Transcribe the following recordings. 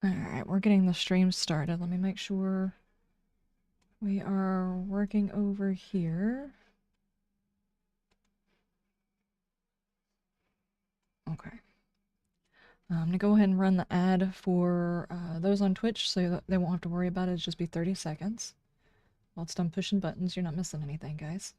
Alright, we're getting the stream started. Let me make sure we are working over here. Okay. I'm going to go ahead and run the ad for those on Twitch so that they won't have to worry about it. It'll just be 30 seconds. While it's done pushing buttons, you're not missing anything, guys.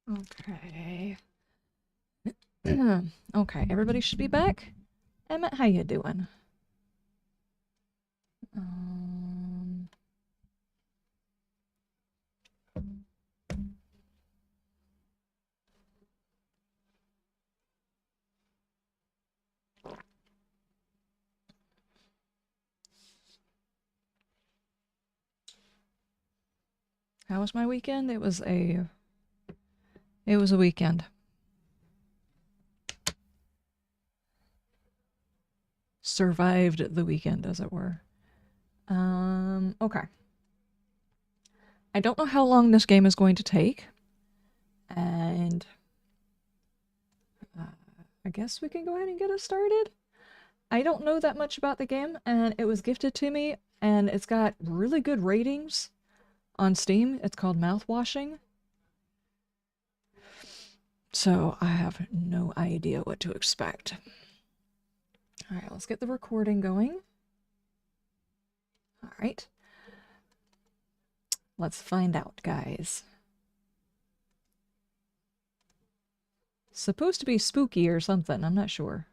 Okay. Okay, everybody should be back. Emmett, how you doing? How was my weekend? It was a weekend. Survived the weekend, as it were. Okay. I don't know how long this game is going to take. And I guess we can go ahead and get it started. I don't know that much about the game, and it was gifted to me, and it's got really good ratings on Steam. It's called Mouthwashing. So I have no idea what to expect. Alright, let's get the recording going. Alright. Let's find out, guys. Supposed to be spooky or something, I'm not sure.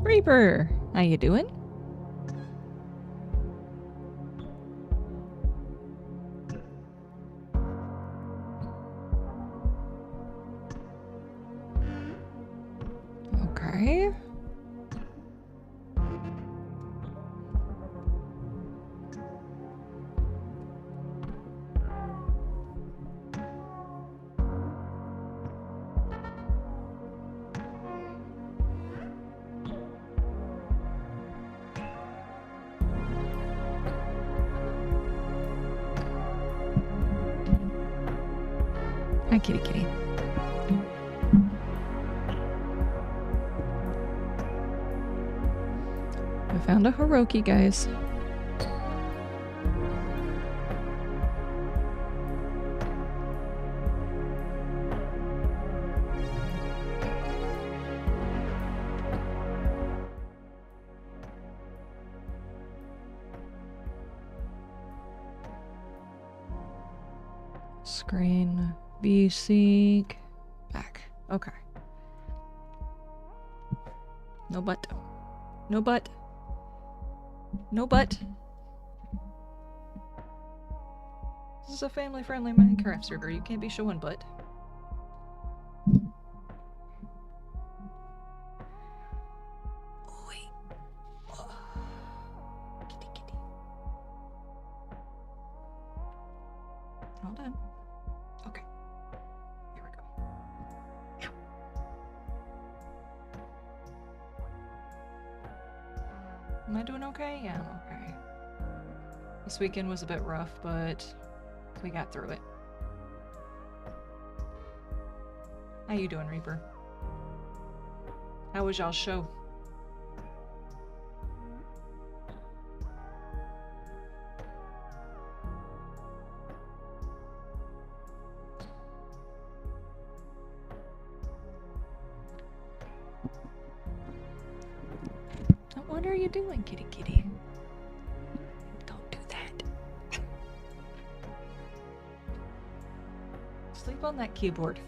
Reaper, how you doing? Okay. Hi, kitty kitty. I found a Hiroki, guys. Screen, V-Sync, back. Okay. No butt. No butt. No butt. This is a family-friendly Minecraft server. You can't be showing butt. Oh, wait. Oh. Kitty, kitty. All done. Okay. Here we go. Am I doing okay? Yeah, I'm okay. This weekend was a bit rough, but we got through it. How you doing, Reaper? How was y'all's show? are you doing, kitty kitty? Don't do that. Sleep on that keyboard.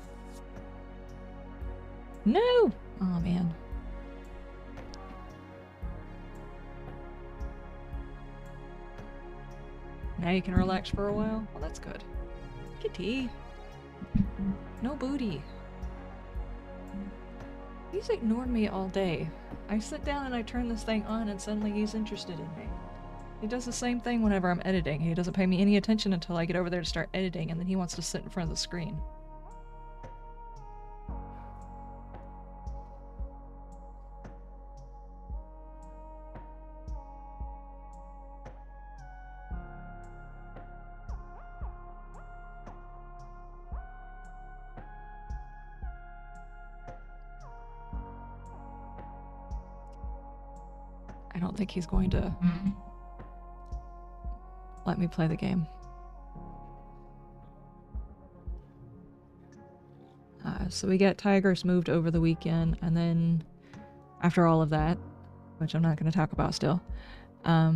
No! Oh man. Now you can relax for a while? Well, that's good. Kitty. No booty. He's ignored me all day. I sit down and I turn this thing on and suddenly he's interested in me. He does the same thing whenever I'm editing. He doesn't pay me any attention until I get over there to start editing, and then he wants to sit in front of the screen. I don't think he's going to let me play the game. So we got Tigers moved over the weekend, and then after all of that, which I'm not going to talk about still, I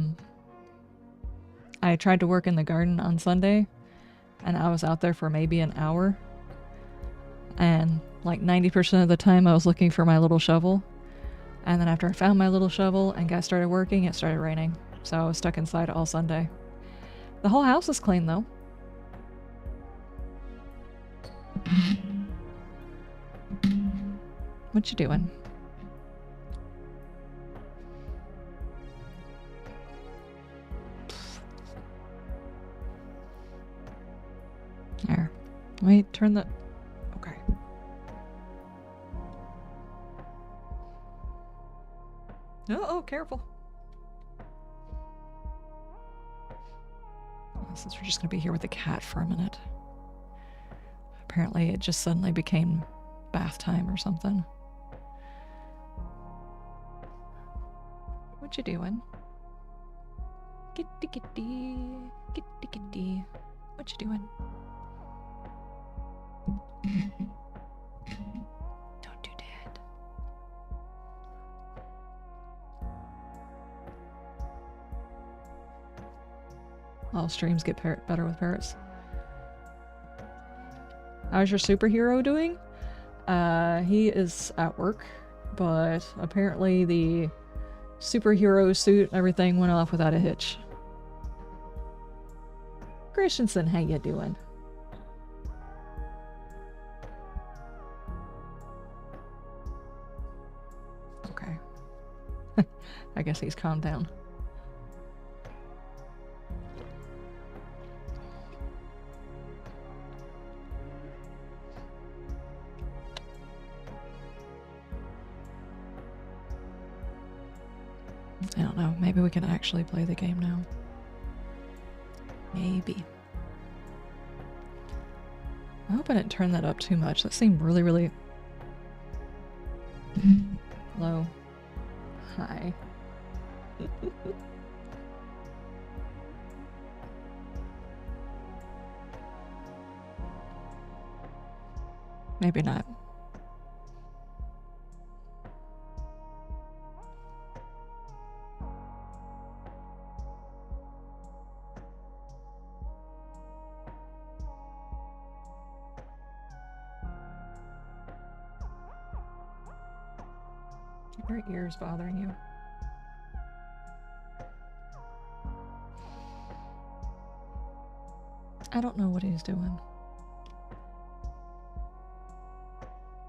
tried to work in the garden on Sunday, and I was out there for maybe an hour, and like 90% of the time I was looking for my little shovel. And then after I found my little shovel and got started working, it started raining. So I was stuck inside all Sunday. The whole house is clean though. What you doing? There. Wait, turn the... Okay. Oh, careful. Since we're just going to be here with the cat for a minute. Apparently it just suddenly became bath time or something. What you doing? Kitty kitty, kitty kitty. What you doing? Don't do that. All streams get better with parrots. How's your superhero doing? He is at work, but apparently the superhero suit and everything went off without a hitch. Christensen, how you doing? Okay. I guess he's calmed down. I don't know. Maybe we can actually play the game now. Maybe. I hope I didn't turn that up too much. That seemed really, really low. Hi. Maybe not. Your ears bothering you. I don't know what he's doing.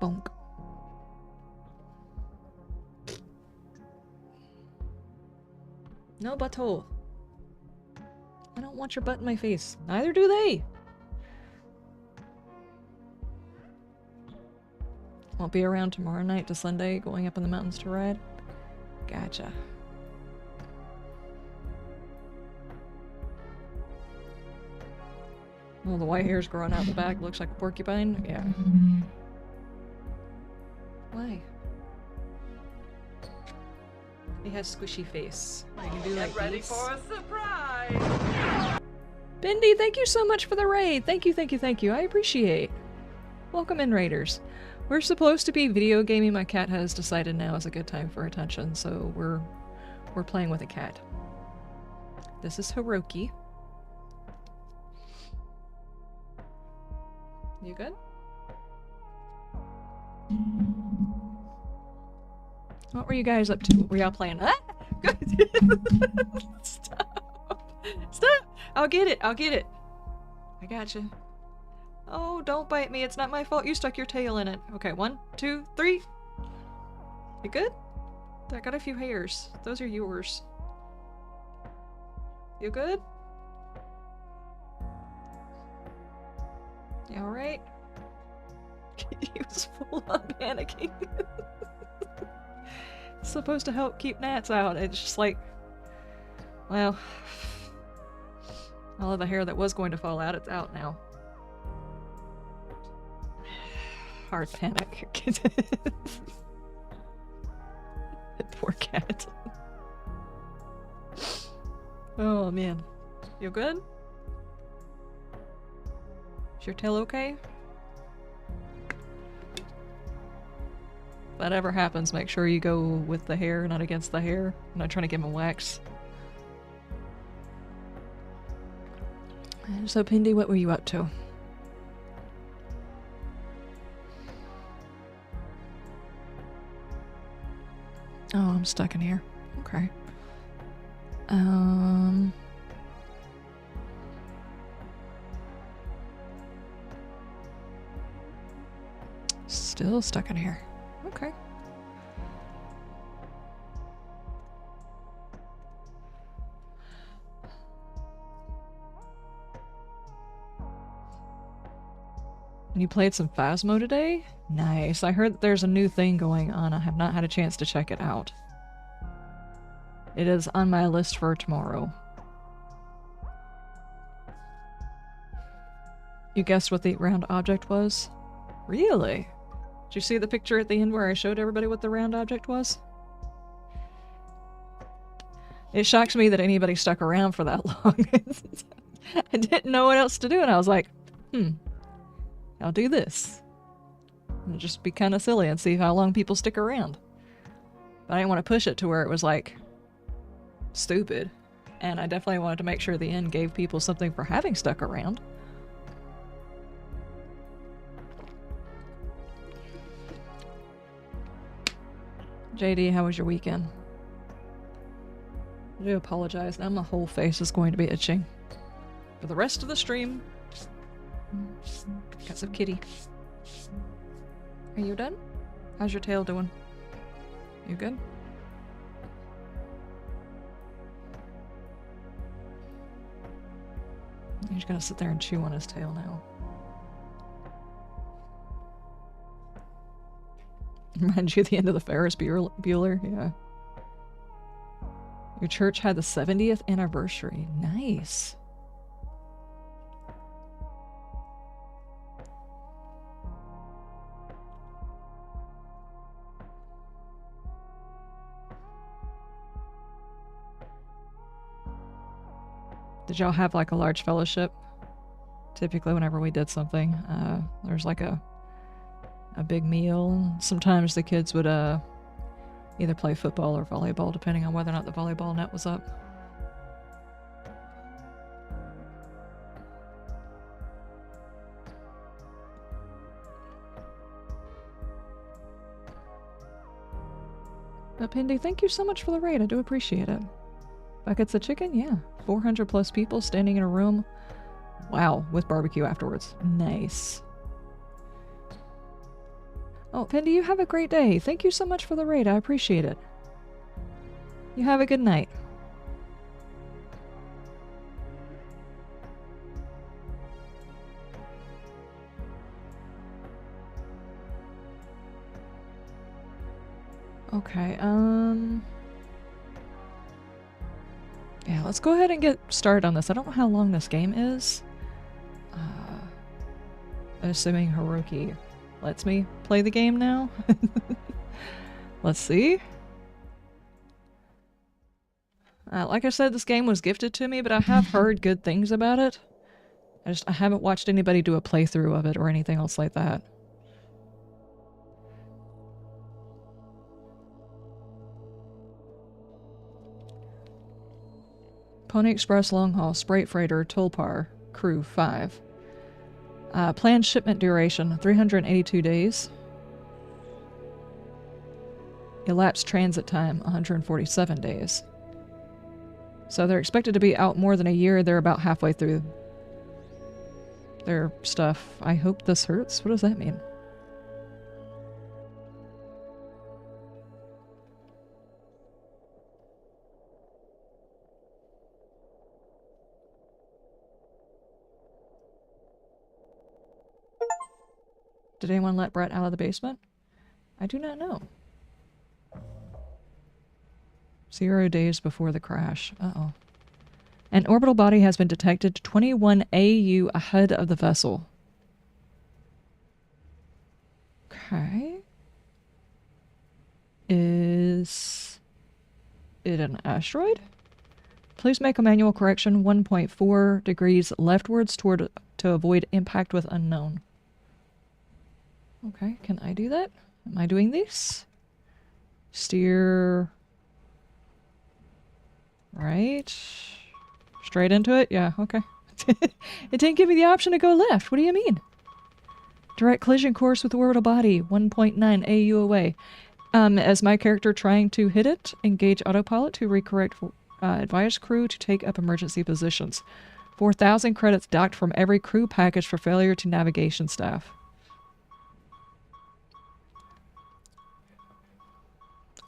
Bonk. No butthole. I don't want your butt in my face. Neither do they. Won't be around tomorrow night to Sunday, going up in the mountains to ride? Gotcha. Well, the white hair's growing out the back. Looks like a porcupine. Yeah. Why? He has squishy face. I can do like ready these. for a surprise! Bindi, thank you so much for the raid. Thank you, thank you, thank you. I appreciate. Welcome in, raiders. We're supposed to be video gaming. My cat has decided now is a good time for attention, so we're We're playing with a cat. This is Hiroki. You good? What were you guys up to? Were y'all playing? Ah! Stop! Stop! I'll get it. I'll get it. I gotcha. Oh, don't bite me. It's not my fault you stuck your tail in it. Okay, 1, 2, 3. You good? I got a few hairs. Those are yours. You good? You alright? He was full on panicking. It's supposed to help keep gnats out. It's just like, well, all of the hair that was going to fall out, it's out now. Hard panic. Poor cat. Oh man. You good? Is your tail okay? If that ever happens, make sure you go with the hair, not against the hair. I'm not trying to give him a wax. So, Pindy, what were you up to? Oh, I'm stuck in here. Okay. Still stuck in here. Okay. You played some Phasmo today? Nice. I heard that there's a new thing going on. I have not had a chance to check it out. It is on my list for tomorrow. You guessed what the round object was? Really? Did you see the picture at the end where I showed everybody what the round object was? It shocks me that anybody stuck around for that long. I didn't know what else to do, and I was like, I'll do this. And just be kind of silly and see how long people stick around. But I didn't want to push it to where it was like stupid. And I definitely wanted to make sure the end gave people something for having stuck around. JD, how was your weekend? I do apologize. Now my whole face is going to be itching for the rest of the stream. Because of Kitty. Are you done? How's your tail doing? You good? He's gonna sit there and chew on his tail now. Reminds you of the end of the Ferris Bueller? Yeah. Your church had the 70th anniversary. Nice. Did y'all have like a large fellowship? Typically whenever we did something, there's like a big meal. Sometimes the kids would either play football or volleyball, depending on whether or not the volleyball net was up. But Pindy, thank you so much for the raid. I do appreciate it. Buckets of chicken? Yeah. 400 plus people standing in a room. Wow, with barbecue afterwards. Nice. Oh, Pindy, you have a great day. Thank you so much for the raid. I appreciate it. You have a good night. Okay, yeah, let's go ahead and get started on this. I don't know how long this game is. Assuming Hiroki lets me play the game now. Let's see. Like I said, this game was gifted to me, but I have heard good things about it. I haven't watched anybody do a playthrough of it or anything else like that. Pony Express long haul, Sprite Freighter, Tulpar, crew 5. Planned shipment duration 382 days. Elapsed transit time 147 days. So they're expected to be out more than a year. They're about halfway through their stuff. I hope this hurts. What does that mean? Did anyone let Brett out of the basement? I do not know. 0 days before the crash. Uh-oh. An orbital body has been detected 21 AU ahead of the vessel. Okay. Is it an asteroid? Please make a manual correction 1.4 degrees leftwards to avoid impact with unknown. Okay, can I do that? Am I doing this? Steer right. Straight into it? Yeah, okay. It didn't give me the option to go left. What do you mean? Direct collision course with the orbital body, 1.9 AU away. As my character trying to hit it, engage autopilot to recorrect, advise crew to take up emergency positions. 4,000 credits docked from every crew package for failure to navigation staff.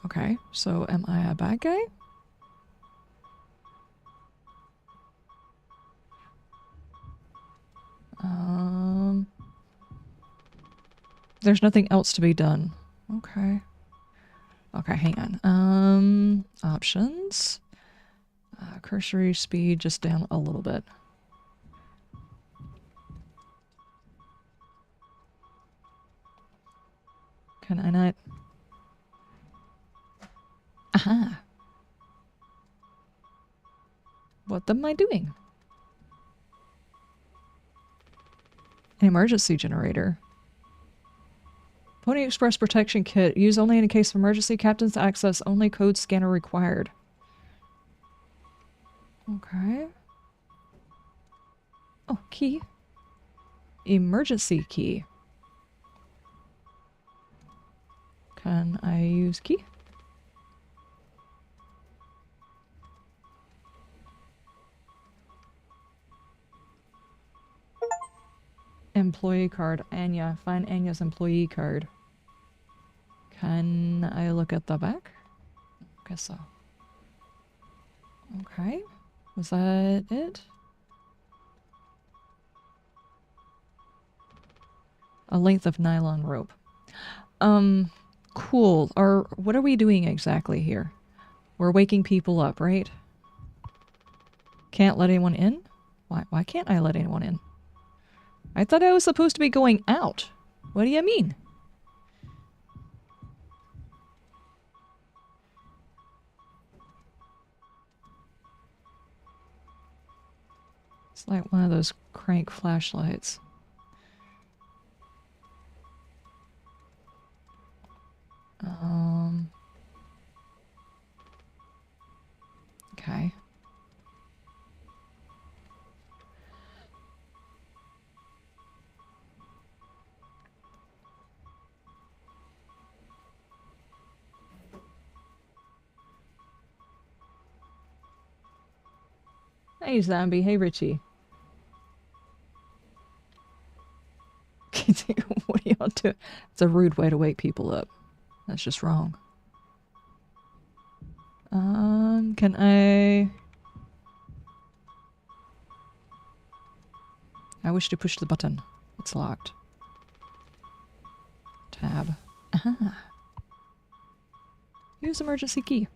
Okay, so am I a bad guy? There's nothing else to be done. Okay. Okay, hang on. Options. Cursory speed just down a little bit. Can I not? Aha. What am I doing? An emergency generator. Pony Express protection kit. Use only in case of emergency. Captain's access. Only code scanner required. Okay. Oh, key. Emergency key. Can I use key? Employee card. Anya. Find Anya's employee card. Can I look at the back? Guess so. Okay. Was that it? A length of nylon rope. Cool. What are we doing exactly here? We're waking people up, right? Can't let anyone in? Why can't I let anyone in? I thought I was supposed to be going out. What do you mean? It's like one of those crank flashlights. Okay. Hey, zombie. Hey, Richie. What are y'all doing? It's a rude way to wake people up. That's just wrong. Can I wish to push the button. It's locked. Tab. Aha. Use emergency key.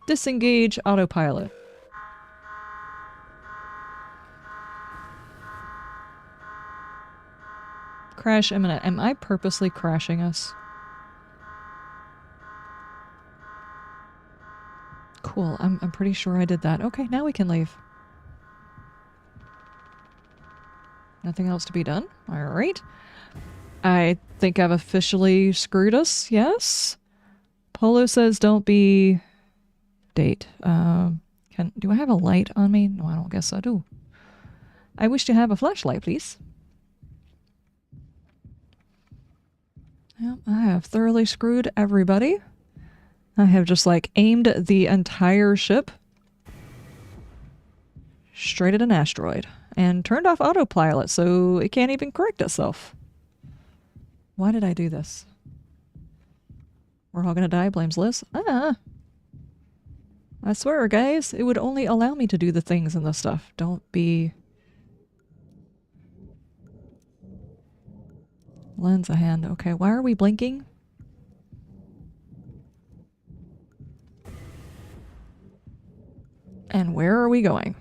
Disengage autopilot. Crash imminent. Am I purposely crashing us? Cool. I'm pretty sure I did that. Okay, now we can leave. Nothing else to be done? Alright. I think I've officially screwed us, yes? Polo says don't be update. Do I have a light on me? No, I don't guess I do. I wish to have a flashlight, please. Yep, I have thoroughly screwed everybody. I have just like aimed the entire ship straight at an asteroid and turned off autopilot so it can't even correct itself. Why did I do this? We're all gonna die, blames Liz. I swear, guys, it would only allow me to do the things and the stuff. Don't be... Lends a hand. Okay, why are we blinking? And where are we going?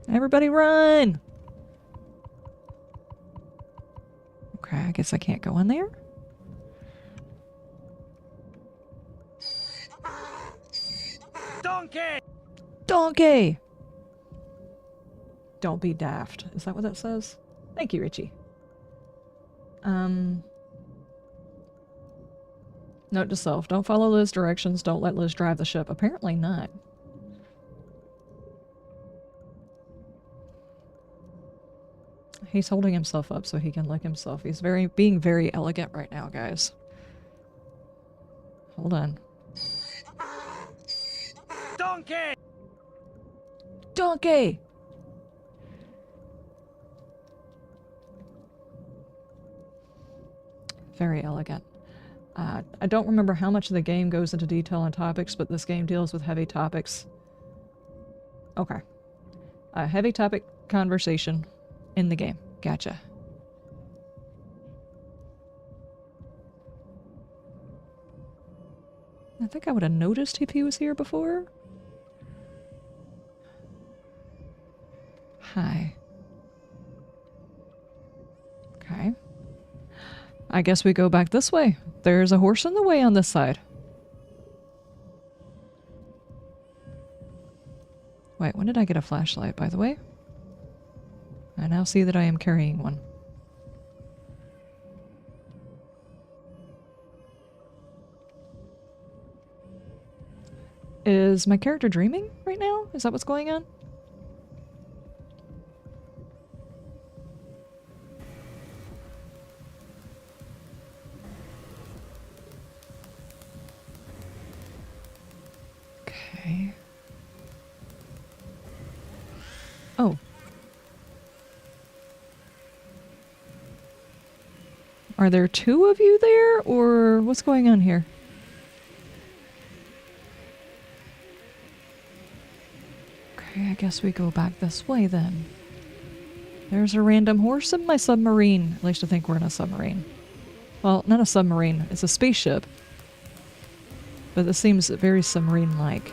Everybody run! Okay, I guess I can't go in there. Donkey! Donkey! Don't be daft. Is that what that says? Thank you, Richie. Note to self. Don't follow Liz's directions. Don't let Liz drive the ship. Apparently not. He's holding himself up so he can lick himself. He's being very elegant right now, guys. Hold on. Donkey! Donkey! Very elegant. I don't remember how much of the game goes into detail on topics, but this game deals with heavy topics. Okay. A heavy topic conversation in the game. Gotcha. I think I would have noticed if he was here before. Hi. Okay. I guess we go back this way. There's a horse in the way on this side. Wait, when did I get a flashlight, by the way? I now see that I am carrying one. Is my character dreaming right now? Is that what's going on? Okay. Oh. Are there two of you there, or what's going on here? Okay, I guess we go back this way then. There's a random horse in my submarine. At least I think we're in a submarine. Well, not a submarine. It's a spaceship. But this seems very submarine-like.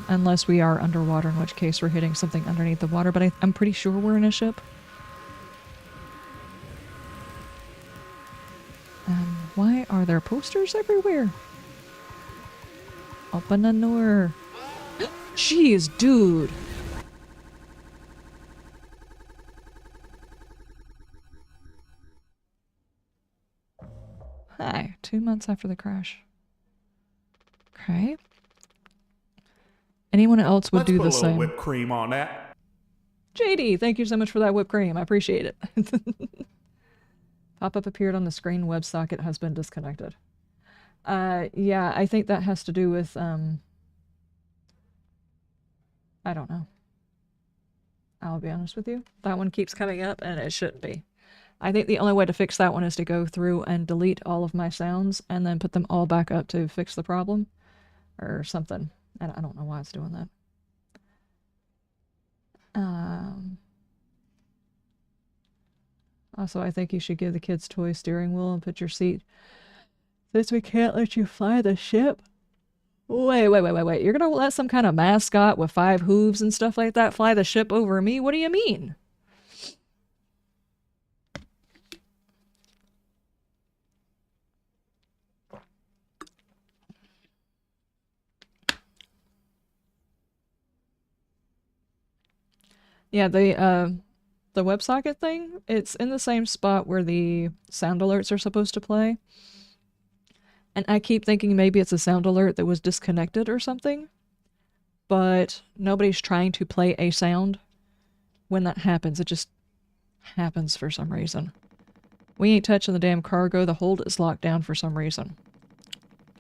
Unless we are underwater, in which case we're hitting something underneath the water. But I'm pretty sure we're in a ship. Why are there posters everywhere? Open the door. Jeez, dude. Hi, 2 months after the crash. Okay. Anyone else would do the same. Let's put a little whipped cream on that. JD, thank you so much for that whipped cream. I appreciate it. Pop-up appeared on the screen. WebSocket has been disconnected. Yeah, I think that has to do with, I don't know. I'll be honest with you. That one keeps coming up and it shouldn't be. I think the only way to fix that one is to go through and delete all of my sounds and then put them all back up to fix the problem. Or something. And I don't know why it's doing that. Also, I think you should give the kids toy steering wheel and put your seat. Since we can't let you fly the ship. Wait. You're gonna let some kind of mascot with 5 hooves and stuff like that fly the ship over me? What do you mean? Yeah, the WebSocket thing, it's in the same spot where the sound alerts are supposed to play. And I keep thinking maybe it's a sound alert that was disconnected or something. But nobody's trying to play a sound when that happens. It just happens for some reason. We ain't touching the damn cargo. The hold is locked down for some reason.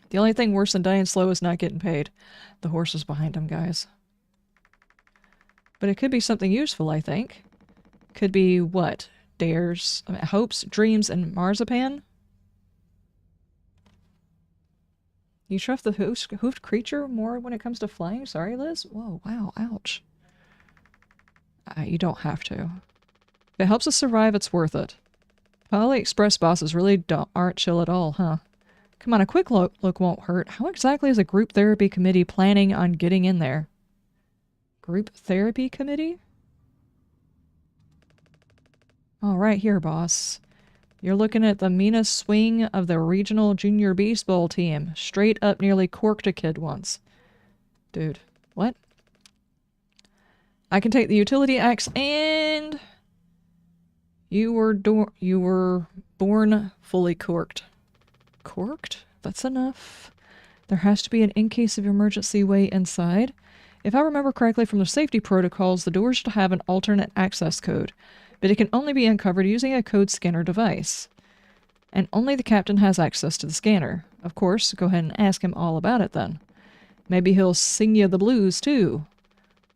The only thing worse than dying slow is not getting paid. The horse is behind him, guys. But it could be something useful, I think. Could be what? Dares, hopes, dreams, and marzipan? You trust the hoofed creature more when it comes to flying? Sorry, Liz? Whoa, wow, ouch. You don't have to. If it helps us survive, it's worth it. Poly Express bosses really aren't chill at all, huh? Come on, a quick look won't hurt. How exactly is a group therapy committee planning on getting in there? Group therapy committee? Oh, right here, boss. You're looking at the meanest swing of the regional junior baseball team. Straight up nearly corked a kid once. Dude, what? I can take the utility axe and... You were born fully corked. Corked? That's enough. There has to be an in case of emergency way inside. If I remember correctly from the safety protocols, the doors should have an alternate access code, but it can only be uncovered using a code scanner device. And only the captain has access to the scanner. Of course, go ahead and ask him all about it then. Maybe he'll sing you the blues too.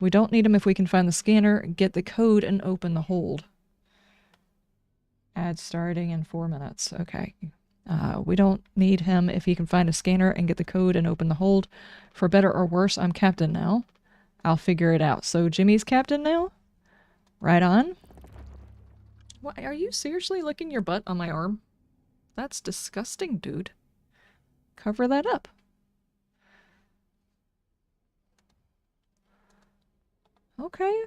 We don't need him if we can find the scanner, get the code, and open the hold. Ad starting in 4 minutes. Okay. We don't need him if he can find a scanner and get the code and open the hold. For better or worse, I'm captain now. I'll figure it out. So Jimmy's captain now? Right on. What, are you seriously licking your butt on my arm? That's disgusting, dude. Cover that up. Okay.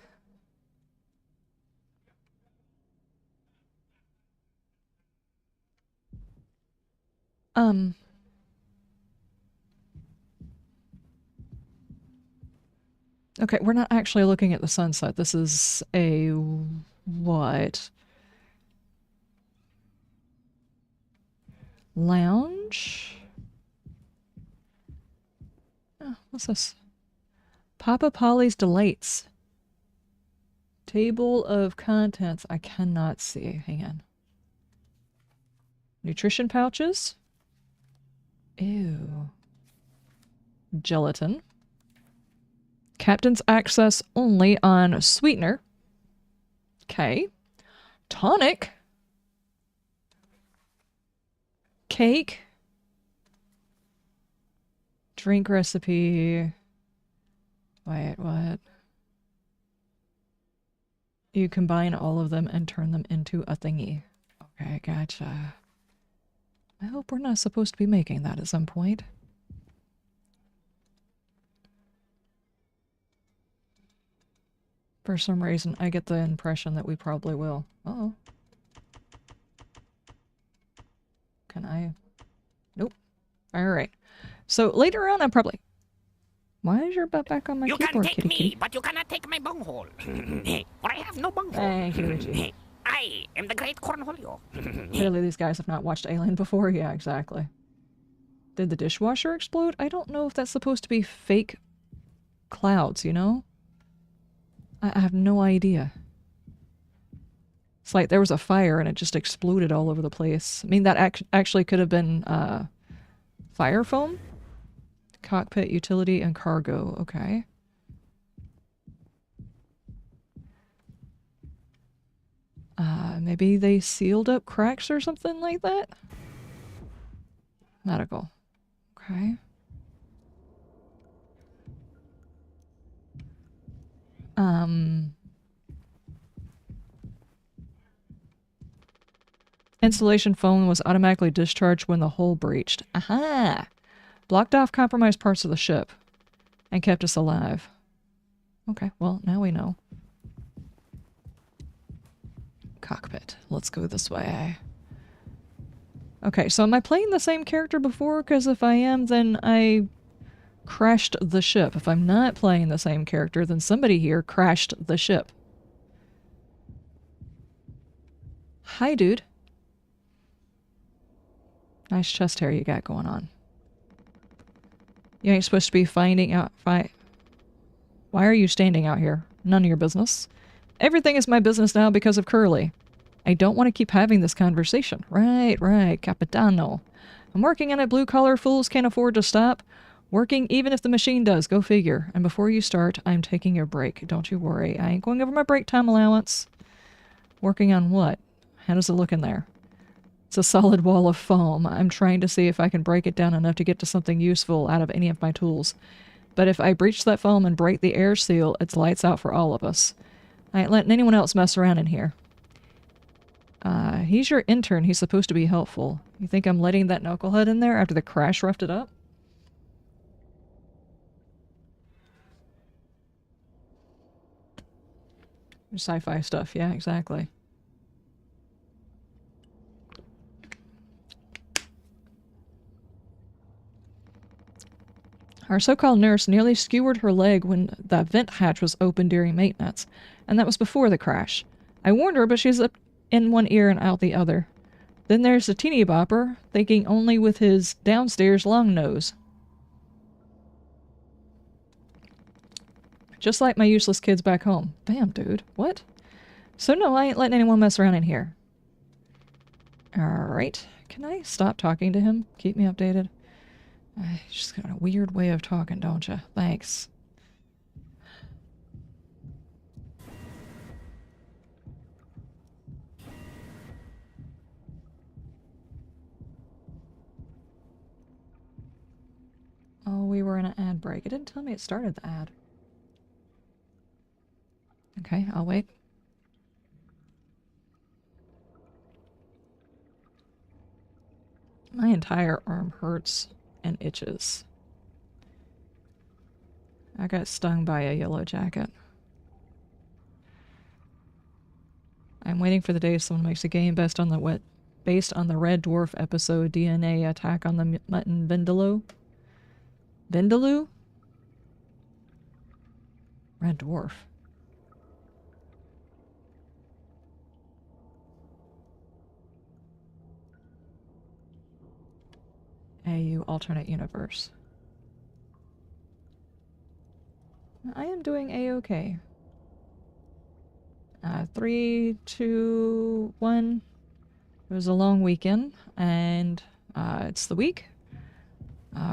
Okay, we're not actually looking at the sunset. This is a... what? Lounge? Oh, what's this? Papa Polly's Delights. Table of contents. I cannot see. Hang on. Nutrition pouches. Ew. Gelatin. Captain's access only on sweetener. Okay. Tonic. Cake. Drink recipe. Wait, what? You combine all of them and turn them into a thingy. Okay, gotcha. I hope we're not supposed to be making that at some point. For some reason, I get the impression that we probably will. Uh-oh. Can I? Nope. Alright. So later on, I'm probably... Why is your butt back on my keyboard, kitty kitty? You can take me, but you cannot take my bunghole. For I have no bunghole. Thank you, Richie. I am the great cornholio. Clearly these guys have not watched Alien before. Yeah, exactly. Did the dishwasher explode? I don't know if that's supposed to be fake clouds, you know? I have no idea. It's like there was a fire and it just exploded all over the place. I mean, that actually could have been fire foam? Cockpit, utility, and cargo. Okay. Maybe they sealed up cracks or something like that? Medical. Okay. Insulation foam was automatically discharged when the hull breached. Aha! Blocked off compromised parts of the ship and kept us alive. Okay, well, now we know. Cockpit. Let's go this way. Okay, so am I playing the same character before? Because if I am, then I crashed the ship. If I'm not playing the same character, then somebody here crashed the ship. Hi, dude. Nice chest hair you got going on. You ain't supposed to be finding out... Why are you standing out here? None of your business. Everything is my business now because of Curly. I don't want to keep having this conversation. Right, Capitano. I'm working on it. Blue-collar fools can't afford to stop. Working even if the machine does. Go figure. And before you start, I'm taking a break. Don't you worry. I ain't going over my break time allowance. Working on what? How does it look in there? It's a solid wall of foam. I'm trying to see if I can break it down enough to get to something useful out of any of my tools. But if I breach that foam and break the air seal, it's lights out for all of us. I ain't letting anyone else mess around in here. He's your intern. He's supposed to be helpful. You think I'm letting that knucklehead in there after the crash roughed it up? Sci-fi stuff. Yeah, exactly. Our so-called nurse nearly skewered her leg when the vent hatch was open during maintenance, and that was before the crash. I warned her, but she's up in one ear and out the other. Then there's the teeny bopper, thinking only with his downstairs long nose. Just like my useless kids back home. Bam, dude. What? So no, I ain't letting anyone mess around in here. Alright. Can I stop talking to him? Keep me updated? Just got a weird way of talking, don't you? Thanks. Oh, we were in an ad break. It didn't tell me it started the ad. Okay, I'll wait. My entire arm hurts and itches. I got stung by a yellow jacket. I'm waiting for the day someone makes a game based on the Red Dwarf episode DNA Attack on the Mutton Vindaloo. Vindaloo? Red Dwarf. AU alternate universe. I am doing A-okay. 3, 2, 1. It was a long weekend, and it's the week.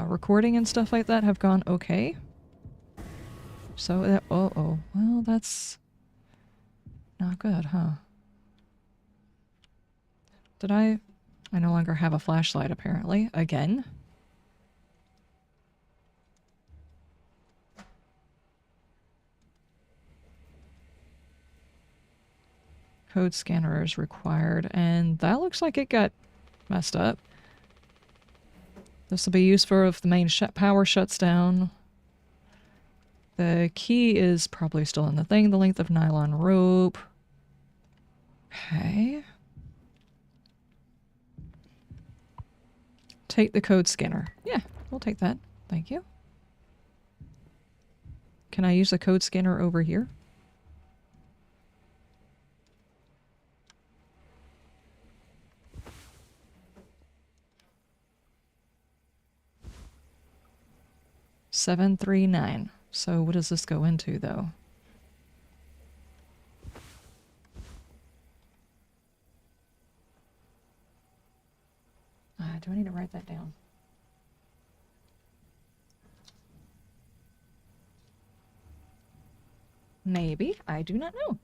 Recording and stuff like that have gone okay. So that, well, that's not good, huh? Did I no longer have a flashlight, apparently. Again. Code scanner is required, and that looks like it got messed up. This will be useful if the main power shuts down. The key is probably still in the thing. The length of nylon rope. Okay. Take the code scanner. Yeah, we'll take that. Thank you. Can I use the code scanner over here? $739. So what does this go into, though? Do I need to write that down? Maybe. I do not know.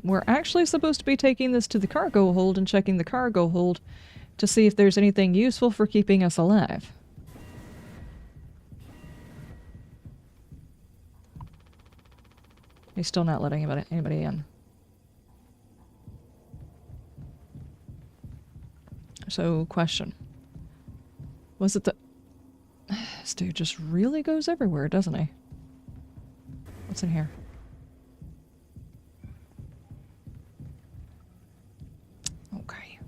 We're actually supposed to be taking this to the cargo hold and checking the cargo hold to see if there's anything useful for keeping us alive. He's still not letting anybody in. So, question. Was it the... This dude just really goes everywhere, doesn't he? What's in here? Okay.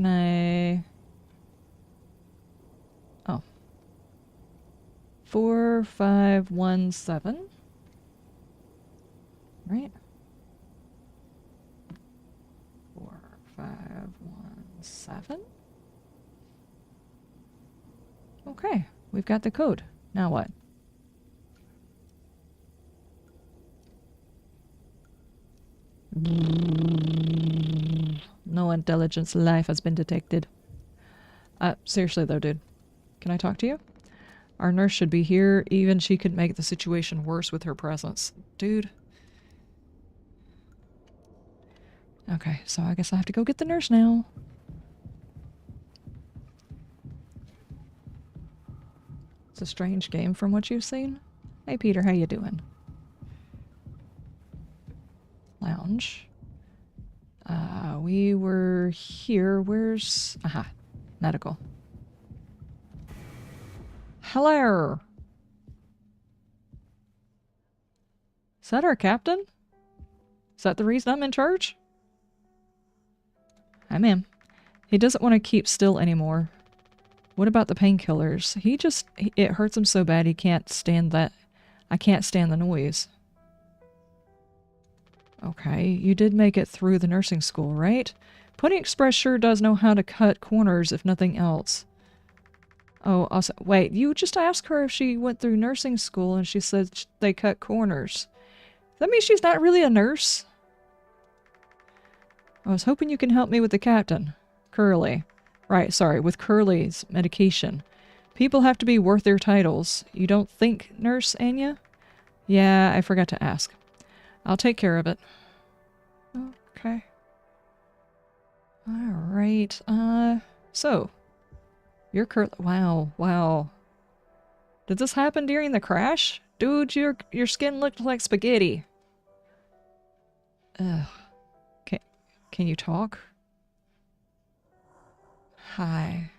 Can I... Oh. 4517. Right? 4517. Okay, we've got the code. Now what? No intelligence life has been detected. Seriously though, dude. Can I talk to you? Our nurse should be here. Even she could make the situation worse with her presence. Dude. Okay, so I guess I have to go get the nurse now. It's a strange game from what you've seen. Hey Peter, how you doing? Lounge. We were here. Where's... Aha. Medical. Hello! Is that our captain? Is that the reason I'm in charge? Hi, ma'am. He doesn't want to keep still anymore. What about the painkillers? It hurts him so bad he can't stand that. I can't stand the noise. Okay, you did make it through the nursing school, right? Pony Express sure does know how to cut corners, if nothing else. Oh, also, wait, you just asked her if she went through nursing school and she said they cut corners. That means she's not really a nurse? I was hoping you can help me with the captain. Curly. Right, sorry, with Curly's medication. People have to be worth their titles. You don't think, Nurse Anya? Yeah, I forgot to ask. I'll take care of it. Okay. Alright, so. You're Curly. Wow, wow. Did this happen during the crash? Dude, your skin looked like spaghetti. Ugh. Can you talk? Hi.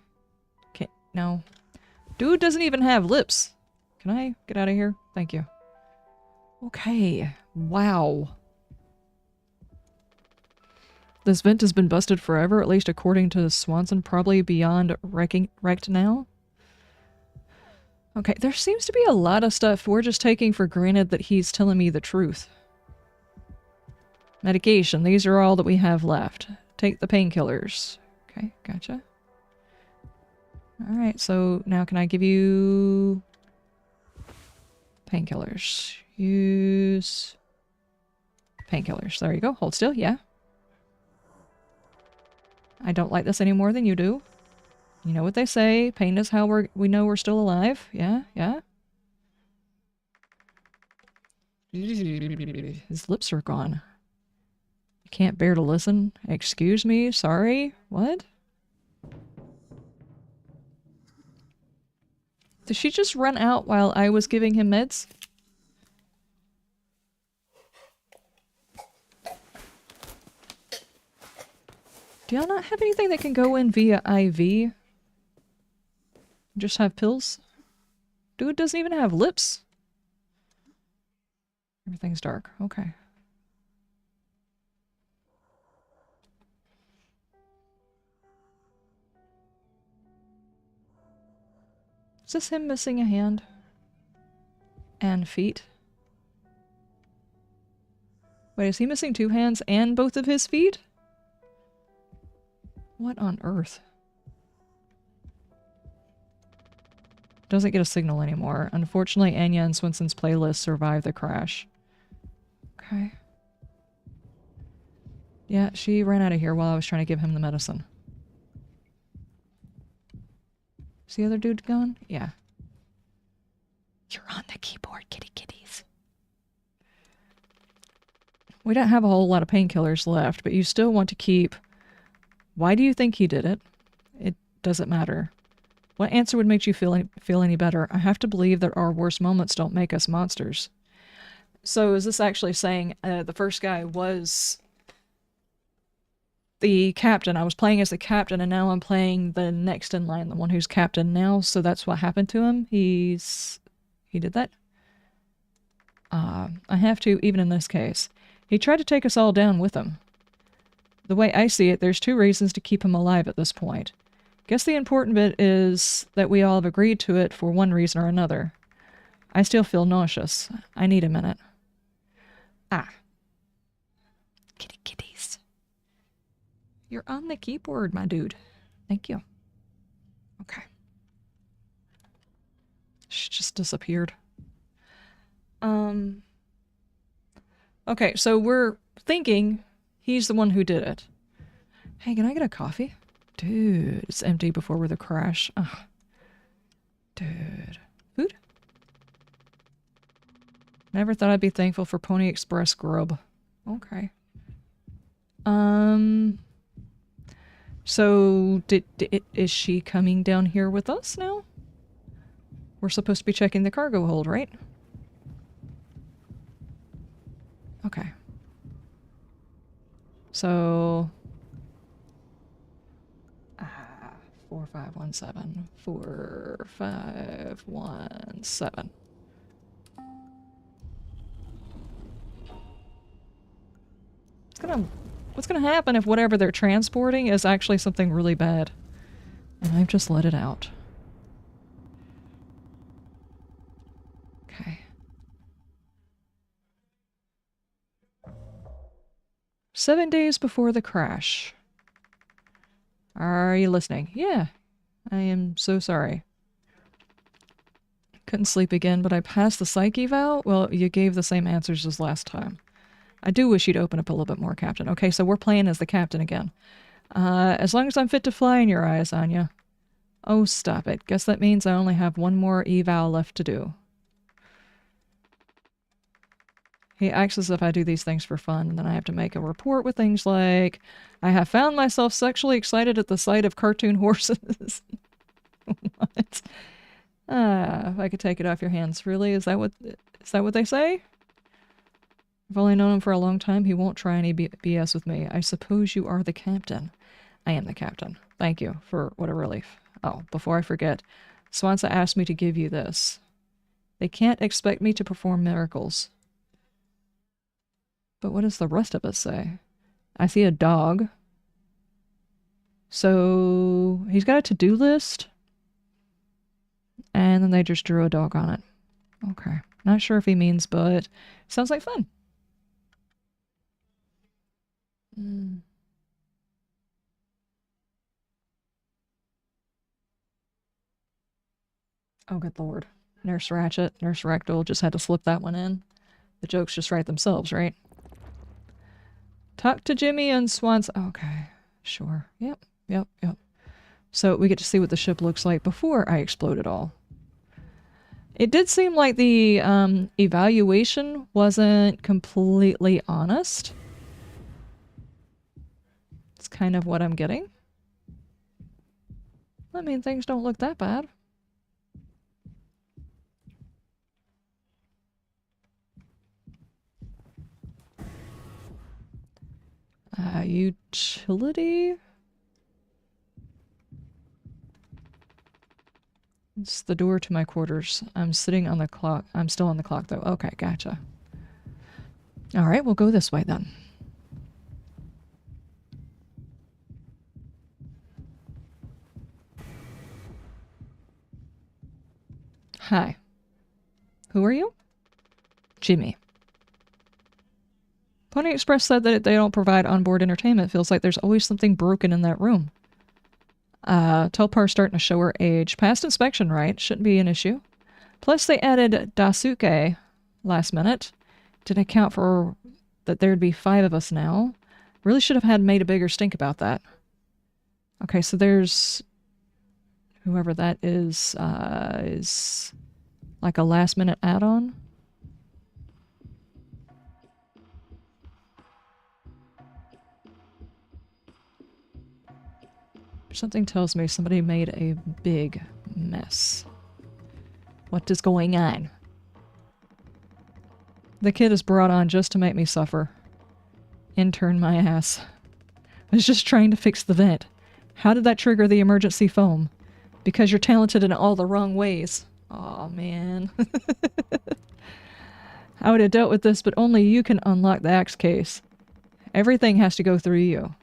No. Dude doesn't even have lips. Can I get out of here? Thank you. Okay. Wow. This vent has been busted forever, at least according to Swanson, probably beyond wrecked now. Okay, there seems to be a lot of stuff we're just taking for granted that he's telling me the truth. Medication, these are all that we have left. Take the painkillers. Okay, gotcha. Alright, so now can I give you... painkillers. Use... painkillers. There you go. Hold still, yeah. I don't like this any more than you do. You know what they say, pain is how we know we're still alive. Yeah, yeah. His lips are gone. I can't bear to listen. Excuse me, sorry. What? Did she just run out while I was giving him meds? Do y'all not have anything that can go in via IV? Just have pills? Dude doesn't even have lips. Everything's dark. Okay. Is this him missing a hand? And feet? Wait, is he missing 2 hands and both of his feet? What on earth? Doesn't get a signal anymore. Unfortunately, Anya and Swenson's playlist survived the crash. Okay. Yeah, she ran out of here while I was trying to give him the medicine. Is the other dude gone? Yeah. You're on the keyboard, kitty kitties. We don't have a whole lot of painkillers left, but you still want to keep... Why do you think he did it? It doesn't matter. What answer would make you feel any better? I have to believe that our worst moments don't make us monsters. So is this actually saying the first guy was the captain? I was playing as the captain and now I'm playing the next in line, the one who's captain now, so that's what happened to him? He did that? I have to, even in this case. He tried to take us all down with him. the way I see it, there's two reasons to keep him alive at this point. Guess the important bit is that we all have agreed to it for one reason or another. I still feel nauseous. I need a minute. Ah. Kitty kitties. You're on the keyboard, my dude. Thank you. Okay. She just disappeared. Okay, so we're thinking he's the one who did it. Hey, can I get a coffee? Dude, it's empty before the crash. Ugh. Dude. Food? Never thought I'd be thankful for Pony Express grub. Okay. So, is she coming down here with us now? We're supposed to be checking the cargo hold, right? Okay. So... 4517. 4517. What's gonna happen if whatever they're transporting is actually something really bad? And I've just let it out. Okay. 7 days before the crash. Are you listening? Yeah. I am so sorry. Couldn't sleep again, but I passed the psych eval? Well, you gave the same answers as last time. I do wish you'd open up a little bit more, Captain. Okay, so we're playing as the captain again. As long as I'm fit to fly in your eyes, Anya. Oh, stop it. Guess that means I only have one more eval left to do. He acts as if I do these things for fun, and then I have to make a report with things like, I have found myself sexually excited at the sight of cartoon horses. What? If I could take it off your hands. Really? Is that what they say? I've only known him for a long time. He won't try any BS with me. I suppose you are the captain. I am the captain. Thank you. What a relief. Oh, before I forget, Swanza asked me to give you this. They can't expect me to perform miracles. But what does the rest of us say? I see a dog. So he's got a to-do list. And then they just drew a dog on it. Okay. Not sure if he means, but sounds like fun. Oh, good lord. Nurse Ratchet, Nurse Rectal just had to slip that one in. The jokes just write themselves, right? Talk to Jimmy and Swans. Okay, sure. Yep. So we get to see what the ship looks like before I explode it all. It did seem like the evaluation wasn't completely honest. It's kind of what I'm getting. I mean, things don't look that bad. Utility? It's the door to my quarters. I'm sitting on the clock. I'm still on the clock, though. Okay, gotcha. Alright, we'll go this way, then. Hi. Who are you? Jimmy. Pony Express said that they don't provide onboard entertainment. Feels like there's always something broken in that room. Tulpar's starting to show her age. Past inspection, right? Shouldn't be an issue. Plus they added Dasuke last minute. Didn't account for that there'd be 5 of us now. Really should have made a bigger stink about that. Okay, so there's... whoever that is like a last minute add-on. Something tells me somebody made a big mess. What is going on? The kid is brought on just to make me suffer. Intern my ass. I was just trying to fix the vent. How did that trigger the emergency foam? Because you're talented in all the wrong ways. Aw, man. I would have dealt with this, but only you can unlock the axe case. Everything has to go through you.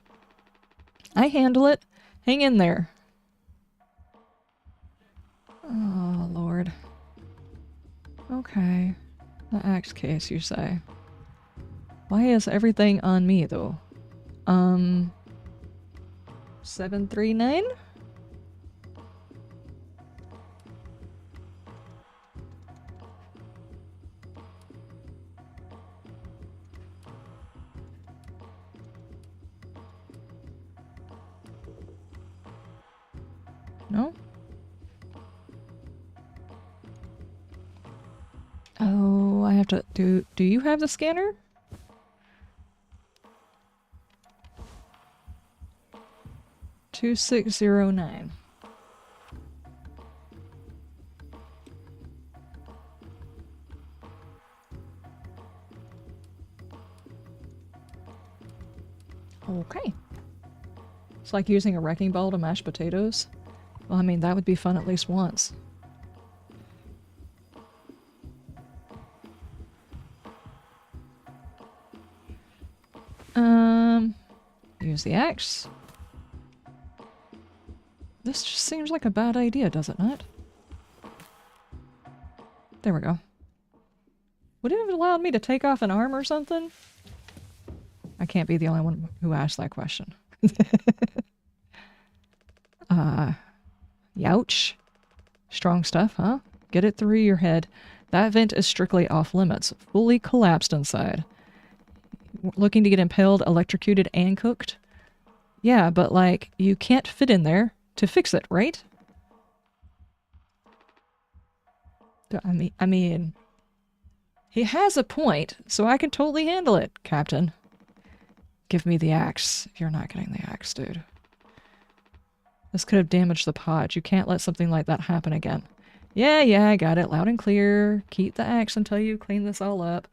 I handle it. Hang in there. Oh, Lord. Okay. The axe case, you say. Why is everything on me, though? 739? No? Oh, I have to... Do you have the scanner? $2609. Okay. It's like using a wrecking ball to mash potatoes. Well, I mean, that would be fun at least once. Use the axe. This just seems like a bad idea, does it not? There we go. Would it have allowed me to take off an arm or something? I can't be the only one who asked that question. Youch. Strong stuff, huh? Get it through your head. That vent is strictly off limits. Fully collapsed inside. Looking to get impaled, electrocuted, and cooked? Yeah, but like, you can't fit in there to fix it, right? I mean, he has a point, so I can totally handle it, Captain. Give me the axe. You're not getting the axe, dude. This could have damaged the pod. You can't let something like that happen again. Yeah, I got it. Loud and clear. Keep the axe until you clean this all up.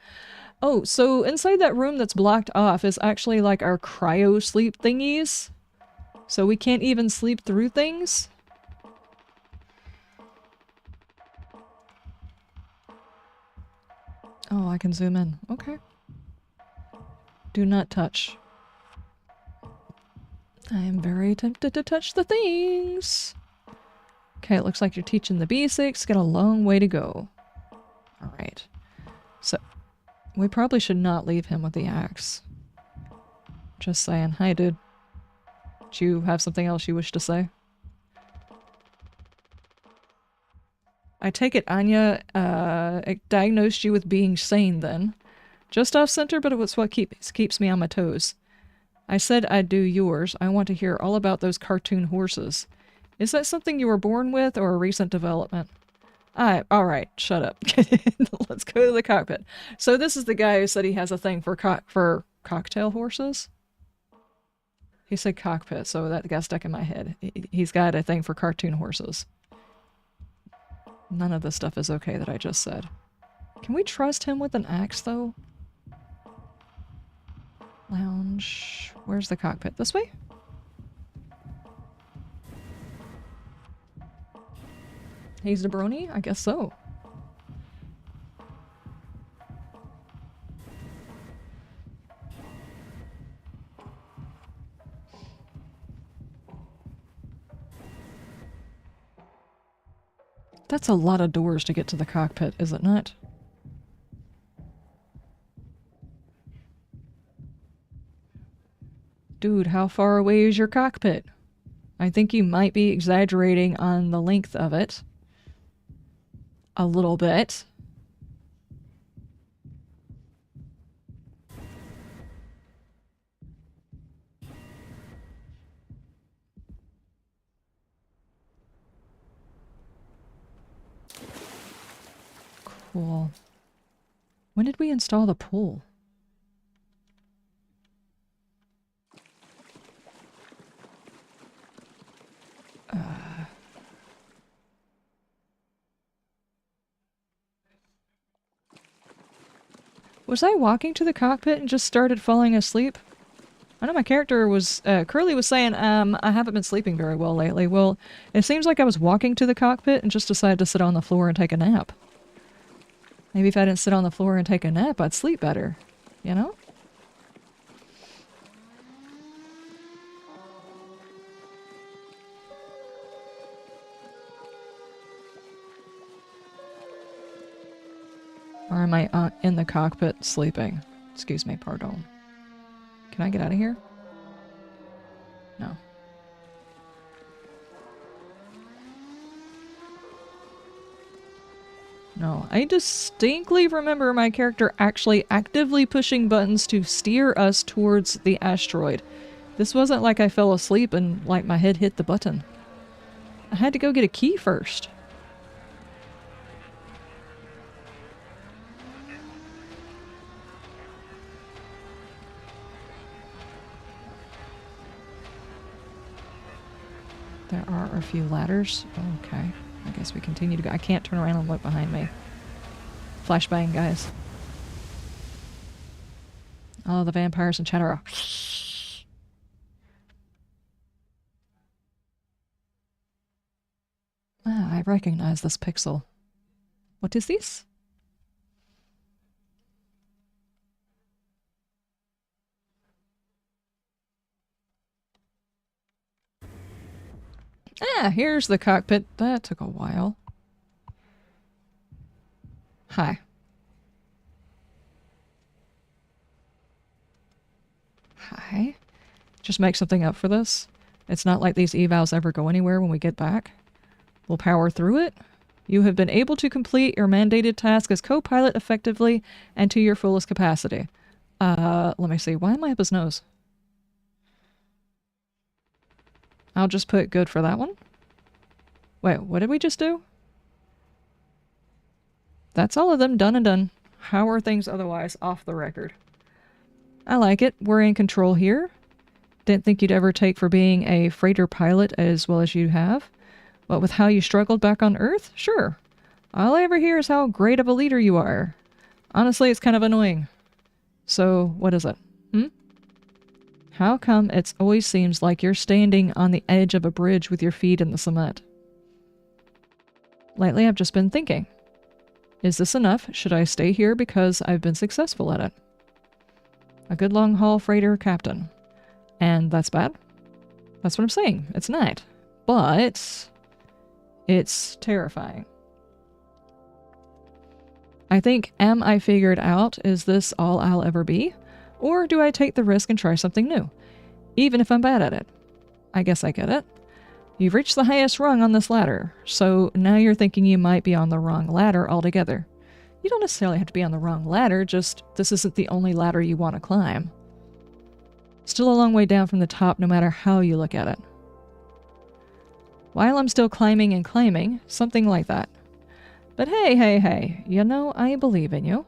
Oh, so inside that room that's blocked off is actually like our cryo sleep thingies. So we can't even sleep through things? Oh, I can zoom in. Okay. Do not touch. I am very tempted to touch the things. Okay, it looks like you're teaching the basics. Got a long way to go. Alright. So, we probably should not leave him with the axe. Just saying. Hi, dude. Do you have something else you wish to say? I take it Anya diagnosed you with being sane then. Just off center, but it was what keeps me on my toes. I said I'd do yours. I want to hear all about those cartoon horses. Is that something you were born with or a recent development? Alright, shut up. Let's go to the cockpit. So this is the guy who said he has a thing for cocktail horses? He said cockpit, so that got stuck in my head. He's got a thing for cartoon horses. None of this stuff is okay that I just said. Can we trust him with an axe, though? Lounge... Where's the cockpit? This way? He's a brony? I guess so. That's a lot of doors to get to the cockpit, is it not? Dude, how far away is your cockpit? I think you might be exaggerating on the length of it. A little bit. Cool. When did we install the pool? Was I walking to the cockpit and just started falling asleep? I know my character was, Curly was saying, I haven't been sleeping very well lately. Well, it seems like I was walking to the cockpit and just decided to sit on the floor and take a nap. Maybe if I didn't sit on the floor and take a nap, I'd sleep better. You know? am I in the cockpit sleeping? Excuse me, pardon. Can I get out of here? No. No, I distinctly remember my character actually actively pushing buttons to steer us towards the asteroid. This wasn't like I fell asleep and like my head hit the button. I had to go get a key first. There are a few ladders. Okay. I guess we continue to go. I can't turn around and look behind me. Flashbang, guys. Oh, the vampires and chatter. Ah, I recognize this pixel. What is this? Ah, here's the cockpit. That took a while. Hi. Hi. Just make something up for this. It's not like these evals ever go anywhere when we get back. We'll power through it. You have been able to complete your mandated task as co-pilot effectively and to your fullest capacity. Let me see. Why am I up his nose? I'll just put good for that one. Wait, what did we just do? That's all of them done and done. How are things otherwise off the record? I like it. We're in control here. Didn't think you'd ever take for being a freighter pilot as well as you have. But with how you struggled back on Earth? Sure. All I ever hear is how great of a leader you are. Honestly, it's kind of annoying. So, what is it? How come it always seems like you're standing on the edge of a bridge with your feet in the cement? Lately, I've just been thinking. Is this enough? Should I stay here because I've been successful at it? A good long-haul freighter captain. And that's bad? That's what I'm saying. It's not. But it's terrifying. I think, am I figured out? Is this all I'll ever be? Or do I take the risk and try something new? Even if I'm bad at it. I guess I get it. You've reached the highest rung on this ladder, so now you're thinking you might be on the wrong ladder altogether. You don't necessarily have to be on the wrong ladder, just this isn't the only ladder you want to climb. Still a long way down from the top no matter how you look at it. While I'm still climbing and climbing, something like that. But hey, you know, I believe in you.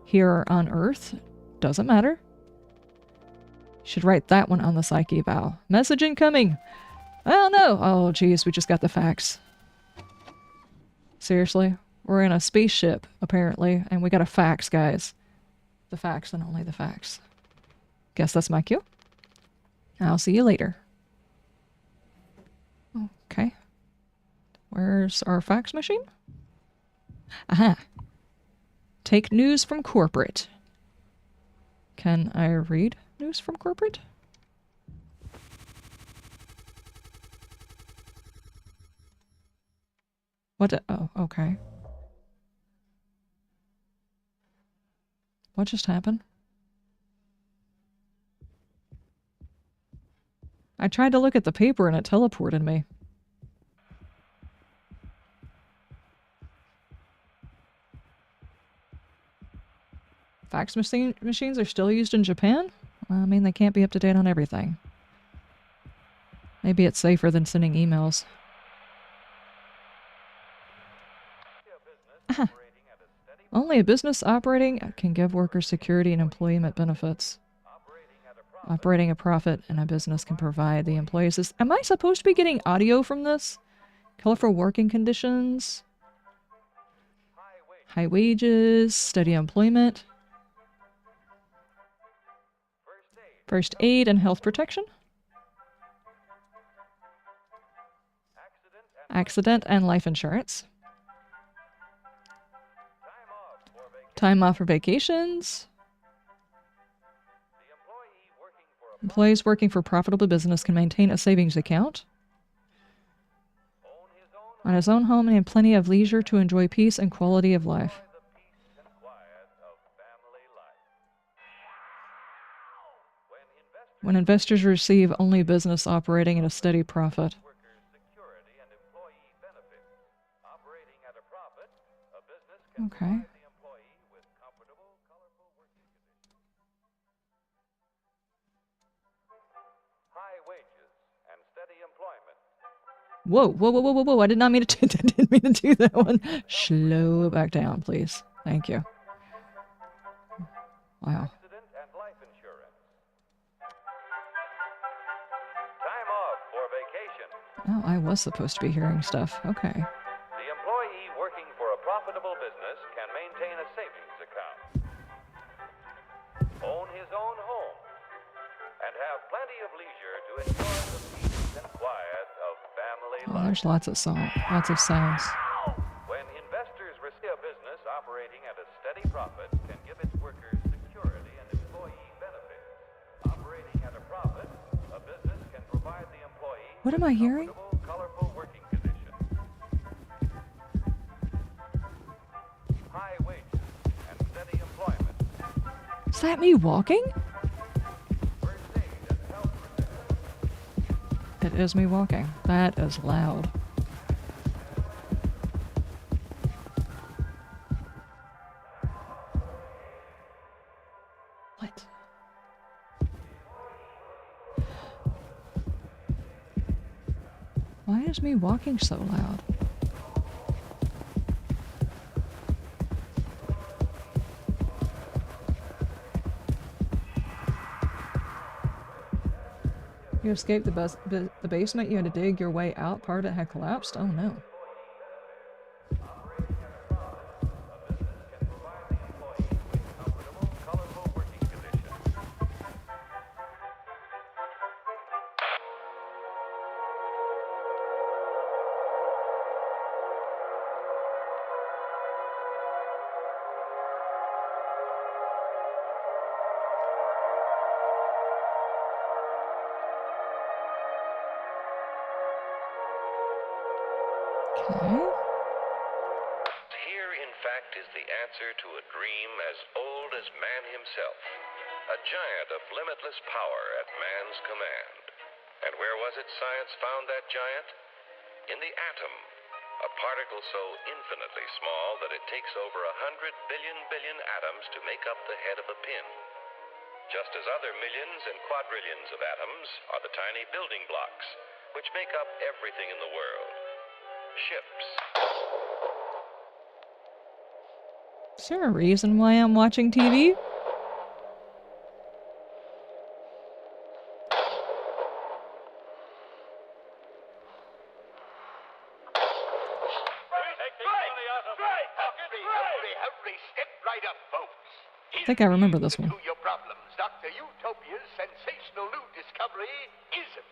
Here on Earth, doesn't matter. Should write that one on the psyche eval. Message incoming! Oh no! Oh jeez, we just got the facts. Seriously? We're in a spaceship, apparently, and we got a fax, guys. The facts and only the facts. Guess that's my cue. I'll see you later. Okay. Where's our fax machine? Aha! Take news from corporate. Can I read news from corporate? What? Oh, okay. What just happened? I tried to look at the paper and it teleported me. Fax machines are still used in Japan? Well, I mean, they can't be up to date on everything. Maybe it's safer than sending emails. Aha. Only a business operating can give workers security and employment benefits. Operating a profit and a business can provide the employees this. Am I supposed to be getting audio from this? Colorful working conditions. High wages, steady employment. First aid and health protection. Accident and life insurance. Time off for vacations. Employees working for a profitable business can maintain a savings account. On his own home and plenty of leisure to enjoy peace and quality of life. When investors receive only business operating at a steady profit. Okay. Whoa, whoa, whoa, whoa, whoa, whoa. I did not mean to didn't mean to do that one. Slow it back down, please. Thank you. Wow. Oh, I was supposed to be hearing stuff. Okay. The employee working for a profitable business can maintain a savings account, own his own home, and have plenty of leisure to enjoy the peace and quiet of family life. There's lots of sounds. When investors receive a business operating at a steady profit can give its workers security and employee benefits. Operating at a profit, a business can provide the employee What am I hearing? colorful working conditions, high wages, and steady employment. Is that me walking? It is me walking. That is loud. What? Why is me walking so loud? You escaped the basement, you had to dig your way out, part of it had collapsed? Oh no. Here, in fact, is the answer to a dream as old as man himself. A giant of limitless power at man's command. And where was it science found that giant? In the atom. A particle so infinitely small that it takes over 100 billion atoms to make up the head of a pin. Just as other millions and quadrillions of atoms are the tiny building blocks, which make up everything in the world. Ships. Is there a reason why I'm watching TV? I think I remember this one. Your problems, Dr. Utopia's sensational new discovery, ISM.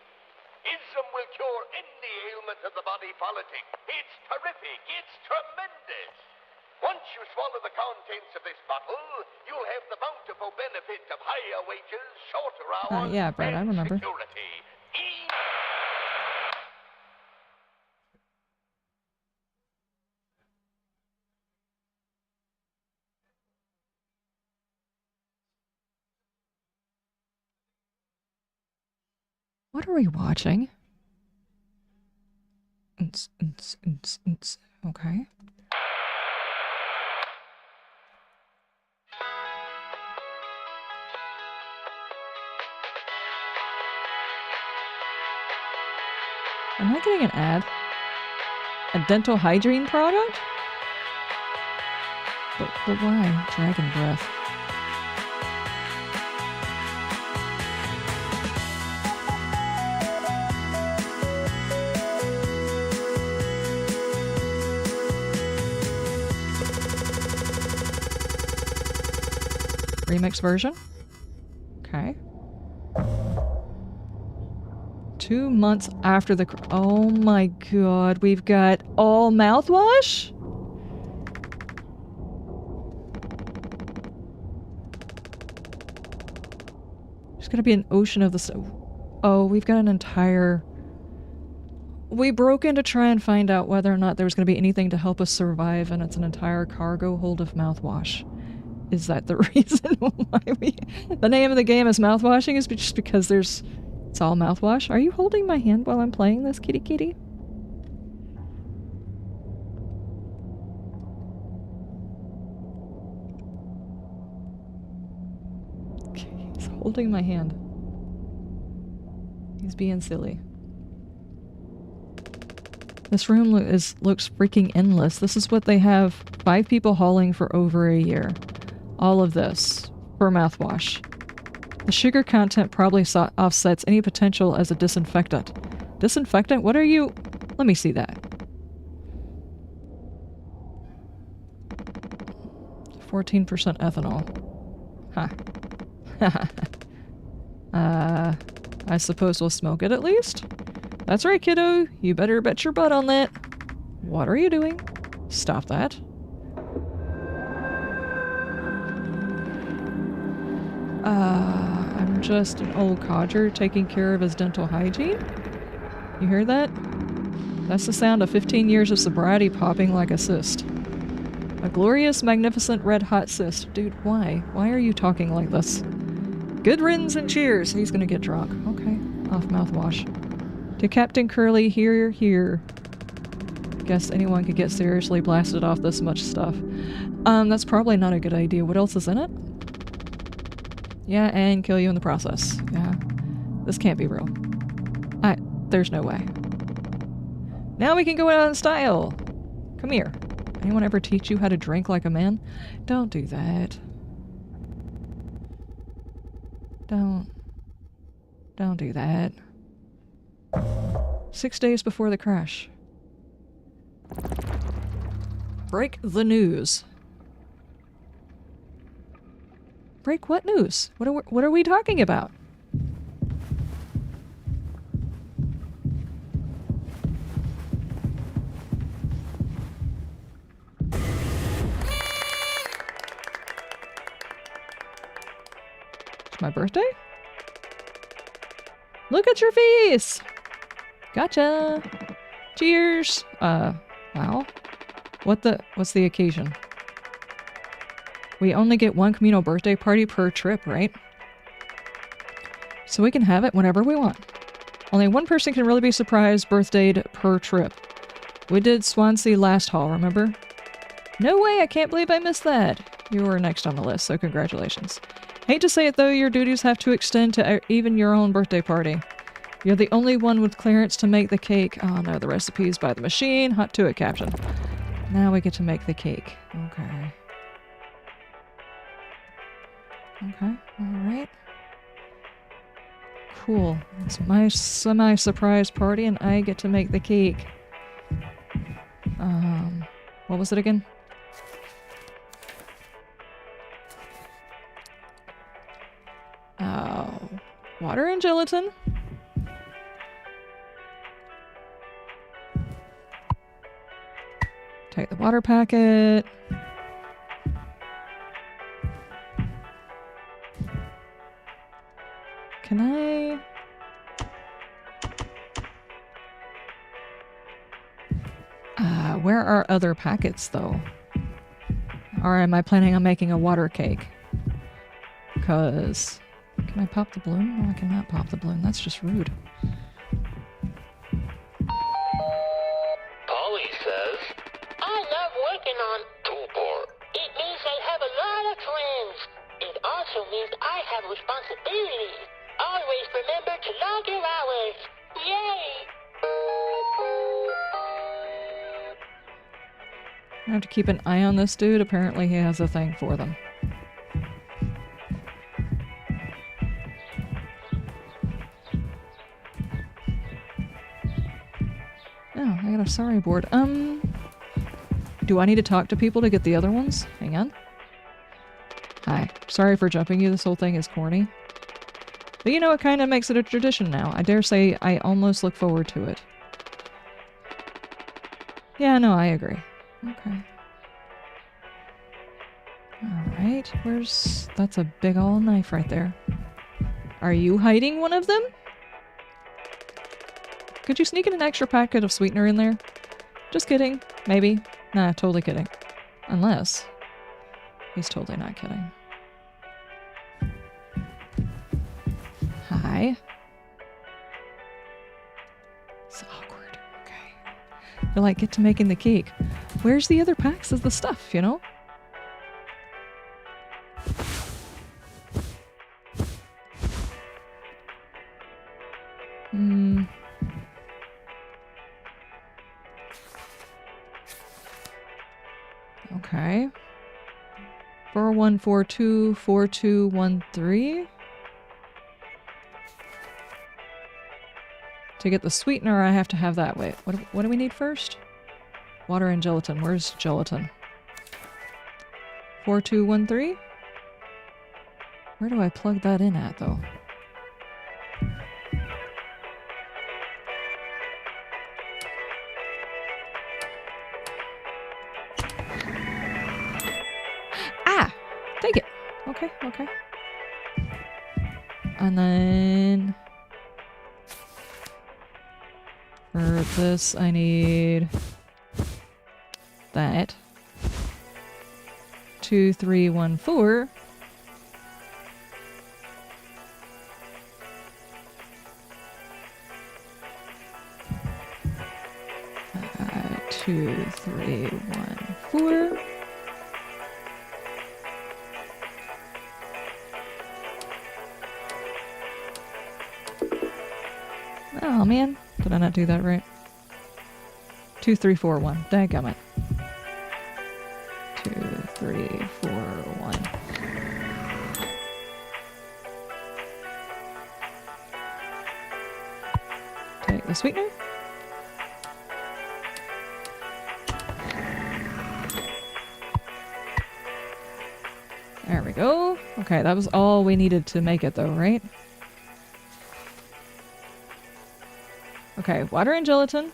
ISM will cure any ailment of the body politic. It's terrific. It's tremendous. Once you swallow the contents of this bottle, you'll have the bountiful benefit of higher wages, shorter hours, yeah, Brad, I and remember. security. What are we watching? Okay. Am I getting an ad? A dental hygiene product? But why? Dragon breath. Remix version? Okay. 2 months after the... Oh my god, we've got all mouthwash? There's gonna be an ocean of the... Oh, we've got an entire... We broke in to try and find out whether or not there was gonna be anything to help us survive, and it's an entire cargo hold of mouthwash. Is that the reason why the name of the game is Mouthwashing? Is just because it's all mouthwash? Are you holding my hand while I'm playing this, kitty kitty? Okay, he's holding my hand. He's being silly. This room looks freaking endless. This is what they have 5 people hauling for over a year. All of this for mouthwash. The sugar content probably offsets any potential as a disinfectant. Disinfectant? What are you? Let me see that. 14% ethanol. Huh. I suppose we'll smoke it at least? That's right, kiddo. You better bet your butt on that. What are you doing? Stop that. I'm just an old codger taking care of his dental hygiene. You hear that? That's the sound of 15 years of sobriety popping like a cyst. A glorious, magnificent, red-hot cyst. Dude, why? Why are you talking like this? Good riddance and cheers. He's gonna get drunk. Okay, off mouthwash. To Captain Curly, here. Guess anyone could get seriously blasted off this much stuff. That's probably not a good idea. What else is in it? Yeah, and kill you in the process. Yeah. This can't be real. There's no way. Now we can go out in style! Come here. Anyone ever teach you how to drink like a man? Don't do that. Don't do that. 6 days before the crash. Break the news. Break what news? What are we talking about? It's my birthday? Look at your face! Gotcha! Cheers! Wow. What's the occasion? We only get one communal birthday party per trip, right? So we can have it whenever we want. Only one person can really be surprised birthdayed per trip. We did Swansea last haul, remember? No way, I can't believe I missed that! You were next on the list, so congratulations. Hate to say it though, your duties have to extend to even your own birthday party. You're the only one with clearance to make the cake. Oh no, the recipe's by the machine. Hot to it caption. Now we get to make the cake. Okay. Okay, alright. Cool. It's my semi-surprise party and I get to make the cake. What was it again? Oh, water and gelatin. Take the water packet. Can I... where are other packets, though? Or am I planning on making a water cake? Because... Can I pop the balloon? No, I cannot pop the balloon. That's just rude. Polly says, I love working on Tulpar. it. Means I have a lot of friends. It also means I have responsibilities. Always remember to log your hours. Yay! I have to keep an eye on this dude. Apparently he has a thing for them. Oh, I got a sorry board. Do I need to talk to people to get the other ones? Hang on. Hi. Sorry for jumping you. This whole thing is corny. But you know, it kind of makes it a tradition now. I dare say I almost look forward to it. Yeah, no, I agree. Okay. Alright, that's a big ol' knife right there. Are you hiding one of them? Could you sneak in an extra packet of sweetener in there? Just kidding. Maybe. Nah, totally kidding. Unless... He's totally not kidding. Hi. It's awkward. Okay. They're like, get to making the cake. Where's the other packs of the stuff, you know? Okay. 4142 4213. To get the sweetener, I have to have that. Wait, what do we need first? Water and gelatin. Where's gelatin? 4213? Where do I plug that in at, though? Ah! Take it! Okay, okay. And then... for this, I need... that. 2314. Uh, 2314. Oh man, did I not do that right? 2341. Dadgummit. 2341. Take the sweetener. There we go. Okay, that was all we needed to make it though, right? Okay, water and gelatin.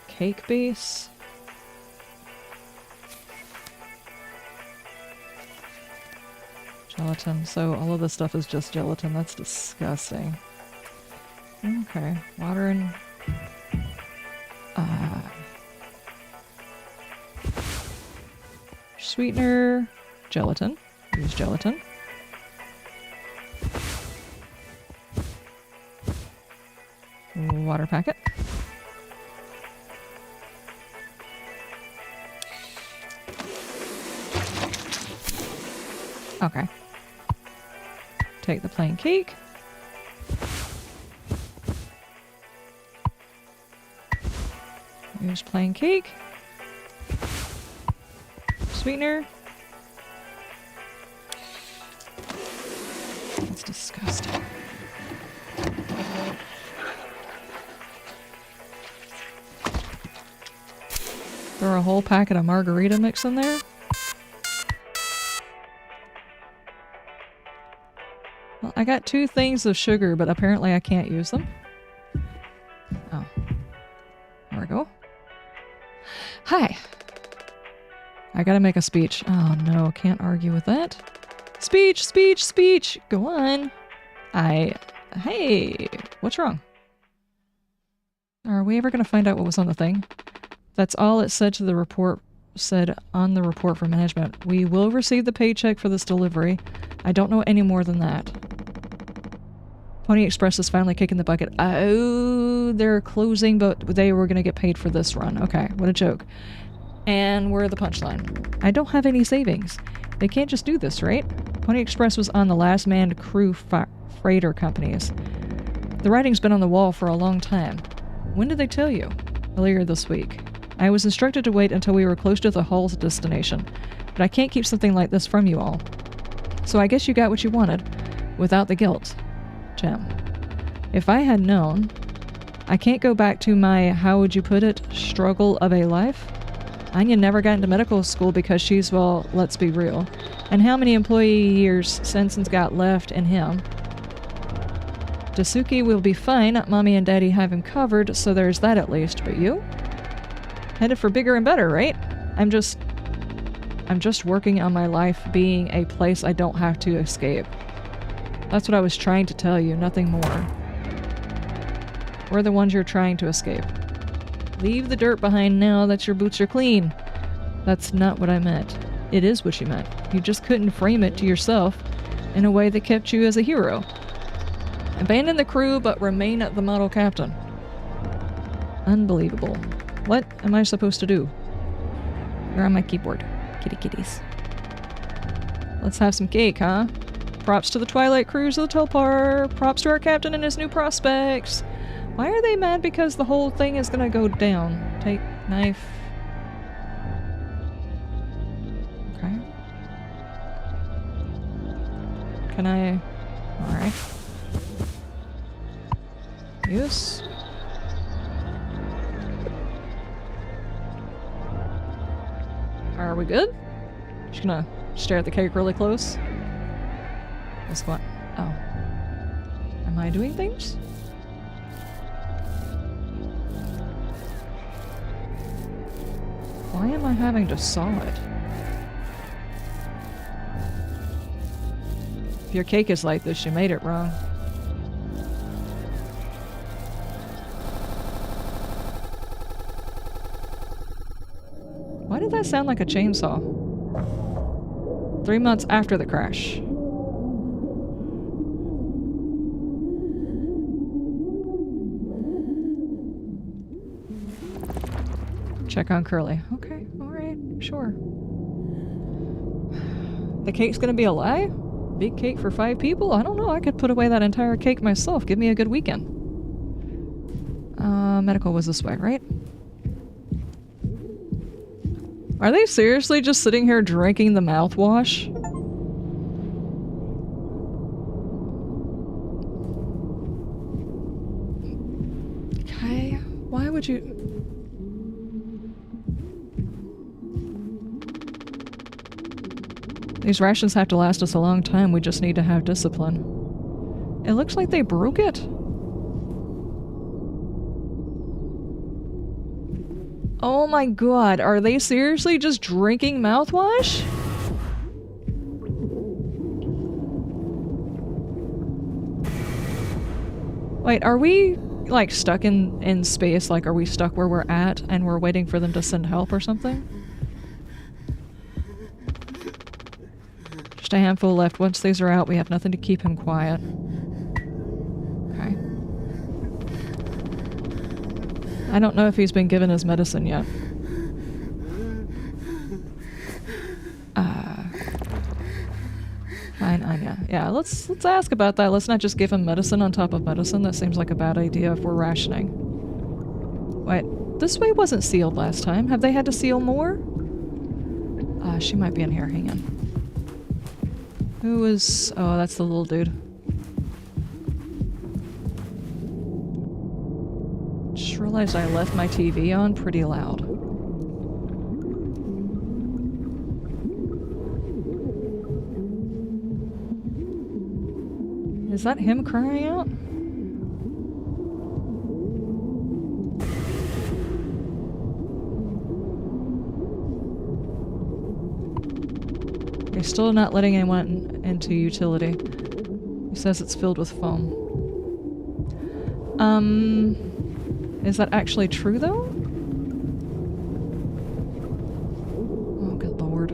Cake base. Gelatin. So all of this stuff is just gelatin. That's disgusting. Okay, water and... sweetener. Gelatin. Use gelatin. Water packet. Okay. Take the plain cake. Use plain cake. Sweetener. That's disgusting. Throw a whole packet of margarita mix in there. Well, I got 2 things of sugar, but apparently I can't use them. Oh. There we go. Hi. I gotta make a speech. Oh no, can't argue with that. Speech, speech, speech! Go on. Hey, what's wrong? Are we ever gonna find out what was on the thing? That's all it said to the report, said on the report from management. We will receive the paycheck for this delivery. I don't know any more than that. Pony Express is finally kicking the bucket. Oh, they're closing, but they were gonna get paid for this run. Okay, what a joke. And we're the punchline. I don't have any savings. They can't just do this, right? Pony Express was on the last manned crew freighter companies. The writing's been on the wall for a long time. When did they tell you? Earlier this week. I was instructed to wait until we were close to the hull's destination, but I can't keep something like this from you all. So I guess you got what you wanted, without the guilt. Jim. If I had known, I can't go back to my, how would you put it, struggle of a life? Anya never got into medical school because she's, well, let's be real. And how many employee years Senson's got left in him? Dasuki will be fine. Mommy and Daddy have him covered, so there's that at least. But you? Headed for bigger and better, right? I'm just working on my life being a place I don't have to escape. That's what I was trying to tell you, nothing more. We're the ones you're trying to escape. Leave the dirt behind now that your boots are clean. That's not what I meant. It is what you meant. You just couldn't frame it to yourself in a way that kept you as a hero. Abandon the crew, but remain the model captain. Unbelievable. What am I supposed to do? Where on my keyboard? Kitty kitties. Let's have some cake, huh? Props to the Twilight crews of the Tulpar. Props to our captain and his new prospects. Why are they mad because the whole thing is gonna go down? Take knife. Okay. Can I... Alright. Use. Are we good? Just gonna stare at the cake really close. What's what? Oh. Am I doing things? Why am I having to saw it? If your cake is like this, you made it wrong. Why did that sound like a chainsaw? 3 months after the crash. Check on Curly. Okay, alright, sure. The cake's gonna be a lie? Big cake for 5 people? I don't know, I could put away that entire cake myself. Give me a good weekend. Medical was this way, right? Are they seriously just sitting here drinking the mouthwash? Okay, why would you... These rations have to last us a long time, we just need to have discipline. It looks like they broke it. Oh my god, are they seriously just drinking mouthwash? Wait, are we, like, stuck in space? Like, are we stuck where we're at and we're waiting for them to send help or something? Just a handful left. Once these are out, we have nothing to keep him quiet. Okay. I don't know if he's been given his medicine yet. Fine, Anya. Yeah, let's ask about that. Let's not just give him medicine on top of medicine. That seems like a bad idea if we're rationing. Wait, this way wasn't sealed last time. Have they had to seal more? She might be in here. Hang on. Who is... Oh, that's the little dude. Just realized I left my TV on pretty loud. Is that him crying out? He's still not letting anyone into utility. He says it's filled with foam. Is that actually true though? Oh, good lord.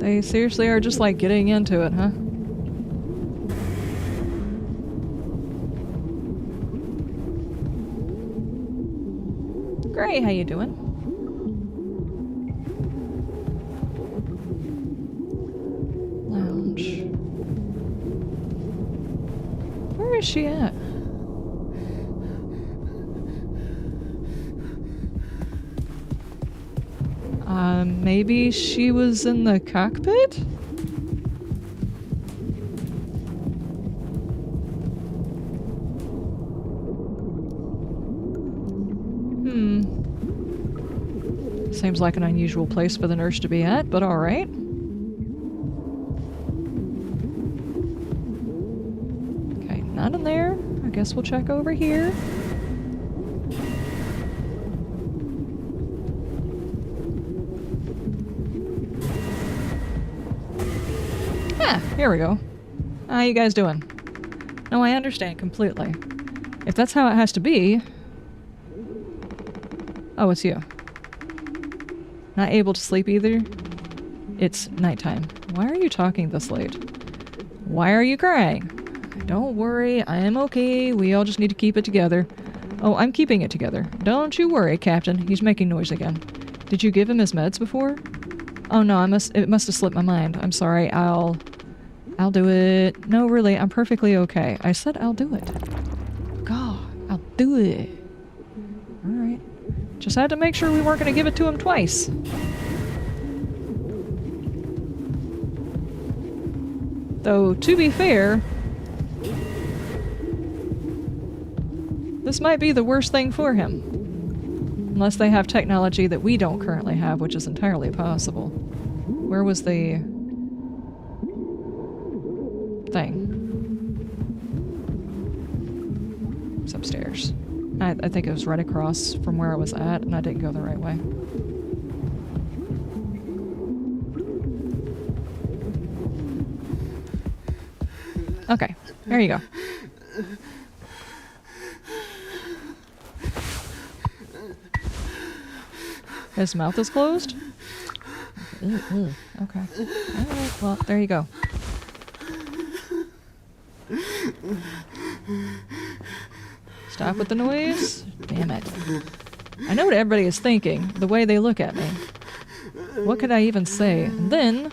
They seriously are just like getting into it, huh? Great, how you doing? Lounge. Where is she at? Maybe she was in the cockpit? Seems like an unusual place for the nurse to be at, but alright. Okay, not in there. I guess we'll check over here. Ah, here we go. How you guys doing? No, I understand completely. If that's how it has to be... Oh, it's you. Not able to sleep either? It's nighttime. Why are you talking this late? Why are you crying? Don't worry, I am okay. We all just need to keep it together. Oh, I'm keeping it together. Don't you worry, Captain. He's making noise again. Did you give him his meds before? Oh no, it must have slipped my mind. I'm sorry, I'll do it. No, really, I'm perfectly okay. I said I'll do it. God, I'll do it. Alright. Just had to make sure we weren't going to give it to him twice. Though, to be fair, this might be the worst thing for him. Unless they have technology that we don't currently have, which is entirely possible. Where was the thing? It's upstairs. I think it was right across from where I was at, and I didn't go the right way. Okay, there you go. His mouth is closed? Okay. Alright, well, there you go. Stop with the noise. Damn it. I know what everybody is thinking, the way they look at me. What could I even say? And then,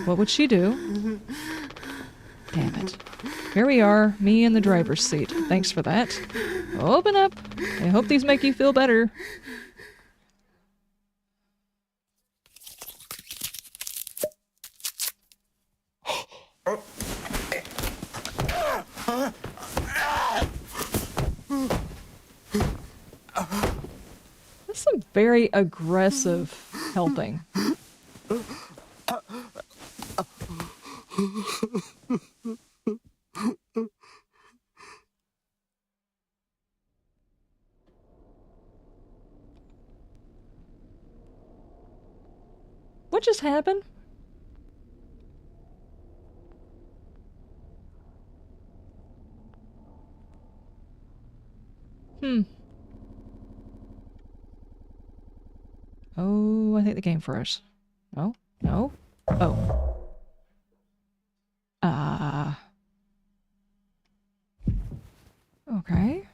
what would she do? Damn it. Here we are, me in the driver's seat. Thanks for that. Open up. I hope these make you feel better. That's some very aggressive helping. What just happened? Oh, I think the game froze. No? No? Oh. Okay.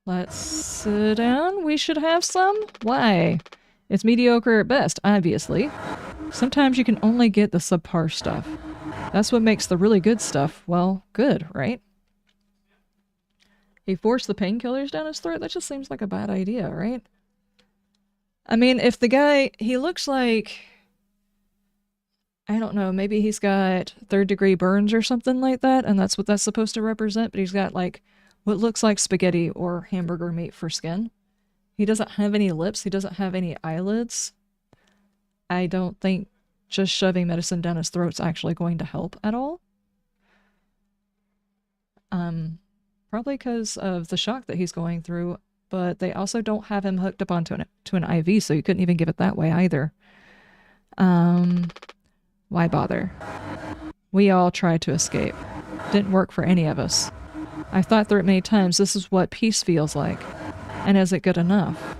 Let's sit down. We should have some. Why? It's mediocre at best, obviously. Sometimes you can only get the subpar stuff. That's what makes the really good stuff, well, good, right? He forced the painkillers down his throat? That just seems like a bad idea, right? I mean, if the guy, he looks like, I don't know, maybe he's got third-degree burns or something like that, and that's what that's supposed to represent, but he's got, like, what looks like spaghetti or hamburger meat for skin. He doesn't have any lips. He doesn't have any eyelids. I don't think just shoving medicine down his throat's actually going to help at all. Probably because of the shock that he's going through, but they also don't have him hooked up onto an IV, so you couldn't even give it that way either. Why bother? We all tried to escape. Didn't work for any of us. I've thought through it many times. This is what peace feels like. And is it good enough?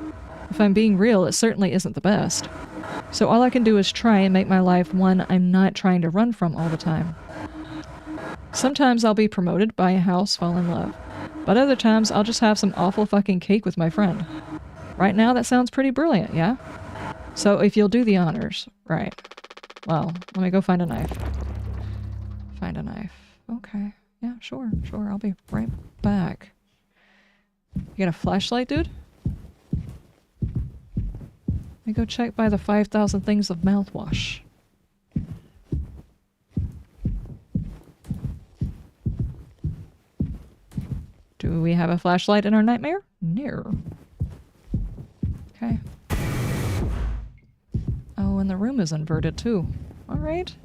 If I'm being real, it certainly isn't the best. So all I can do is try and make my life one I'm not trying to run from all the time. Sometimes I'll be promoted, buy a house, fall in love. But other times I'll just have some awful fucking cake with my friend. Right now that sounds pretty brilliant, yeah? So if you'll do the honors. Right. Well, let me go find a knife. Find a knife. Okay. Yeah, sure. I'll be right back. You got a flashlight, dude? Let me go check by the 5,000 things of mouthwash. Do we have a flashlight in our nightmare? No. Okay. Oh, and the room is inverted too. Alright.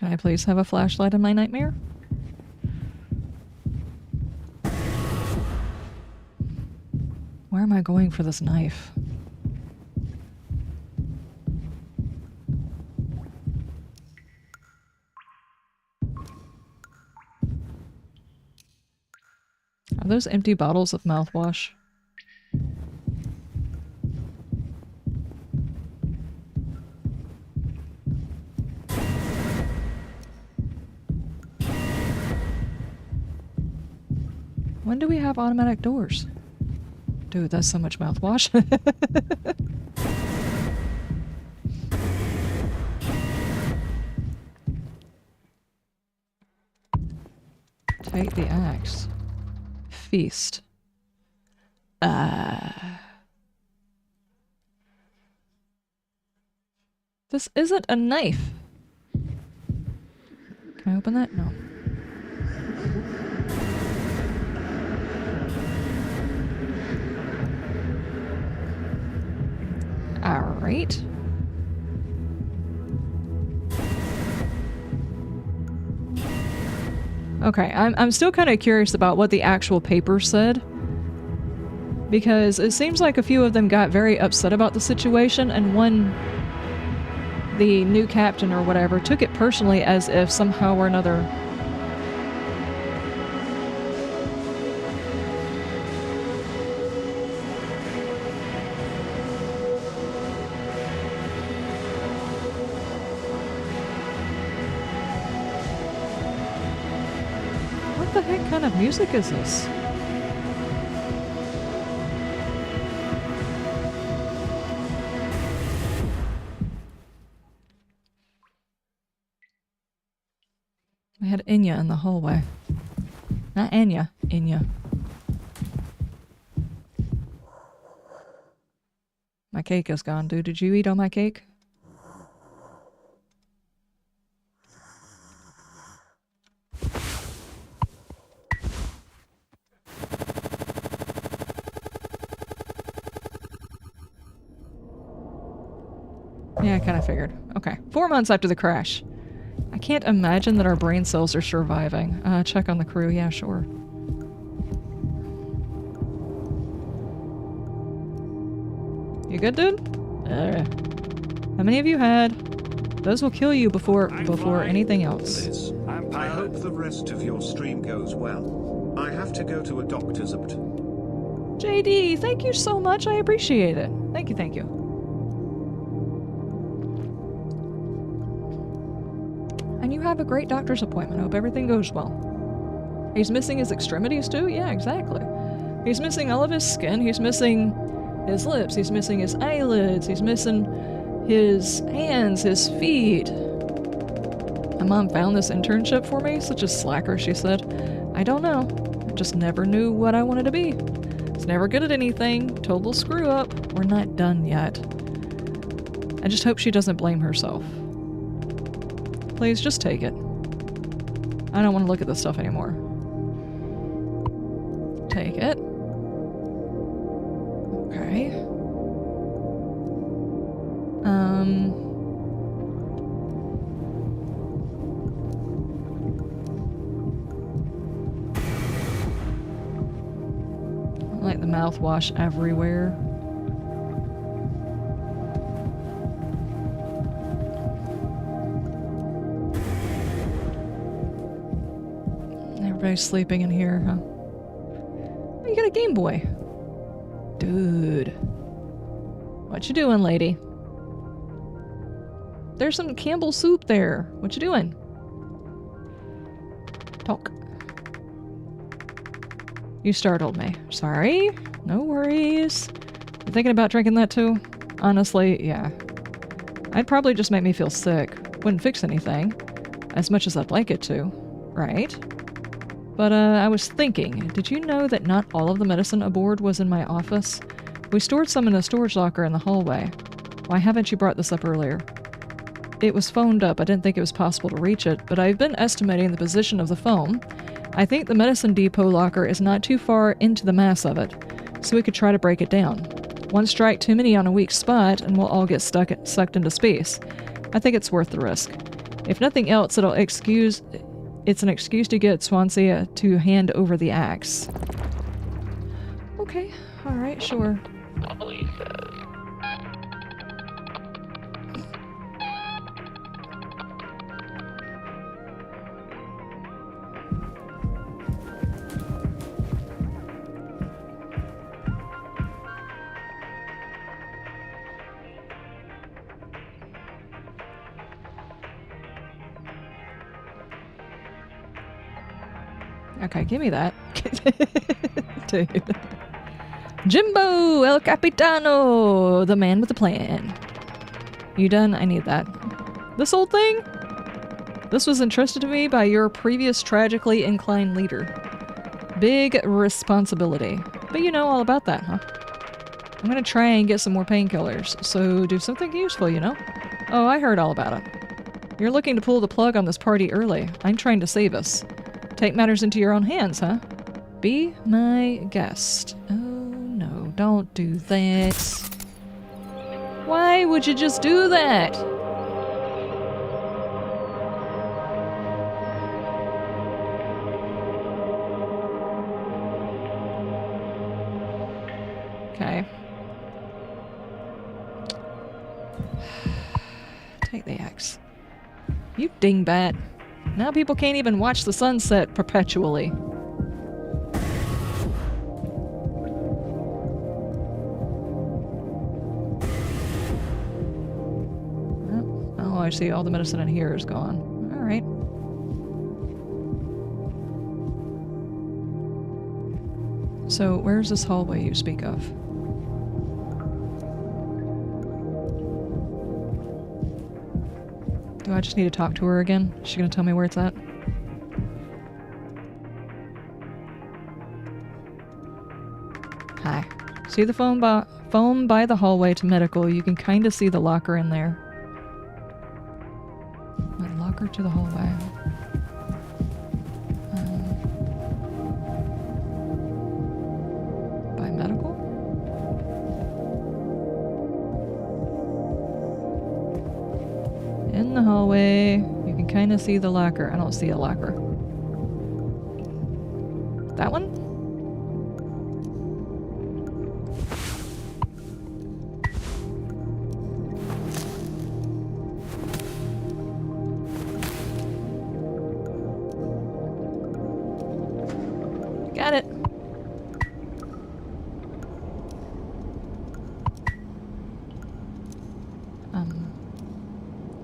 Can I please have a flashlight in my nightmare? Where am I going for this knife? Are those empty bottles of mouthwash? When do we have automatic doors? Dude, that's so much mouthwash. Take the axe. Feast. This isn't a knife. Can I open that? No. Alright. Okay, I'm still kind of curious about what the actual paper said. Because it seems like a few of them got very upset about the situation, and one, the new captain or whatever, took it personally as if somehow or another what the heck kind of music is this? We had Inya in the hallway. Not Anya, Inya. My cake is gone, dude. Did you eat all my cake? Yeah, I kind of figured. Okay. 4 months after the crash. I can't imagine that our brain cells are surviving. Check on the crew. Yeah, sure. You good, dude? How many have you had? Those will kill you before anything else. I hope the rest of your stream goes well. I have to go to a doctor's appointment. JD, thank you so much. I appreciate it. Thank you, thank you. And you have a great doctor's appointment. Hope everything goes well. He's missing his extremities too? Yeah, exactly. He's missing all of his skin. He's missing his lips. He's missing his eyelids. He's missing his hands, his feet. My mom found this internship for me. Such a slacker, she said. I don't know. I just never knew what I wanted to be. Was never good at anything. Total screw up. We're not done yet. I just hope she doesn't blame herself. Please, just take it. I don't want to look at this stuff anymore. Take it. Okay. Like the mouthwash everywhere. Everybody's sleeping in here, huh? Oh, you got a Game Boy. Dude. What you doing, lady? There's some Campbell's soup there. What you doing? Talk. You startled me. Sorry. No worries. You thinking about drinking that too? Honestly, yeah. I'd probably just make me feel sick. Wouldn't fix anything. As much as I'd like it to. Right? But, I was thinking, did you know that not all of the medicine aboard was in my office? We stored some in a storage locker in the hallway. Why haven't you brought this up earlier? It was phoned up. I didn't think it was possible to reach it, but I've been estimating the position of the phone. I think the medicine depot locker is not too far into the mass of it, so we could try to break it down. One strike too many on a weak spot, and we'll all get sucked into space. I think it's worth the risk. If nothing else, it's an excuse to get Swansea to hand over the axe. Okay, alright, sure. Molly says. Okay, give me that. Dude. Jimbo, El Capitano, the man with the plan. You done? I need that. This old thing? This was entrusted to me by your previous tragically inclined leader. Big responsibility. But you know all about that, huh? I'm gonna try and get some more painkillers, so do something useful, you know? Oh, I heard all about it. You're looking to pull the plug on this party early. I'm trying to save us. Take matters into your own hands, huh? Be my guest. Oh no, don't do that. Why would you just do that? Okay. Take the axe. You dingbat. Now people can't even watch the sunset perpetually. Oh, I see all the medicine in here is gone. Alright. So, where's this hallway you speak of? Do I just need to talk to her again? Is she gonna tell me where it's at? Hi. See the phone by the hallway to medical. You can kinda see the locker in there. My locker to the hallway. By medical? In the hallway, you can kind of see the locker. I don't see a locker. That one? Got it.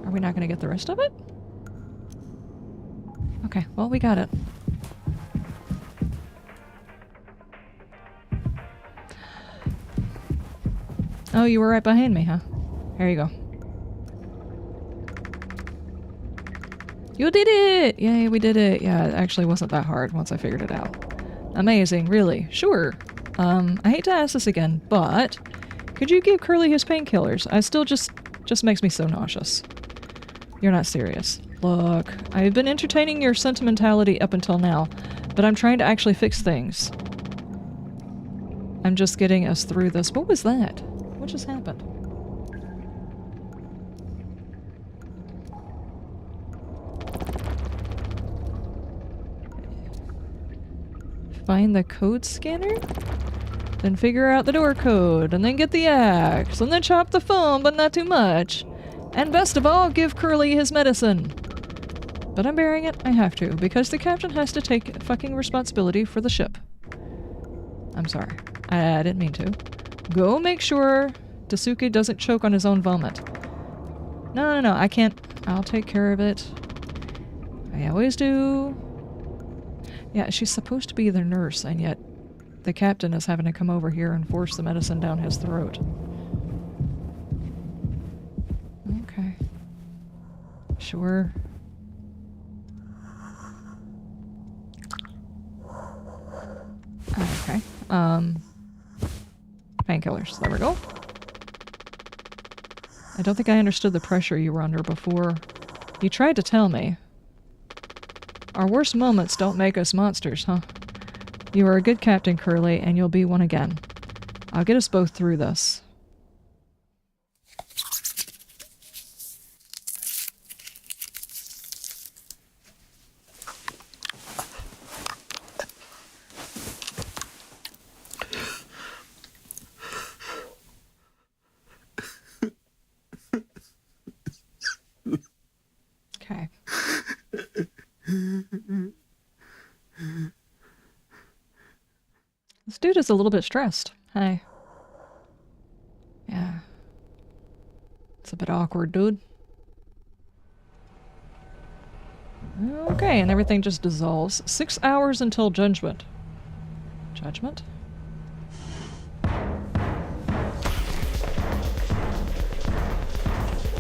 Are we not going to get the rest of it? Okay, well, we got it. Oh, you were right behind me, huh? Here you go. You did it! Yay, we did it. Yeah, it actually wasn't that hard once I figured it out. Amazing, really. Sure. I hate to ask this again, but could you give Curly his painkillers? I still just makes me so nauseous. You're not serious. Look, I've been entertaining your sentimentality up until now, but I'm trying to actually fix things. I'm just getting us through this. What was that? What just happened? Find the code scanner? Then figure out the door code, and then get the axe, and then chop the phone, but not too much. And best of all, give Curly his medicine. But I'm bearing it. I have to, because the captain has to take fucking responsibility for the ship. I'm sorry. I didn't mean to. Go make sure Daisuke doesn't choke on his own vomit. No, I can't. I'll take care of it. I always do. Yeah, she's supposed to be the nurse, and yet the captain is having to come over here and force the medicine down his throat. Okay. Sure. Okay. Painkillers. There we go. I don't think I understood the pressure you were under before. You tried to tell me. Our worst moments don't make us monsters, huh? You are a good captain, Curly, and you'll be one again. I'll get us both through this. dude is a little bit stressed. Hi. Yeah. It's a bit awkward, dude. Okay, and everything just dissolves. 6 hours until judgment. Judgment?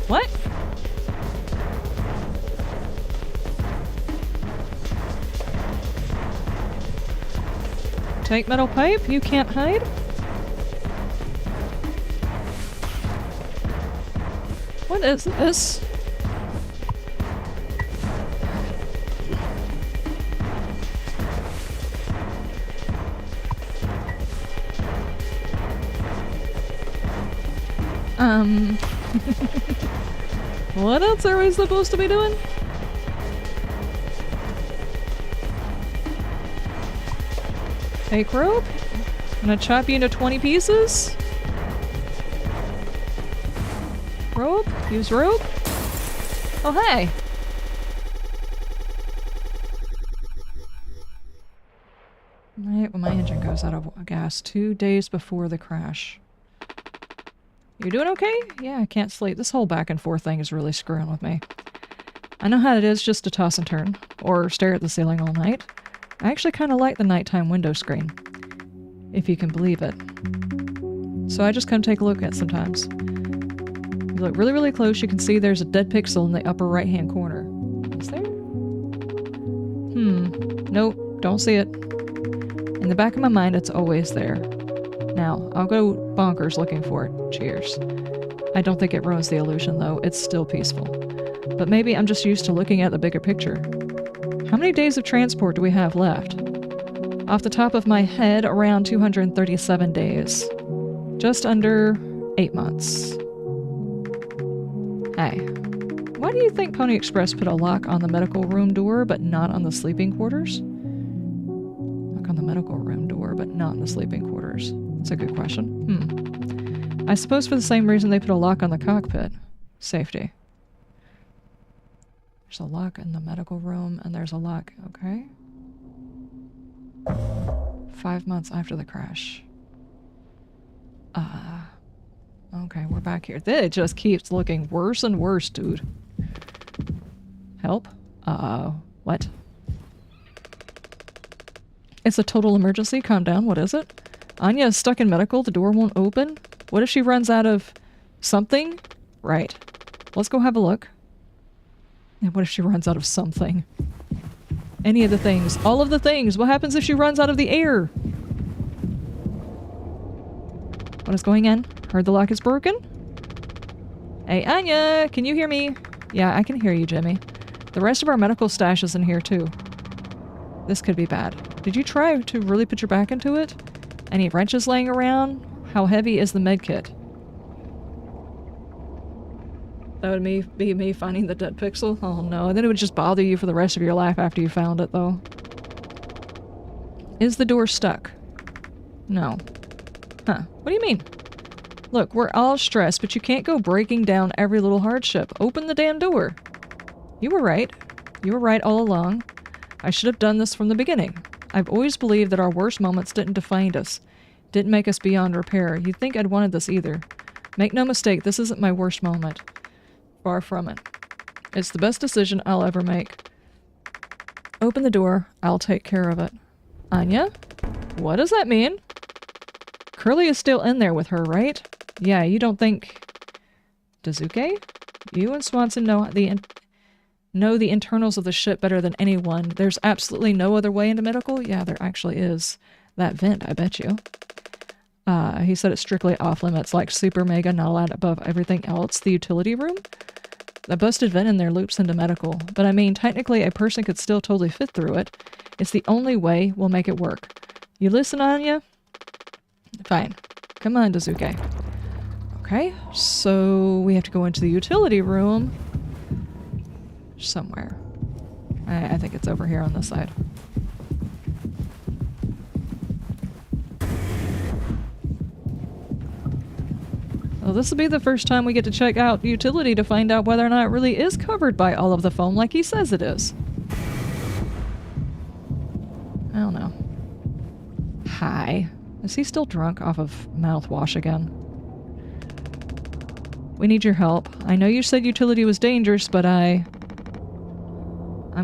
What? Take metal pipe? You can't hide? What is this? What else are we supposed to be doing? Take rope? I'm gonna chop you into 20 pieces? Rope? Use rope? Oh, hey! Right, when my engine goes out of gas 2 days before the crash. You doing okay? Yeah, I can't sleep. This whole back and forth thing is really screwing with me. I know how it is just to toss and turn, or stare at the ceiling all night. I actually kind of like the nighttime window screen, if you can believe it. So I just come take a look at it sometimes. You look really, really close, you can see there's a dead pixel in the upper right-hand corner. Is there? Nope, don't see it. In the back of my mind, it's always there. Now, I'll go bonkers looking for it. Cheers. I don't think it ruins the illusion, though. It's still peaceful. But maybe I'm just used to looking at the bigger picture. How many days of transport do we have left? Off the top of my head, around 237 days. Just under 8 months. Hey, why do you think Pony Express put a lock on the medical room door, but not on the sleeping quarters? Lock on the medical room door, but not in the sleeping quarters. That's a good question. I suppose for the same reason they put a lock on the cockpit. Safety. There's a lock in the medical room, and there's a lock. Okay. 5 months after the crash. Okay, we're back here. It just keeps looking worse and worse, dude. Help? What? It's a total emergency. Calm down. What is it? Anya is stuck in medical. The door won't open. What if she runs out of something? Right. Let's go have a look. And what if she runs out of something? Any of the things. All of the things. What happens if she runs out of the air? What is going on? Heard the lock is broken? Hey, Anya! Can you hear me? Yeah, I can hear you, Jimmy. The rest of our medical stash is in here, too. This could be bad. Did you try to really put your back into it? Any wrenches laying around? How heavy is the med kit? That would be me finding the dead pixel? Oh no, and then it would just bother you for the rest of your life after you found it, though. Is the door stuck? No. Huh. What do you mean? Look, we're all stressed, but you can't go breaking down every little hardship. Open the damn door. You were right. You were right all along. I should have done this from the beginning. I've always believed that our worst moments didn't define us. Didn't make us beyond repair. You'd think I'd wanted this either. Make no mistake, this isn't my worst moment. Far from it. It's the best decision I'll ever make. Open the door. I'll take care of it. Anya? What does that mean? Curly is still in there with her, right? Yeah, you don't think... Dazuke? You and Swanson know the internals of the ship better than anyone. There's absolutely no other way into medical? Yeah, there actually is. That vent, I bet you. He said it's strictly off limits, like super mega, not allowed above everything else. The utility room? A busted vent in there loops into medical. But I mean, technically a person could still totally fit through it. It's the only way we'll make it work. You listen, Anya? Fine. Come on, Dazuke. Okay, so we have to go into the utility room. Somewhere. I think it's over here on this side. Well, this will be the first time we get to check out utility to find out whether or not it really is covered by all of the foam like he says it is. I don't know. Hi. Is he still drunk off of mouthwash again? We need your help. I know you said utility was dangerous, but I'm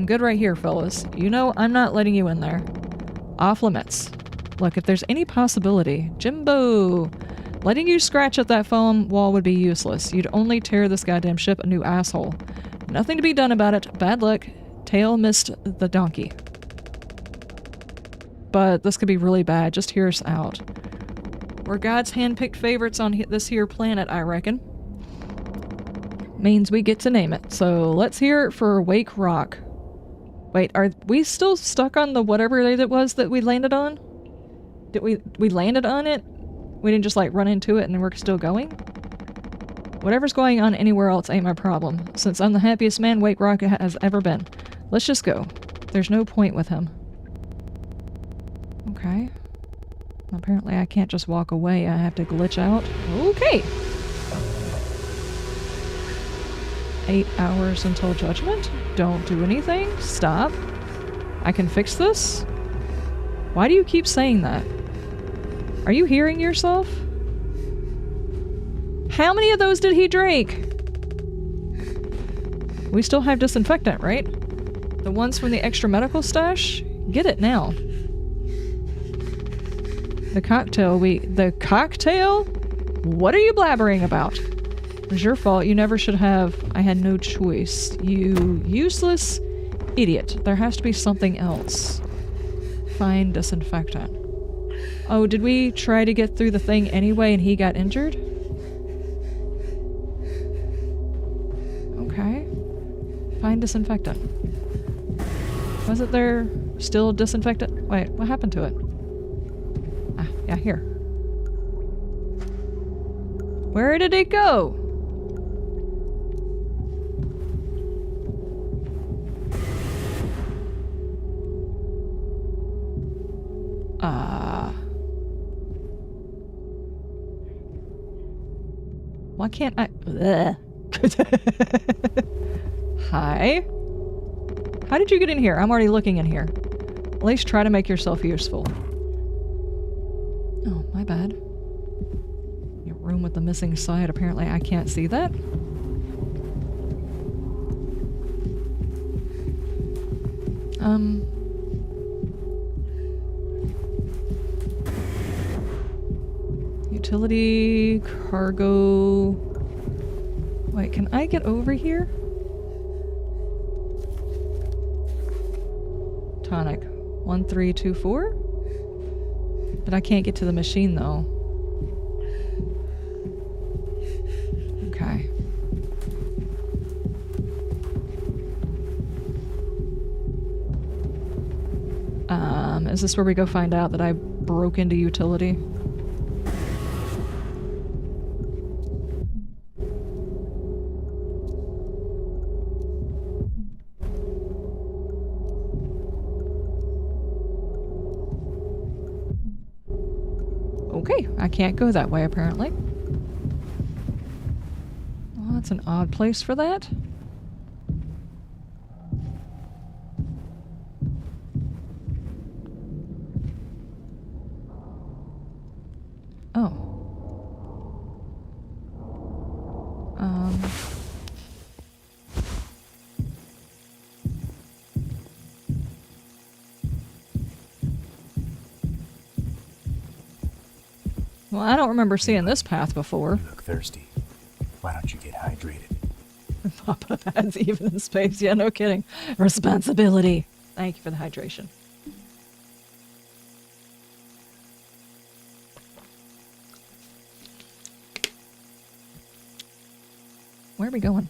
good right here, fellas. You know I'm not letting you in there. Off limits. Look, if there's any possibility, Jimbo, letting you scratch at that foam wall would be useless. You'd only tear this goddamn ship a new asshole. Nothing to be done about it. Bad luck. Tail missed the donkey. But this could be really bad. Just hear us out. We're God's hand-picked favorites on this here planet, I reckon. Means we get to name it. So let's hear it for Wake Rock. Wait, are we still stuck on the whatever it was that we landed on? Did we landed on it? We didn't just like run into it and we're still going? Whatever's going on anywhere else ain't my problem, since I'm the happiest man Wake Rock has ever been. Let's just go. There's no point with him. Okay. Apparently I can't just walk away, I have to glitch out. Okay! 8 hours until judgment? Don't do anything? Stop. I can fix this? Why do you keep saying that? Are you hearing yourself? How many of those did he drink? We still have disinfectant, right? The ones from the extra medical stash? Get it now. The cocktail The cocktail? What are you blabbering about? It was your fault. You never should have. I had no choice. You useless idiot. There has to be something else. Find disinfectant. Oh, did we try to get through the thing anyway and he got injured? Okay. Find disinfectant. Wasn't there still disinfectant? Wait, what happened to it? Ah, yeah, here. Where did it go? Why can't I? Hi. How did you get in here? I'm already looking in here. At least try to make yourself useful. Oh, my bad. Your room with the missing side. Apparently I can't see that. Utility, cargo... Wait, can I get over here? Tonic. 1324? But I can't get to the machine though. Okay. Is this where we go find out that I broke into utility? Okay, I can't go that way apparently. Well, that's an odd place for that. Oh. Well, I don't remember seeing this path before. You look thirsty. Why don't you get hydrated? Papa pads even in space. Yeah, no kidding. Responsibility. Thank you for the hydration. Where are we going?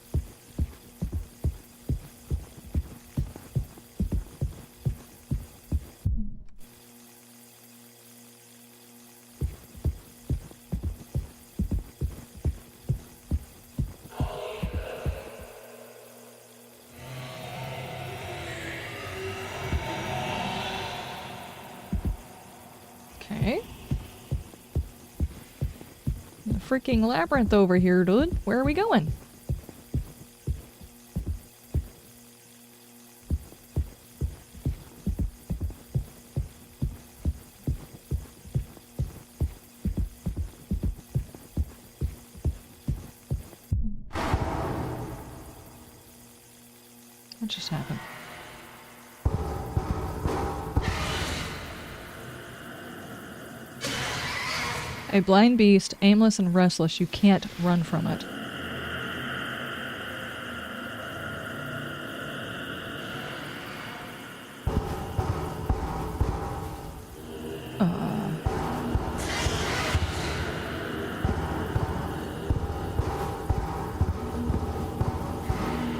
Okay. The freaking labyrinth over here, dude. Where are we going? What just happened? A blind beast, aimless and restless, you can't run from it.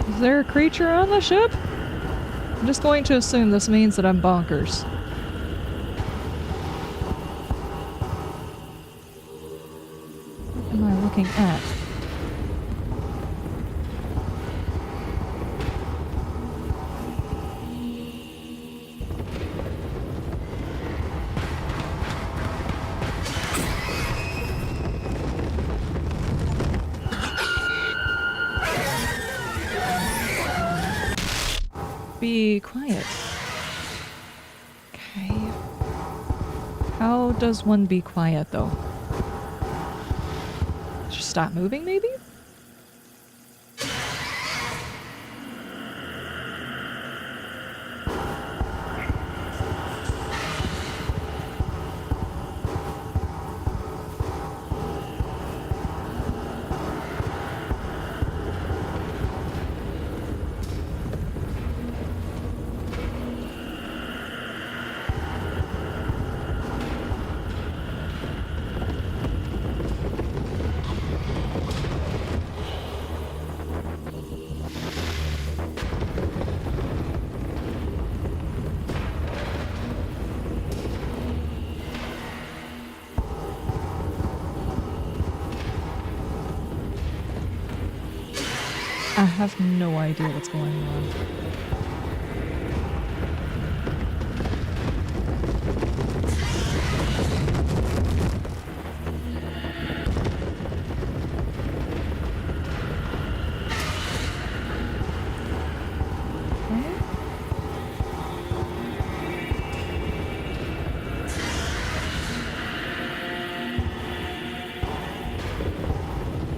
Is there a creature on the ship? I'm just going to assume this means that I'm bonkers. What am I looking at? Be quiet. Okay. How does one be quiet, though? Just stop moving, maybe? I have no idea what's going on.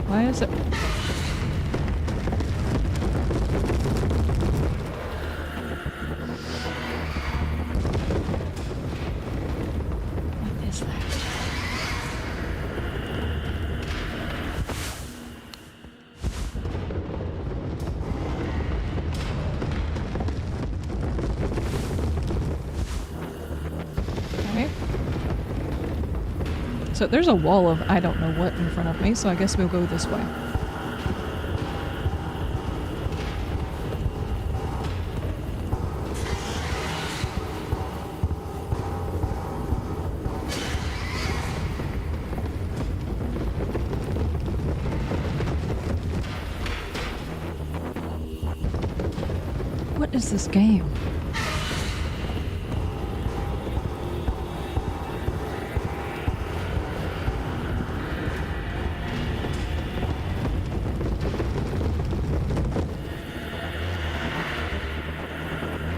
Why is it? What is that? Okay. So there's a wall of I don't know what in front of me, so I guess we'll go this way. What is this game?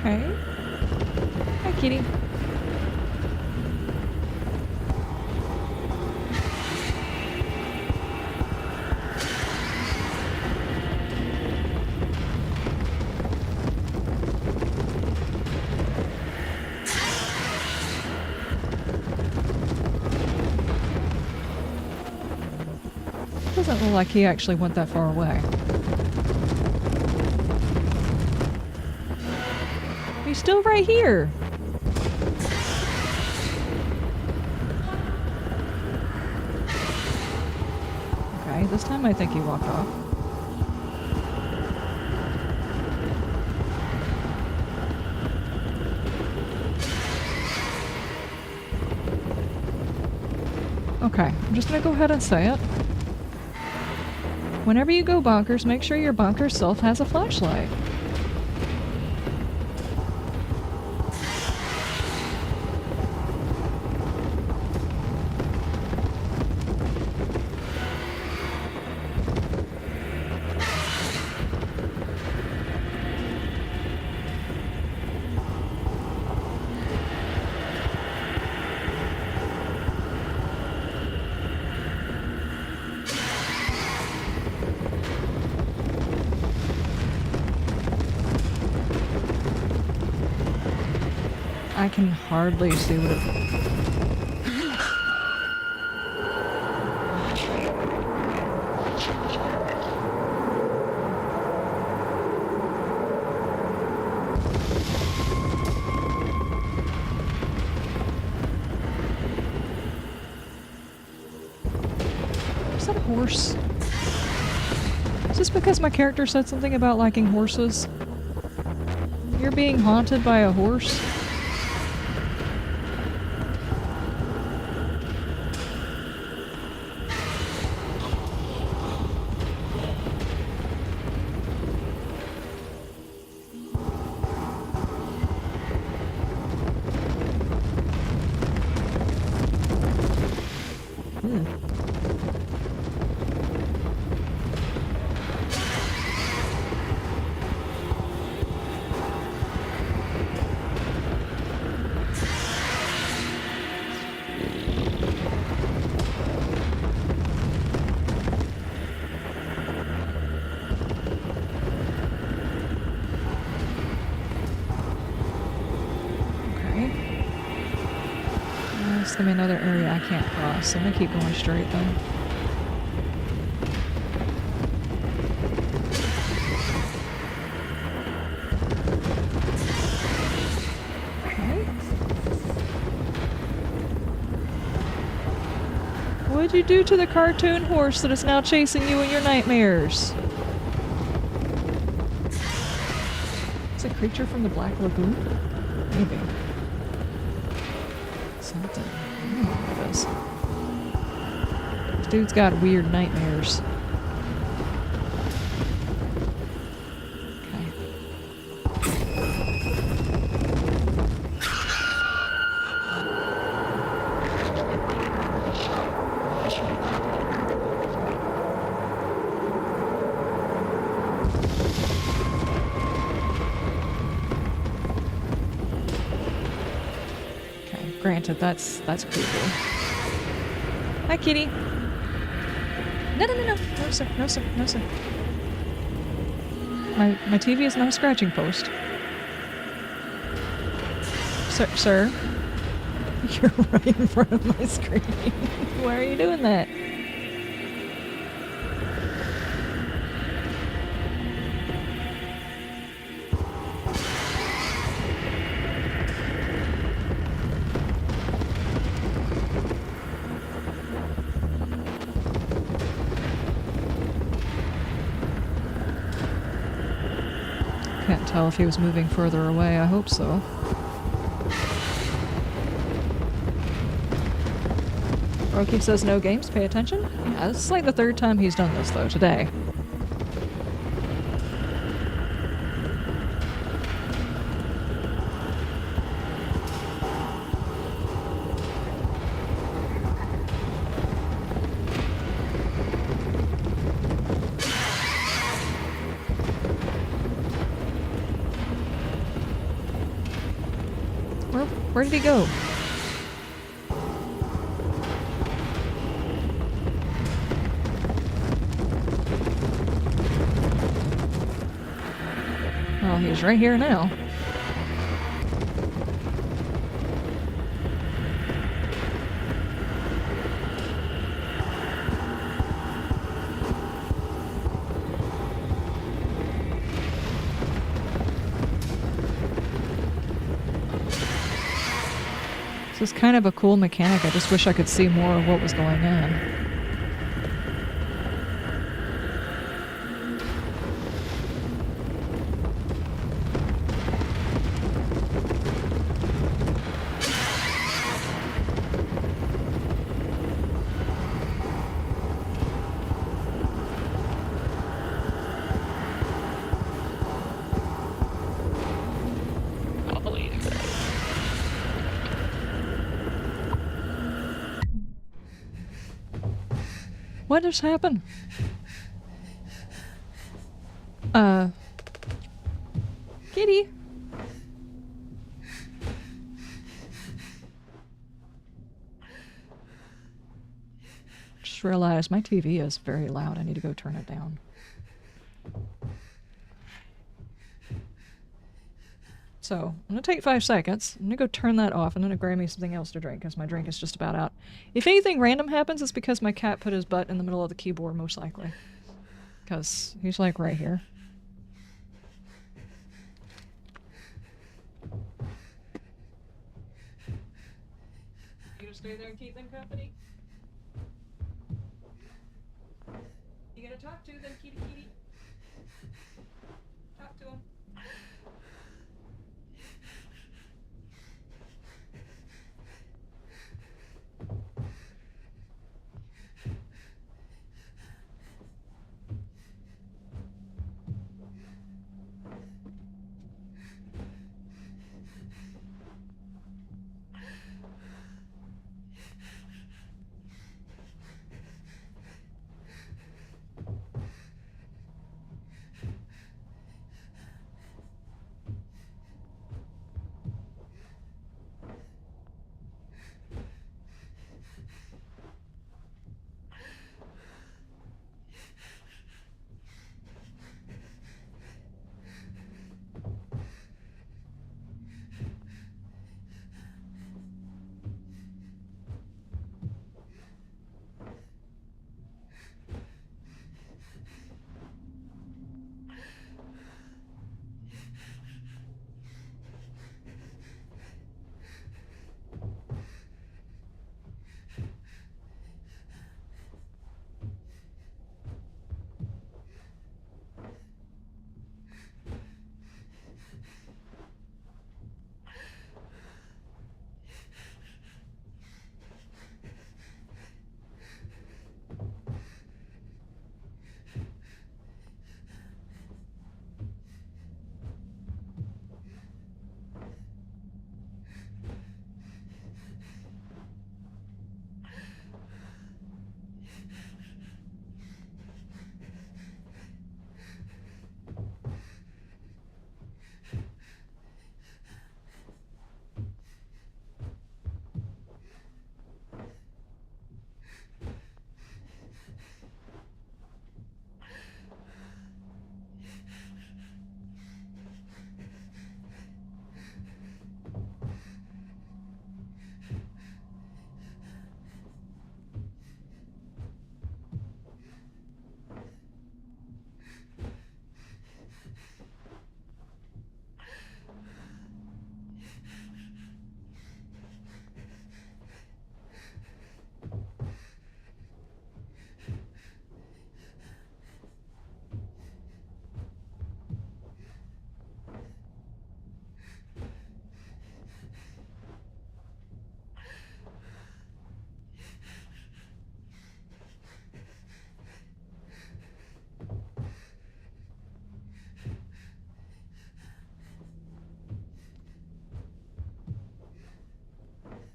Okay. Hi, kitty. Doesn't look like he actually went that far away. He's still right here. Okay, this time I think he walked off. Okay, I'm just gonna go ahead and say it. Whenever you go bonkers, make sure your bonkers self has a flashlight. I can hardly see what it... Is that a horse? Is this because my character said something about liking horses? You're being haunted by a horse? It's gonna be another area I can't cross, so I'm gonna keep going straight then. Okay. What'd you do to the cartoon horse that is now chasing you in your nightmares? It's a creature from the Black Lagoon? Maybe. Something. I don't know what it is. This dude's got weird nightmares. Granted, that's creepy. Hi, kitty. No, no, no, no. No, sir. No, sir. No, sir. My TV is not a scratching post. Sir. You're right in front of my screen. Why are you doing that? Can't tell if he was moving further away. I hope so. Roki says no games, pay attention. Yeah, this is like the third time he's done this though, today. Where did he go? Well, he's right here now. This is kind of a cool mechanic. I just wish I could see more of what was going on. What just happened? Kitty? Just realized my TV is very loud. I need to go turn it down. So, I'm gonna take 5 seconds. I'm gonna go turn that off. I'm gonna grab me something else to drink because my drink is just about out. If anything random happens, it's because my cat put his butt in the middle of the keyboard, most likely. Because he's like right here. You gonna stay there and keep them company? You gonna talk to them, kitty kitty? Talk to him.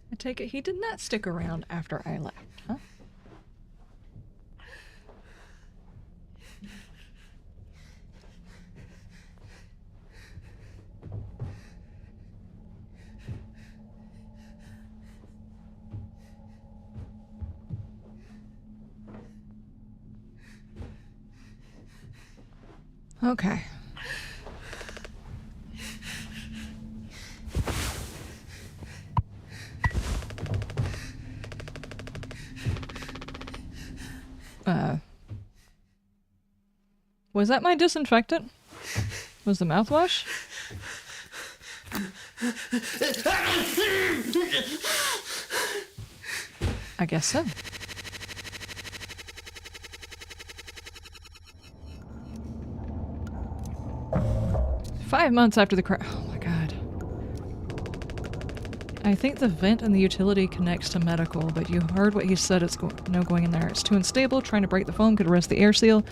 I take it he did not stick around after I left, huh? Okay. Was that my disinfectant? Was the mouthwash? I guess so. Five months after the crash. Oh my god. I think the vent in the utility connects to medical, but you heard what he said. It's no going in there. It's too unstable. Trying to break the foam could arrest the air seal.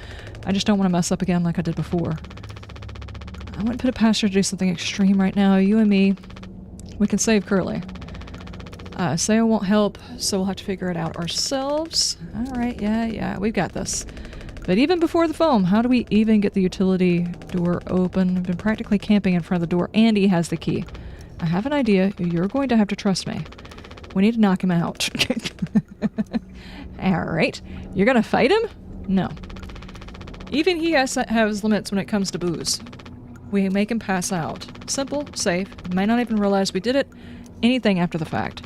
I just don't want to mess up again like I did before. I wouldn't put it past her to do something extreme right now. You and me, we can save Curly. Sayo won't help, so we'll have to figure it out ourselves. Alright, yeah, we've got this. But even before the foam, how do we even get the utility door open? I've been practically camping in front of the door. Andy has the key. I have an idea. You're going to have to trust me. We need to knock him out. Alright. You're gonna fight him? No. Even he has limits when it comes to booze. we make him pass out. Simple, safe, may not even realize we did it. Anything after the fact.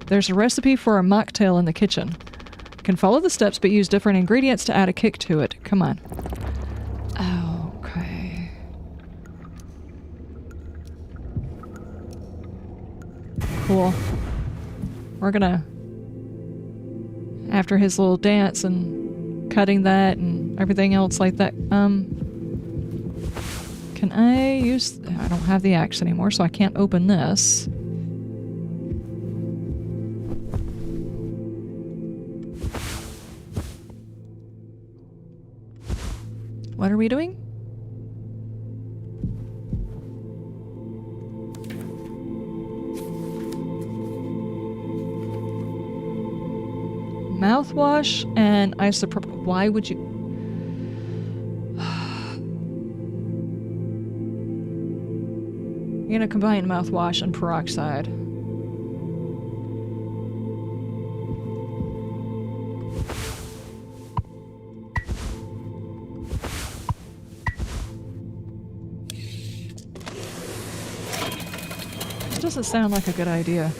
There's a recipe for a mocktail in the kitchen. Can follow the steps but use different ingredients to add a kick to it. Come on. Okay. Cool. We're gonna... After his little dance and cutting that and everything else like that, can I use... I don't have the axe anymore, so I can't open this. What are we doing? Mouthwash and isopropyl. Why would you... You're gonna combine mouthwash and peroxide. This doesn't sound like a good idea.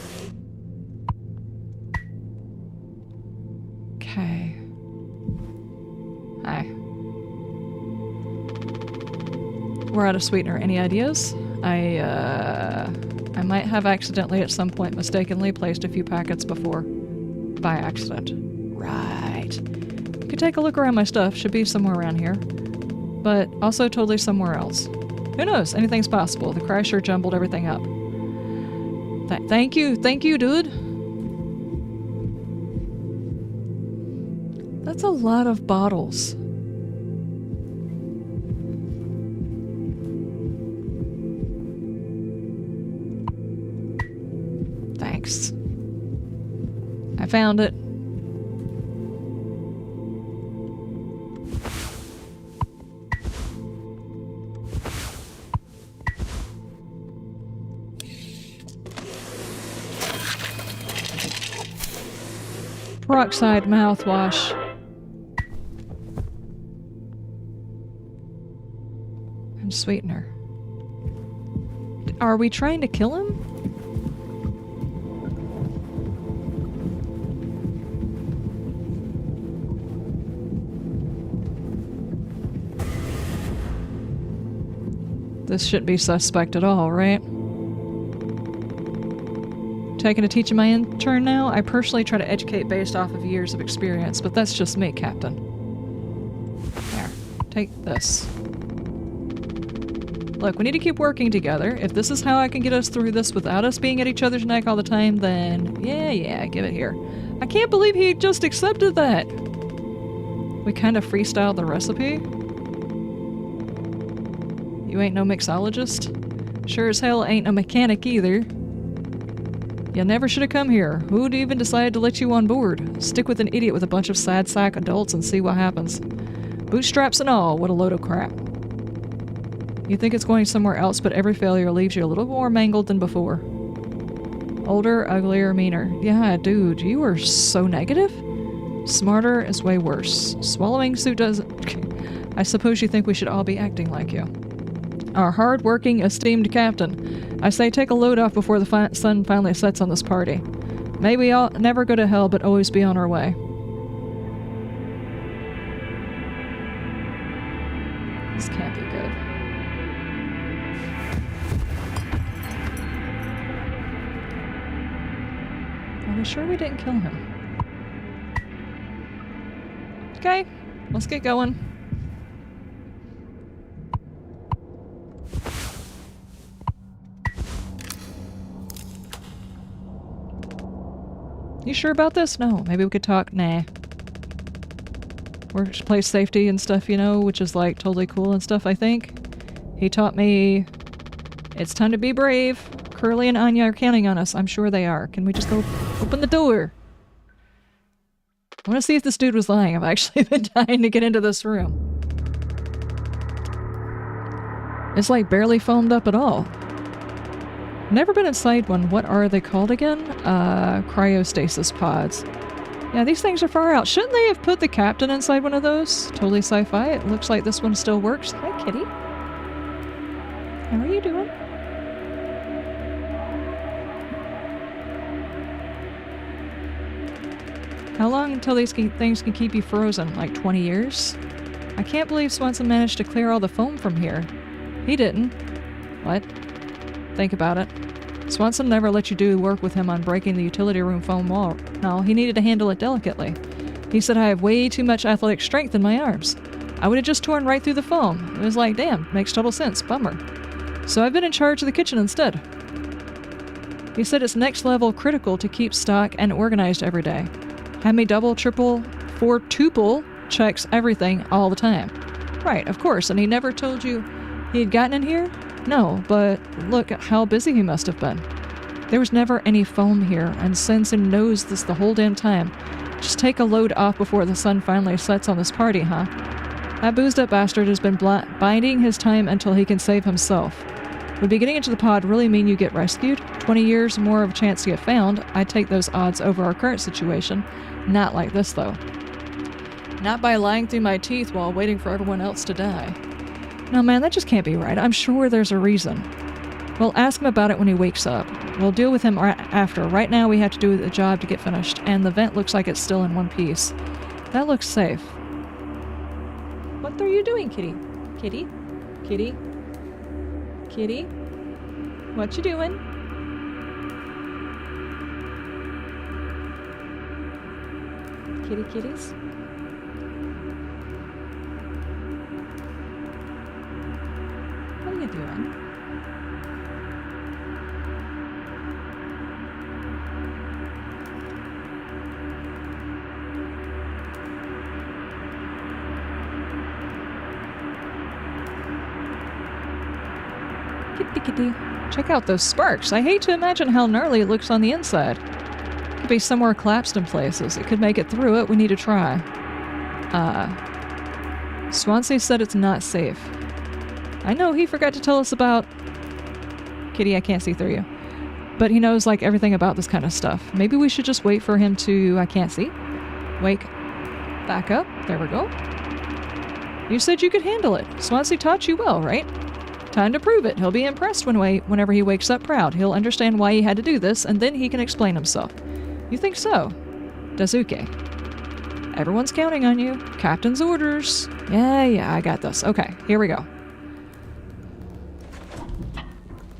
Okay. Hi. We're out of sweetener. Any ideas? I might have accidentally at some point mistakenly placed a few packets before. By accident. Right. You could take a look around my stuff. Should be somewhere around here. But also totally somewhere else. Who knows? Anything's possible. The crash sure jumbled everything up. Thank you, dude. That's a lot of bottles. Thanks. I found it. Peroxide mouthwash. And sweetener. Are we trying to kill him? This shouldn't be suspect at all, right? Taking a teaching my intern now? I personally try to educate based off of years of experience, but that's just me, Captain. There. Take this. Look, we need to keep working together. If this is how I can get us through this without us being at each other's neck all the time, then yeah, give it here. I can't believe he just accepted that! We kind of freestyled the recipe. You ain't no mixologist? Sure as hell ain't no mechanic either. You never should have come here. Who'd even decide to let you on board? Stick with an idiot with a bunch of sad sack adults and see what happens. Bootstraps and all, what a load of crap. You think it's going somewhere else, but every failure leaves you a little more mangled than before. Older, uglier, meaner. Yeah, dude, you are so negative. Smarter is way worse. Swallowing suit doesn't... I suppose you think we should all be acting like you. Our hard-working, esteemed captain. I say take a load off before the sun finally sets on this party. May we all never go to hell, but always be on our way. This can't be good. Are we sure we didn't kill him? Okay, let's get going. You sure about this? No. Maybe we could talk? Nah. Workplace safety and stuff, you know, which is like totally cool and stuff, I think. He taught me it's time to be brave. Curly and Anya are counting on us. I'm sure they are. Can we just go open the door? I want to see if this dude was lying. I've actually been dying to get into this room. It's like barely foamed up at all. Never been inside one. What are they called again? Cryostasis pods. Yeah, these things are far out. Shouldn't they have put the captain inside one of those? Totally sci-fi. It looks like this one still works. Hi, kitty. How are you doing? How long until these things can keep you frozen? Like 20 years? I can't believe Swanson managed to clear all the foam from here. He didn't. What? Think about it. Swanson never let you do work with him on breaking the utility room foam wall. No, he needed to handle it delicately. He said I have way too much athletic strength in my arms. I would have just torn right through the foam. It was like, damn, makes total sense. Bummer. So I've been in charge of the kitchen instead. He said it's next level critical to keep stock and organized every day. Had me double, triple, quadruple checks everything all the time. Right, of course, and he never told you he had gotten in here? No, but look at how busy he must have been. There was never any foam here, and Sensen knows this the whole damn time. Just take a load off before the sun finally sets on this party, huh? That boozed up bastard has been biding his time until he can save himself. Would be getting into the pod really mean you get rescued? 20 years more of a chance to get found. I'd take those odds over our current situation. Not like this, though. Not by lying through my teeth while waiting for everyone else to die. No, man, that just can't be right. I'm sure there's a reason. Well, ask him about it when he wakes up. We'll deal with him after. Right now, we have to do the job to get finished, and the vent looks like it's still in one piece. That looks safe. What are you doing, kitty? Kitty? Kitty? Kitty? What you doing? Kitty kitties? What are you doing? Kitty kitty. Check out those sparks. I hate to imagine how gnarly it looks on the inside. Could be somewhere collapsed in places. It could make it through it. We need to try. Swansea said it's not safe. I know he forgot to tell us about... Kitty, I can't see through you. But he knows, like, everything about this kind of stuff. Maybe we should just wait for him to... I can't see. Wake. Back up. There we go. You said you could handle it. Swansea taught you well, right? Time to prove it. He'll be impressed whenever he wakes up proud. He'll understand why he had to do this, and then he can explain himself. You think so? Daisuke. Everyone's counting on you. Captain's orders. Yeah, I got this. Okay, here we go.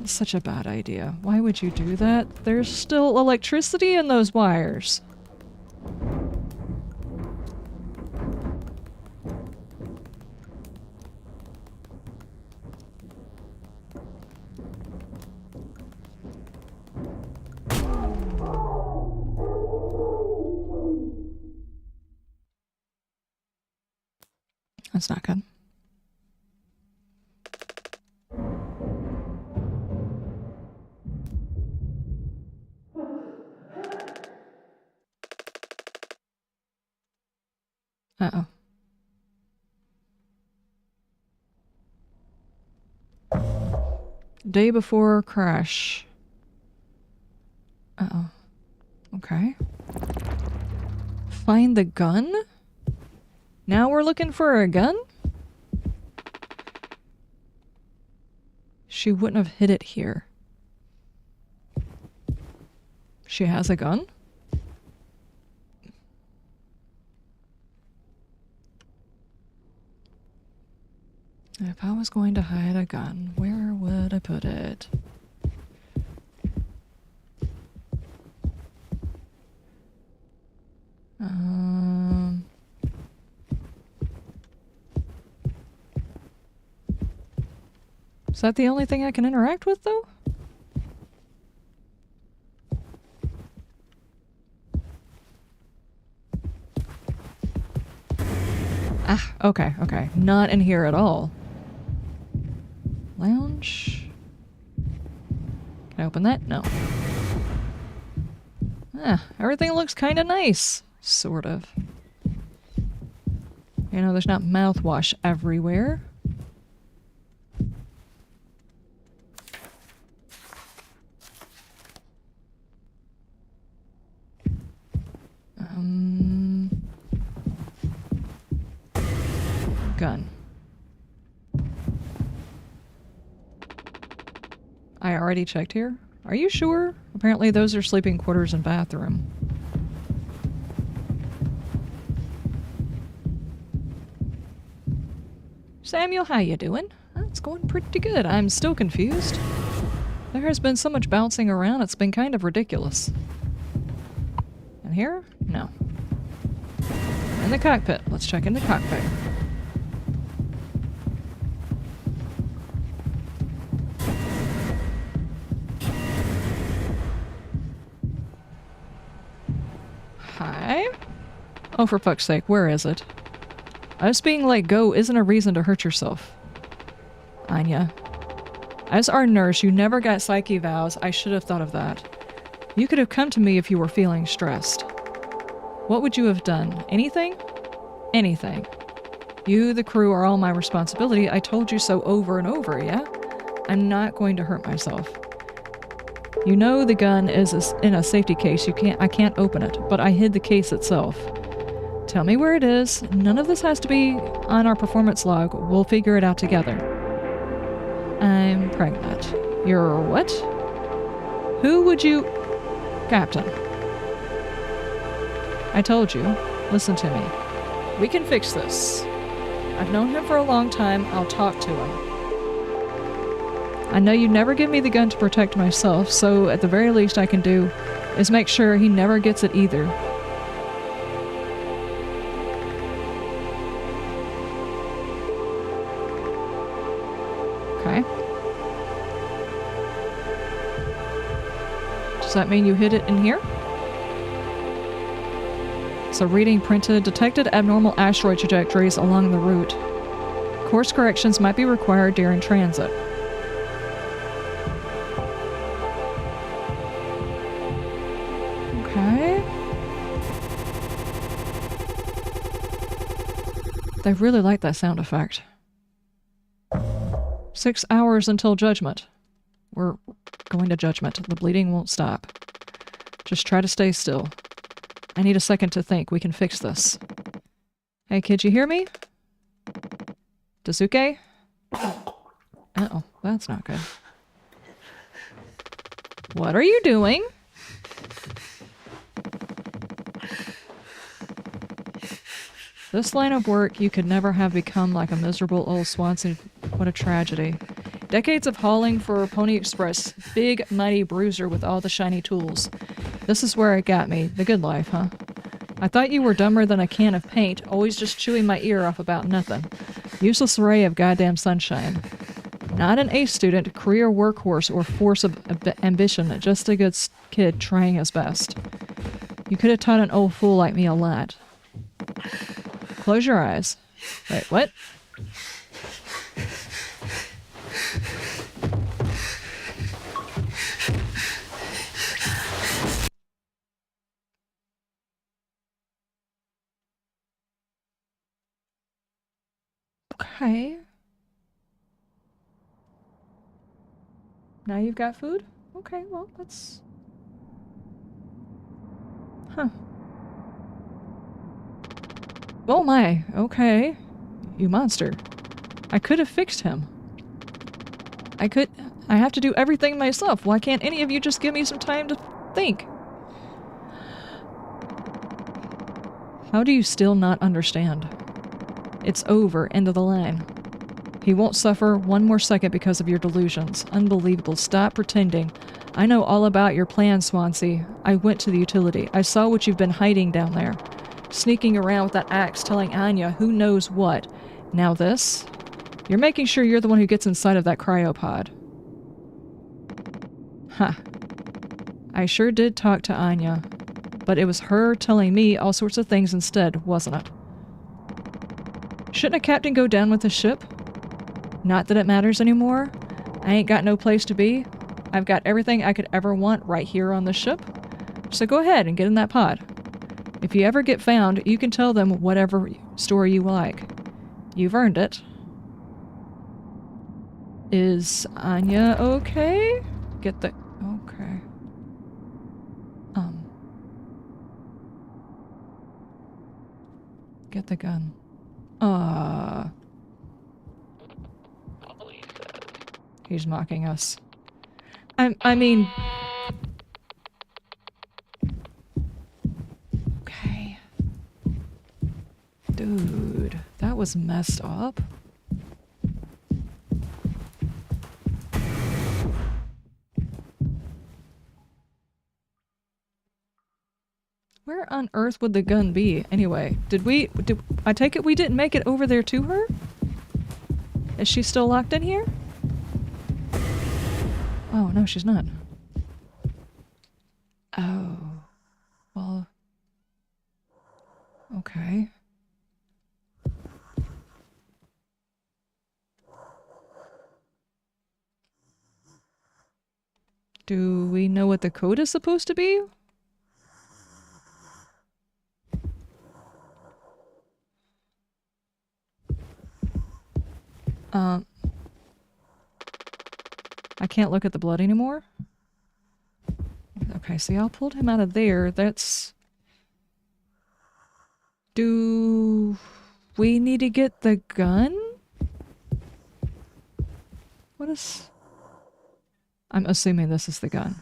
That's such a bad idea. Why would you do that? There's still electricity in those wires. That's not good. Uh-oh. Day before crash. Uh-oh. Okay. Find the gun? Now we're looking for a gun? She wouldn't have hid it here. She has a gun? If I was going to hide a gun, where would I put it? Is that the only thing I can interact with, though? Ah, okay. Not in here at all. Lounge? Can I open that? No. Ah, everything looks kind of nice. Sort of. You know, there's not mouthwash everywhere. Gun. 。 . 。 . 。 . 。 . 。 . 。 . 。 . 。 . 。 . 。 . 。 . 。 . 。 . 。 。 . 。 。 。 . 。 。 . 。 。 。 。 。 。 。 . . 。 . . 。 . . 'Gun. I already checked here. Are you sure? Apparently those are sleeping quarters and bathroom. Samuel, how you doing? It's going pretty good. I'm still confused. There has been so much bouncing around, it's been kind of ridiculous. And here? No. In the cockpit. Let's check in the cockpit. Hi? Oh, for fuck's sake, where is it? Us being let go isn't a reason to hurt yourself. Anya. As our nurse, you never got psych evals. I should have thought of that. You could have come to me if you were feeling stressed. What would you have done? Anything? Anything. You, the crew, are all my responsibility. I told you so over and over, yeah? I'm not going to hurt myself. You know the gun is in a safety case. I can't open it, but I hid the case itself. Tell me where it is. None of this has to be on our performance log. We'll figure it out together. I'm pregnant. You're what? Who would you... Captain. I told you. Listen to me. We can fix this. I've known him for a long time. I'll talk to him. I know you never give me the gun to protect myself, so at the very least I can do is make sure he never gets it either. Okay. Does that mean you hid it in here? So reading printed, detected abnormal asteroid trajectories along the route. Course corrections might be required during transit. Okay. They really like that sound effect. 6 hours until judgment. We're going to judgment. The bleeding won't stop. Just try to stay still. I need a second to think. We can fix this. Hey, kid, you hear me? Daisuke? Uh-oh, that's not good. What are you doing? This line of work, you could never have become like a miserable old Swansea. What a tragedy. Decades of hauling for Pony Express. Big, mighty bruiser with all the shiny tools. This is where it got me. The good life, huh? I thought you were dumber than a can of paint, always just chewing my ear off about nothing. Useless ray of goddamn sunshine. Not an A student, career workhorse, or force of ambition, just a good kid trying his best. You could have taught an old fool like me a lot. Close your eyes. Wait, what? Okay. Now you've got food? Okay, well, that's... Huh. Oh my, okay. You monster. I could have fixed him. I have to do everything myself. Why can't any of you just give me some time to think? How do you still not understand? It's over, end of the line. He won't suffer one more second because of your delusions. Unbelievable. Stop pretending. I know all about your plan, Swansea. I went to the utility. I saw what you've been hiding down there. Sneaking around with that axe, telling Anya who knows what. Now this? You're making sure you're the one who gets inside of that cryopod. Huh. I sure did talk to Anya. But it was her telling me all sorts of things instead, wasn't it? Shouldn't a captain go down with the ship? Not that it matters anymore. I ain't got no place to be. I've got everything I could ever want right here on the ship. So go ahead and get in that pod. If you ever get found, you can tell them whatever story you like. You've earned it. Is Anya okay? Get the... Okay. Get the gun. He's mocking us. I mean... Okay. Dude, that was messed up. Where on earth would the gun be, anyway? Did I take it we didn't make it over there to her? Is she still locked in here? Oh, no, she's not. Oh. Well... Okay. Do we know what the code is supposed to be? I can't look at the blood anymore. Okay, see, I pulled him out of there. That's... Do we need to get the gun? What is... I'm assuming this is the gun.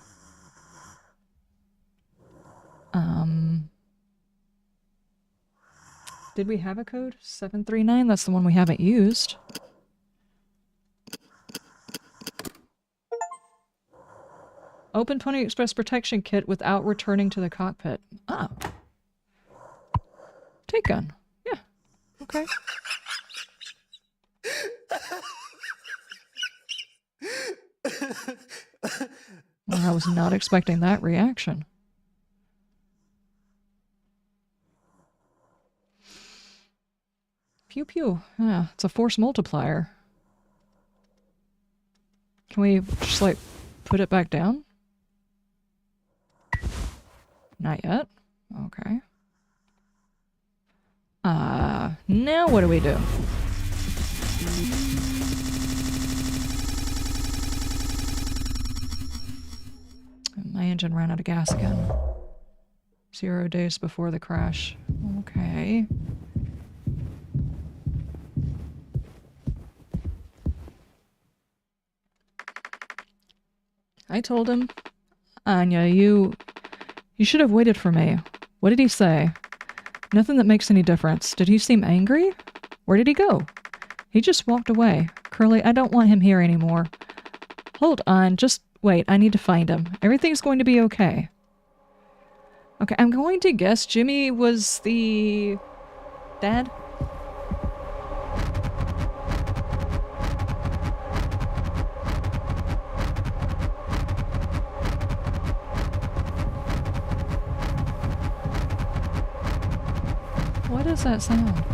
Did we have a code? 739? That's the one we haven't used. Open Pony Express protection kit without returning to the cockpit. Oh. Take gun. Yeah. Okay. Well, I was not expecting that reaction. Pew pew. Yeah, it's a force multiplier. Can we just, like, put it back down? Not yet. Okay. Now what do we do? My engine ran out of gas again. 0 days before the crash. Okay. I told him, Anya, you should have waited for me. What did he say? Nothing that makes any difference. Did he seem angry? Where did he go? He just walked away. Curly, I don't want him here anymore. Hold on, just wait. I need to find him. Everything's going to be okay. Okay, I'm going to guess Jimmy was the... dad? What is that sound?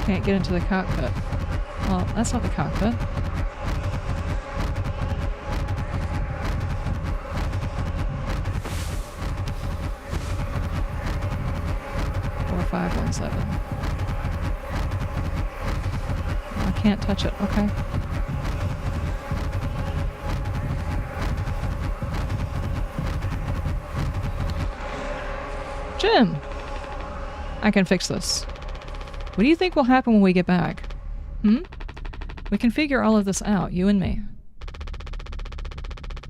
Can't get into the cockpit. Well, that's not the cockpit. Four, 5, 1, 7. I can't touch it. Okay. Jim! I can fix this. What do you think will happen when we get back? We can figure all of this out, you and me.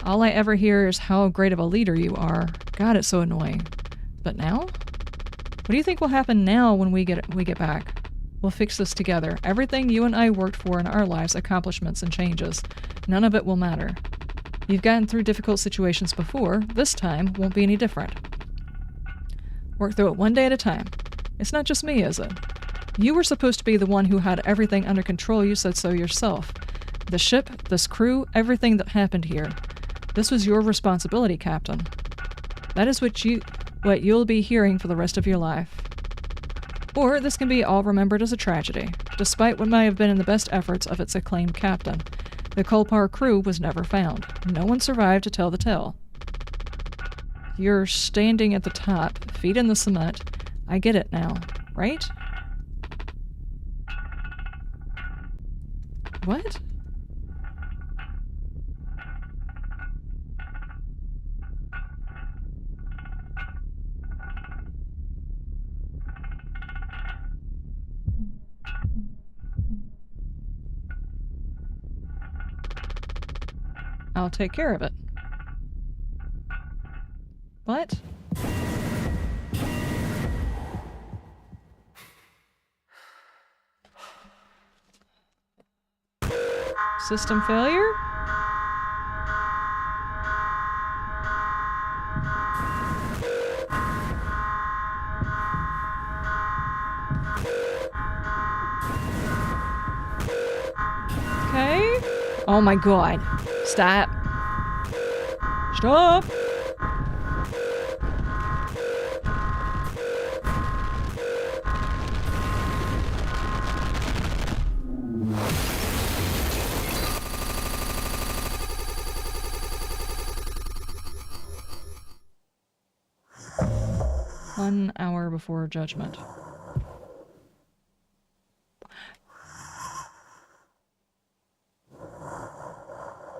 All I ever hear is how great of a leader you are. God, it's so annoying. But now? What do you think will happen now when we get back? We'll fix this together. Everything you and I worked for in our lives, accomplishments and changes, none of it will matter. You've gotten through difficult situations before. This time won't be any different. Work through it one day at a time. It's not just me, is it? You were supposed to be the one who had everything under control. You said so yourself. The ship, this crew, everything that happened here. This was your responsibility, Captain. That is what you'll be hearing for the rest of your life. Or this can be all remembered as a tragedy, despite what may have been in the best efforts of its acclaimed captain. The Tulpar crew was never found. No one survived to tell the tale. You're standing at the top, feet in the cement. I get it now, right? What? I'll take care of it. What? System failure? Okay. Oh my god. Stop. Stop! 1 hour before judgment.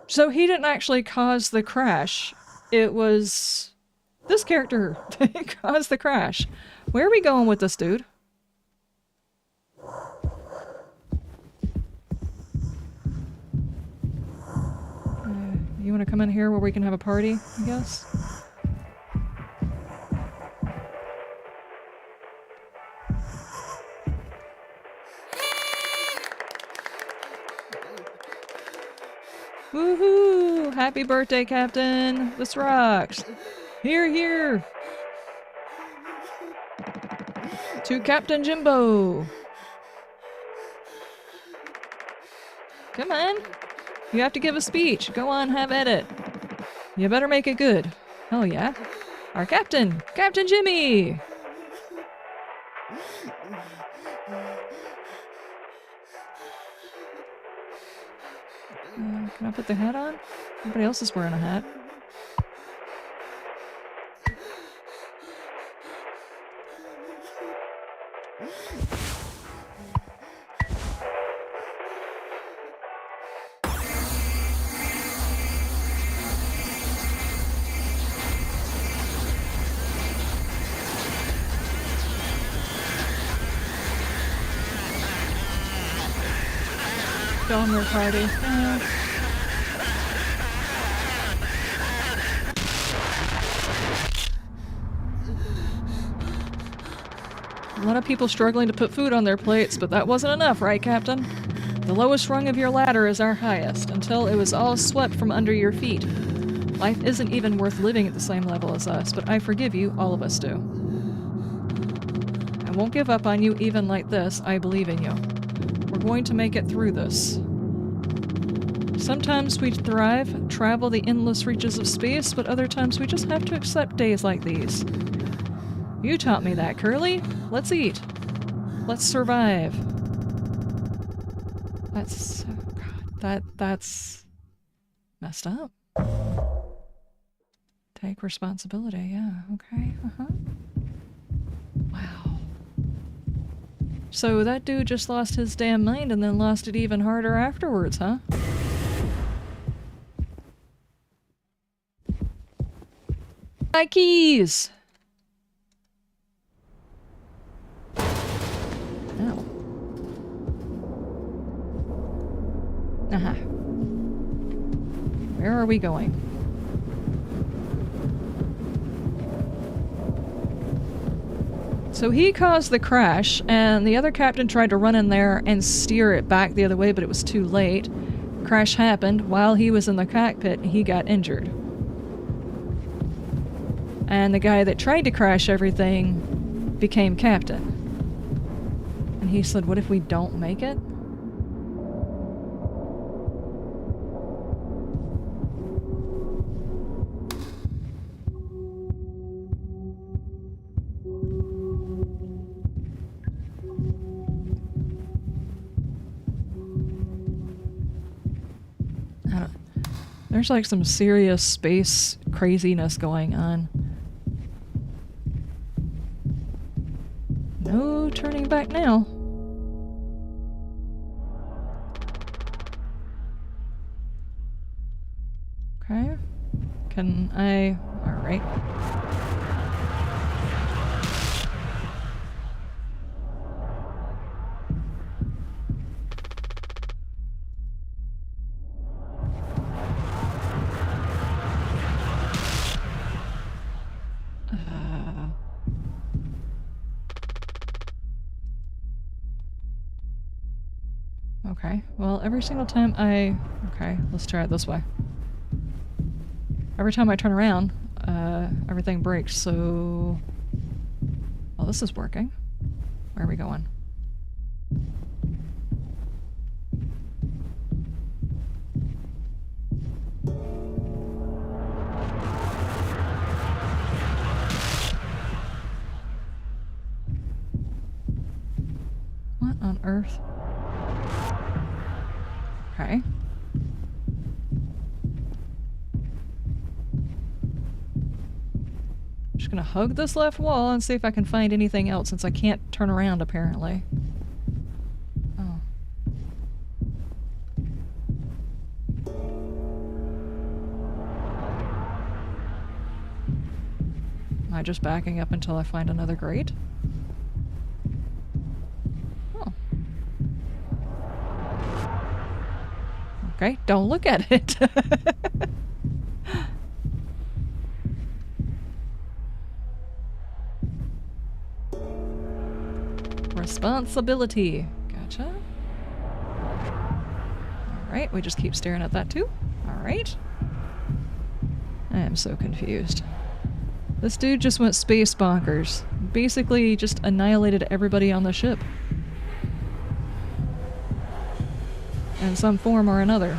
So he didn't actually cause the crash. It was this character that caused the crash. Where are we going with this dude? You want to come in here where we can have a party, I guess? Woohoo! Happy birthday, Captain! This rocks! Here, here! To Captain Jimbo! Come on! You have to give a speech. Go on, have at it. You better make it good. Oh yeah. Our captain! Captain Jimmy! Can I put the hat on? Everybody else is wearing a hat. Film your party. A lot of people struggling to put food on their plates, but that wasn't enough, right, Captain? The lowest rung of your ladder is our highest, until it was all swept from under your feet. Life isn't even worth living at the same level as us, but I forgive you, all of us do. I won't give up on you even like this, I believe in you. We're going to make it through this. Sometimes we thrive, travel the endless reaches of space, but other times we just have to accept days like these. You taught me that, Curly. Let's eat. Let's survive. That's... God, that's... messed up. Take responsibility, yeah, okay, Wow. So that dude just lost his damn mind and then lost it even harder afterwards, huh? My keys! Oh. Uh-huh. Where are we going? So he caused the crash, and the other captain tried to run in there and steer it back the other way, but it was too late. Crash happened. While he was in the cockpit, he got injured. And the guy that tried to crash everything became captain. And he said, what if we don't make it? There's like some serious space craziness going on. No turning back now. Okay. Can I... Alright. Okay, well, every single time I... Okay, let's try it this way. Every time I turn around, everything breaks, so... Well, this is working. Where are we going? What on earth? Okay. Just gonna hug this left wall and see if I can find anything else since I can't turn around apparently. Oh. Am I just backing up until I find another grate? Oh. Okay, don't look at it. Responsibility. Gotcha. Alright, we just keep staring at that too. Alright. I am so confused. This dude just went space bonkers. Basically just annihilated everybody on the ship. In some form or another.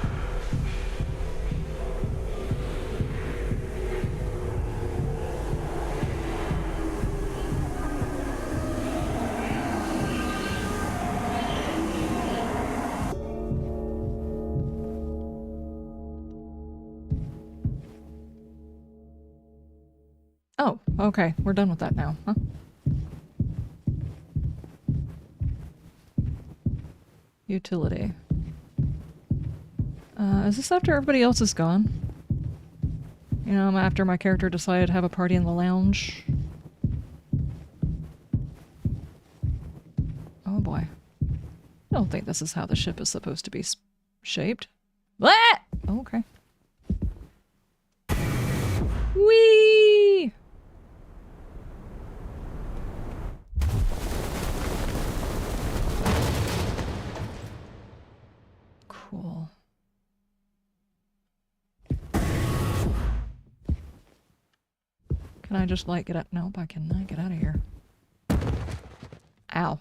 Oh, okay. We're done with that now, huh? Utility. Is this after everybody else is gone? You know, after my character decided to have a party in the lounge? Oh boy. I don't think this is how the ship is supposed to be shaped. What? Oh, okay. Whee! Cool. Can I just like get out? Nope, I cannot get out of here. Ow.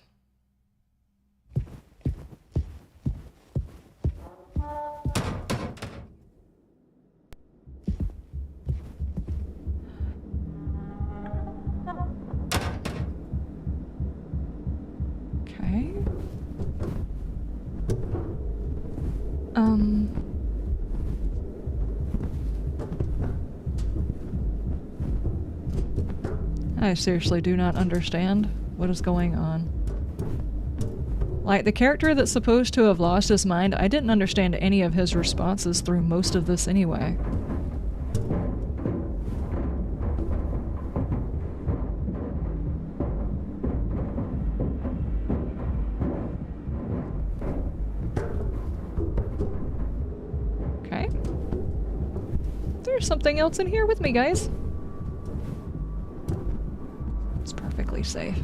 Okay. I seriously do not understand what is going on. Like, the character that's supposed to have lost his mind, I didn't understand any of his responses through most of this anyway. Okay. There's something else in here with me, guys. It's perfectly safe.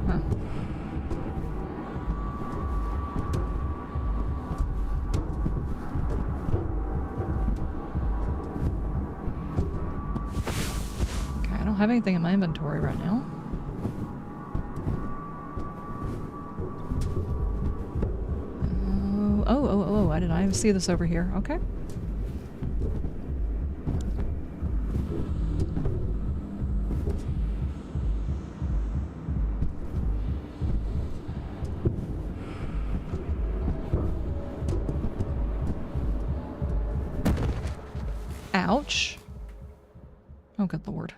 Huh. Okay, I don't have anything in my inventory right now. Oh, I didn't even see this over here. Okay. Ouch. Oh, good lord.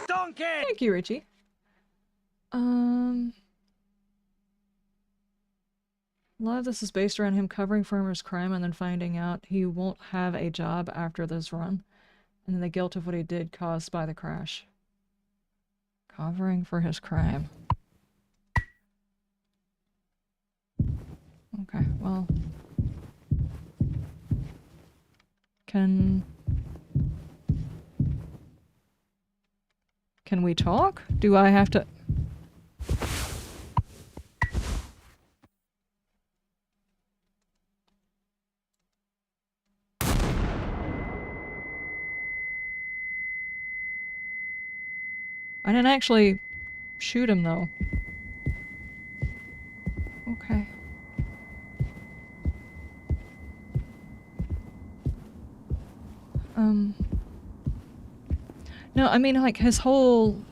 Donkey! Thank you, Richie. A lot of this is based around him covering for his crime and then finding out he won't have a job after this run. And then the guilt of what he did caused by the crash. Covering for his crime. Okay, well, Can we talk? Do I have to... I didn't actually shoot him, though. Okay. No, I mean, like, his whole,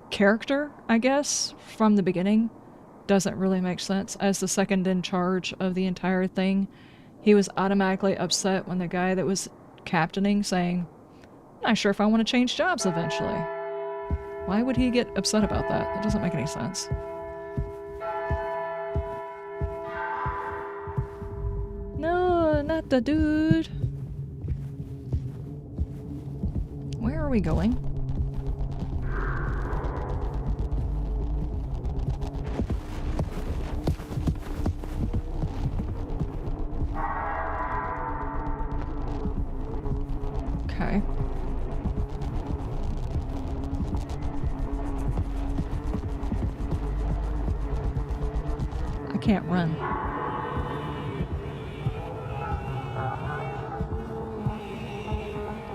character, I guess, from the beginning, doesn't really make sense. As the second in charge of the entire thing, he was automatically upset when the guy that was captaining saying, "I'm not sure if I want to change jobs eventually." Why would he get upset about that? That doesn't make any sense. No, not the dude. Where are we going? Okay. I can't run.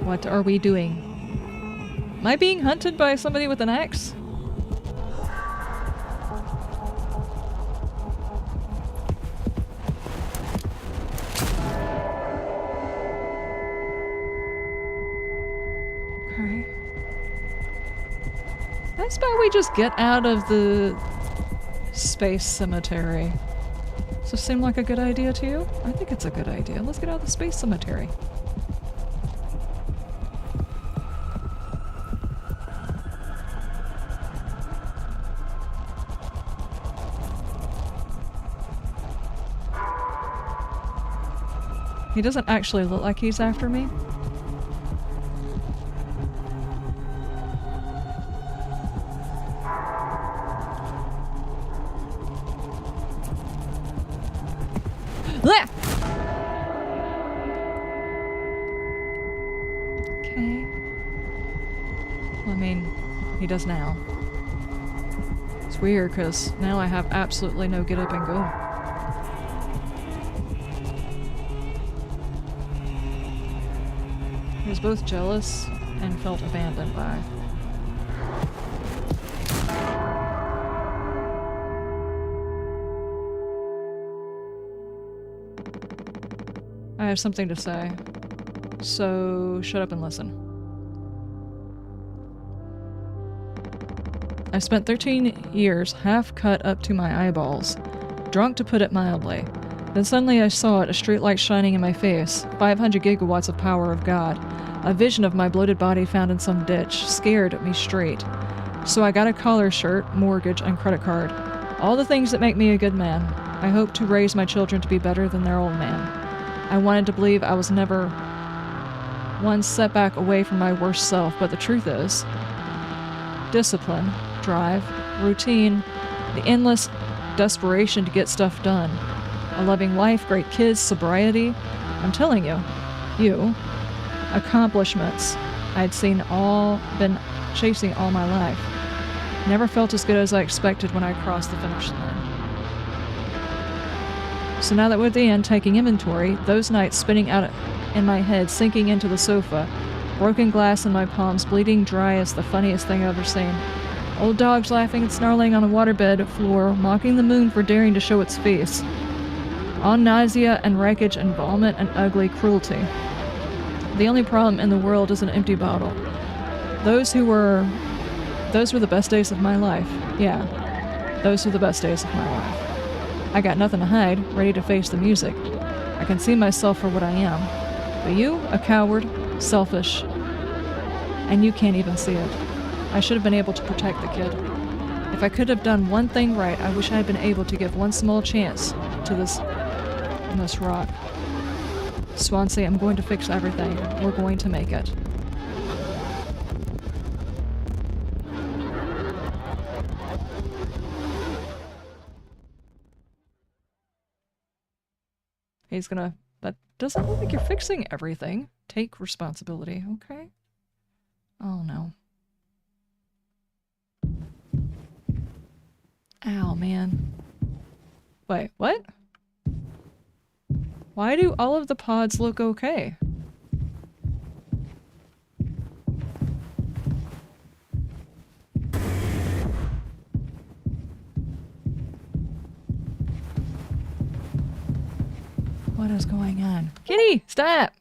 What are we doing? Am I being hunted by somebody with an axe? Okay. How about we just get out of the space cemetery? Does this seem like a good idea to you? I think it's a good idea. Let's get out of the space cemetery. He doesn't actually look like he's after me. Ah! Okay. Well, I mean, he does now. It's weird because now I have absolutely no get up and go. He was both jealous and felt abandoned by. I have something to say, so shut up and listen. I spent 13 years half cut up to my eyeballs, drunk to put it mildly. Then suddenly I saw it, a streetlight shining in my face, 500 gigawatts of power of God, a vision of my bloated body found in some ditch, scared at me straight. So I got a collar shirt, mortgage, and credit card. All the things that make me a good man. I hope to raise my children to be better than their old man. I wanted to believe I was never one setback away from my worst self, but the truth is, discipline, drive, routine, the endless desperation to get stuff done, a loving wife, great kids, sobriety, I'm telling you, accomplishments I'd been chasing all my life. Never felt as good as I expected when I crossed the finish line. So now that we're at the end, taking inventory, those nights spinning out in my head, sinking into the sofa, broken glass in my palms, bleeding dry is the funniest thing I've ever seen. Old dogs laughing and snarling on a waterbed floor, mocking the moon for daring to show its face. On nausea and wreckage and vomit and ugly cruelty. The only problem in the world is an empty bottle. Those were the best days of my life. Yeah, those were the best days of my life. I got nothing to hide, ready to face the music. I can see myself for what I am. But you, a coward, selfish, and you can't even see it. I should have been able to protect the kid. If I could have done one thing right, I wish I had been able to give one small chance to this rock. Swansea, I'm going to fix everything. We're going to make it. He's gonna... That doesn't look like you're fixing everything. Take responsibility, okay? Oh no. Ow, man. Wait, what? Why do all of the pods look okay? What is going on? Kitty, stop!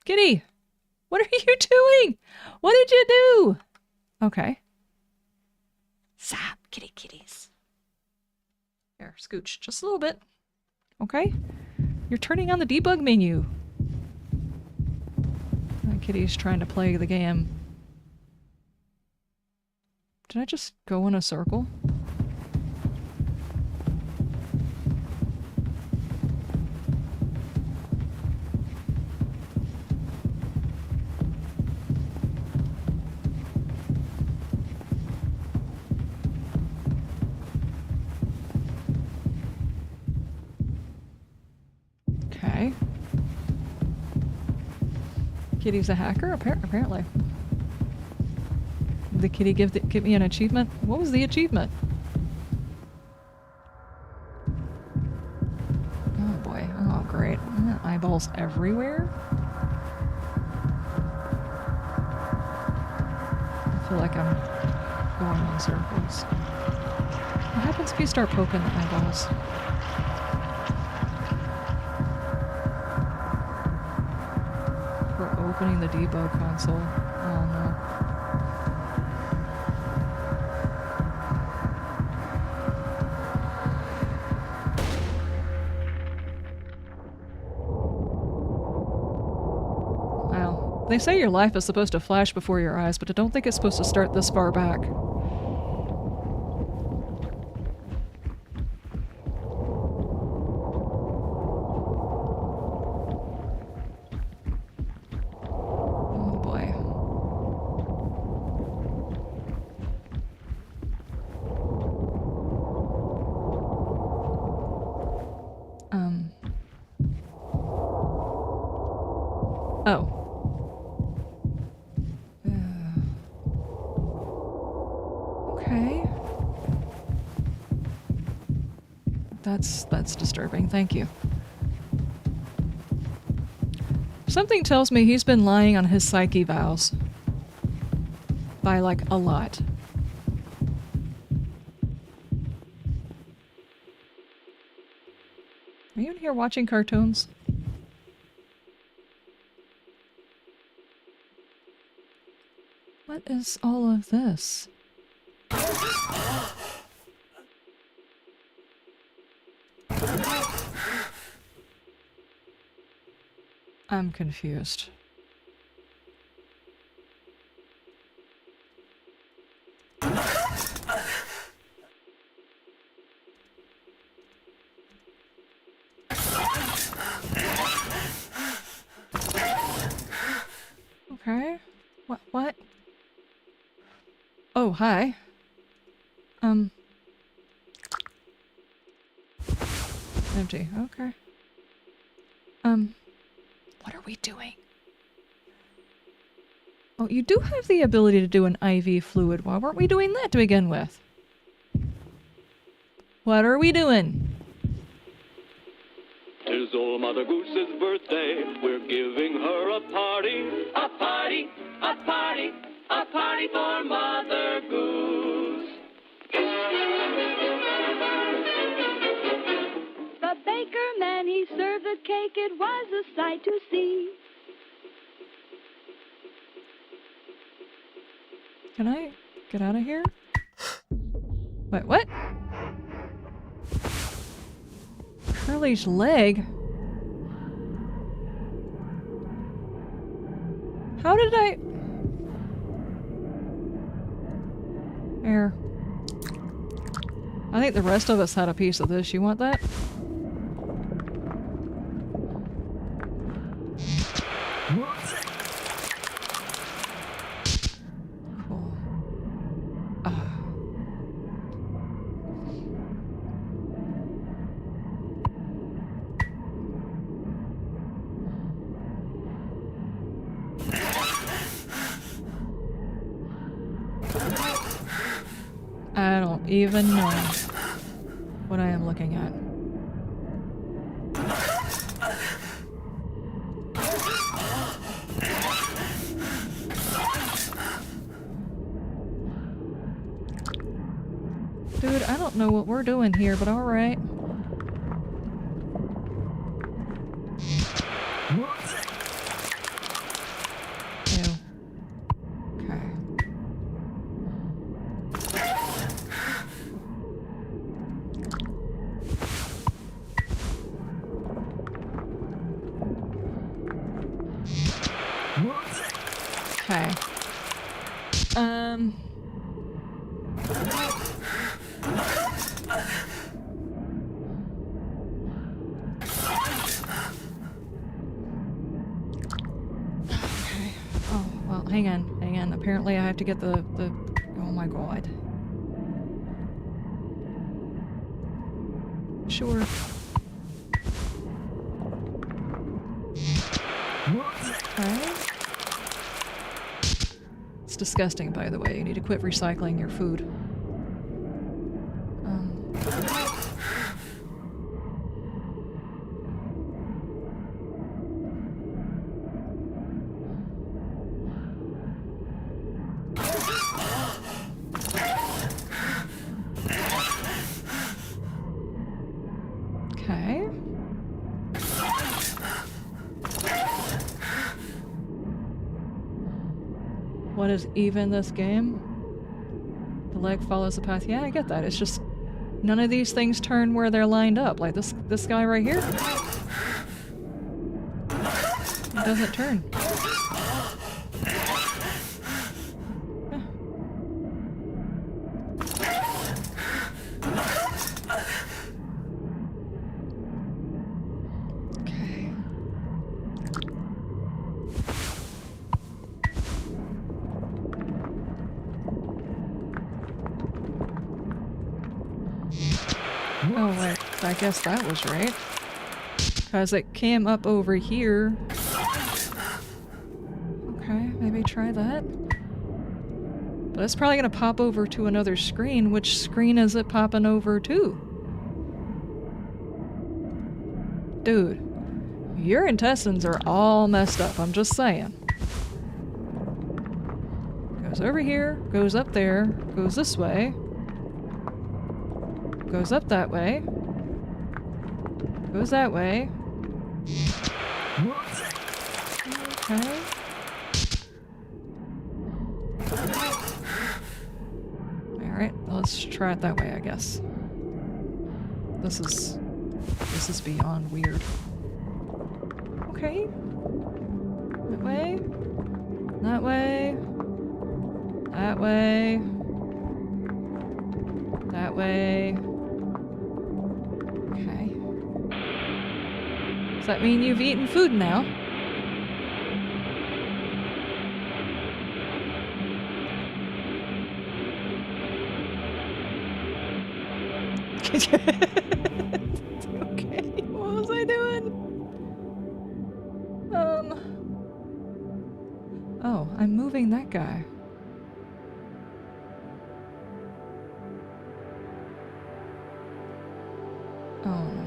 Kitty! What are you doing? What did you do? Okay. Stop, kitties. Here, scooch. Just a little bit. Okay? You're turning on the debug menu. Kitty's trying to play the game. Did I just go in a circle? Okay. Kitty's a hacker, apparently. Did the kitty give me an achievement? What was the achievement? Oh boy. Oh great. Eyeballs everywhere? I feel like I'm going in circles. What happens if you start poking the eyeballs? Opening the debug console. Oh no. Wow. They say your life is supposed to flash before your eyes, but I don't think it's supposed to start this far back. That's disturbing. Thank you. Something tells me he's been lying on his psyche vows. By, like, a lot. Are you in here watching cartoons? What is all of this? I'm confused. Okay. What? Oh, hi. Empty. Okay. What are we doing? Oh, you do have the ability to do an IV fluid. Why weren't we doing that to begin with? What are we doing? 'Tis old Mother Goose's birthday. We're giving her a party. A party, a party, a party for Mother Goose. The baker man, he served the cake. It was a sight to see. Can I get out of here? Wait, what? Curly's leg? How did I... Here. I think the rest of us had a piece of this. You want that? Cool. I don't even know what I am looking at. Dude, I don't know what we're doing here, but alright. Ew. Okay. Okay. Hang on. Apparently I have to get the... Oh my god. Sure. Okay. It's disgusting, by the way. You need to quit recycling your food. Okay. What is even this game? The leg follows the path. Yeah, I get that. It's just none of these things turn where they're lined up. Like this guy right here. It doesn't turn. Oh wait, I guess that was right. Because it came up over here. Okay, maybe try that. But it's probably gonna pop over to another screen. Which screen is it popping over to? Dude, your intestines are all messed up, I'm just saying. Goes over here, goes up there, goes this way. Goes up that way. Goes that way. Okay. Alright, let's try it that way, I guess. This is beyond weird. Okay. That way. That way. That way. That way. Okay. Does that mean you've eaten food now? Okay, what was I doing? Oh, I'm moving that guy. Oh no.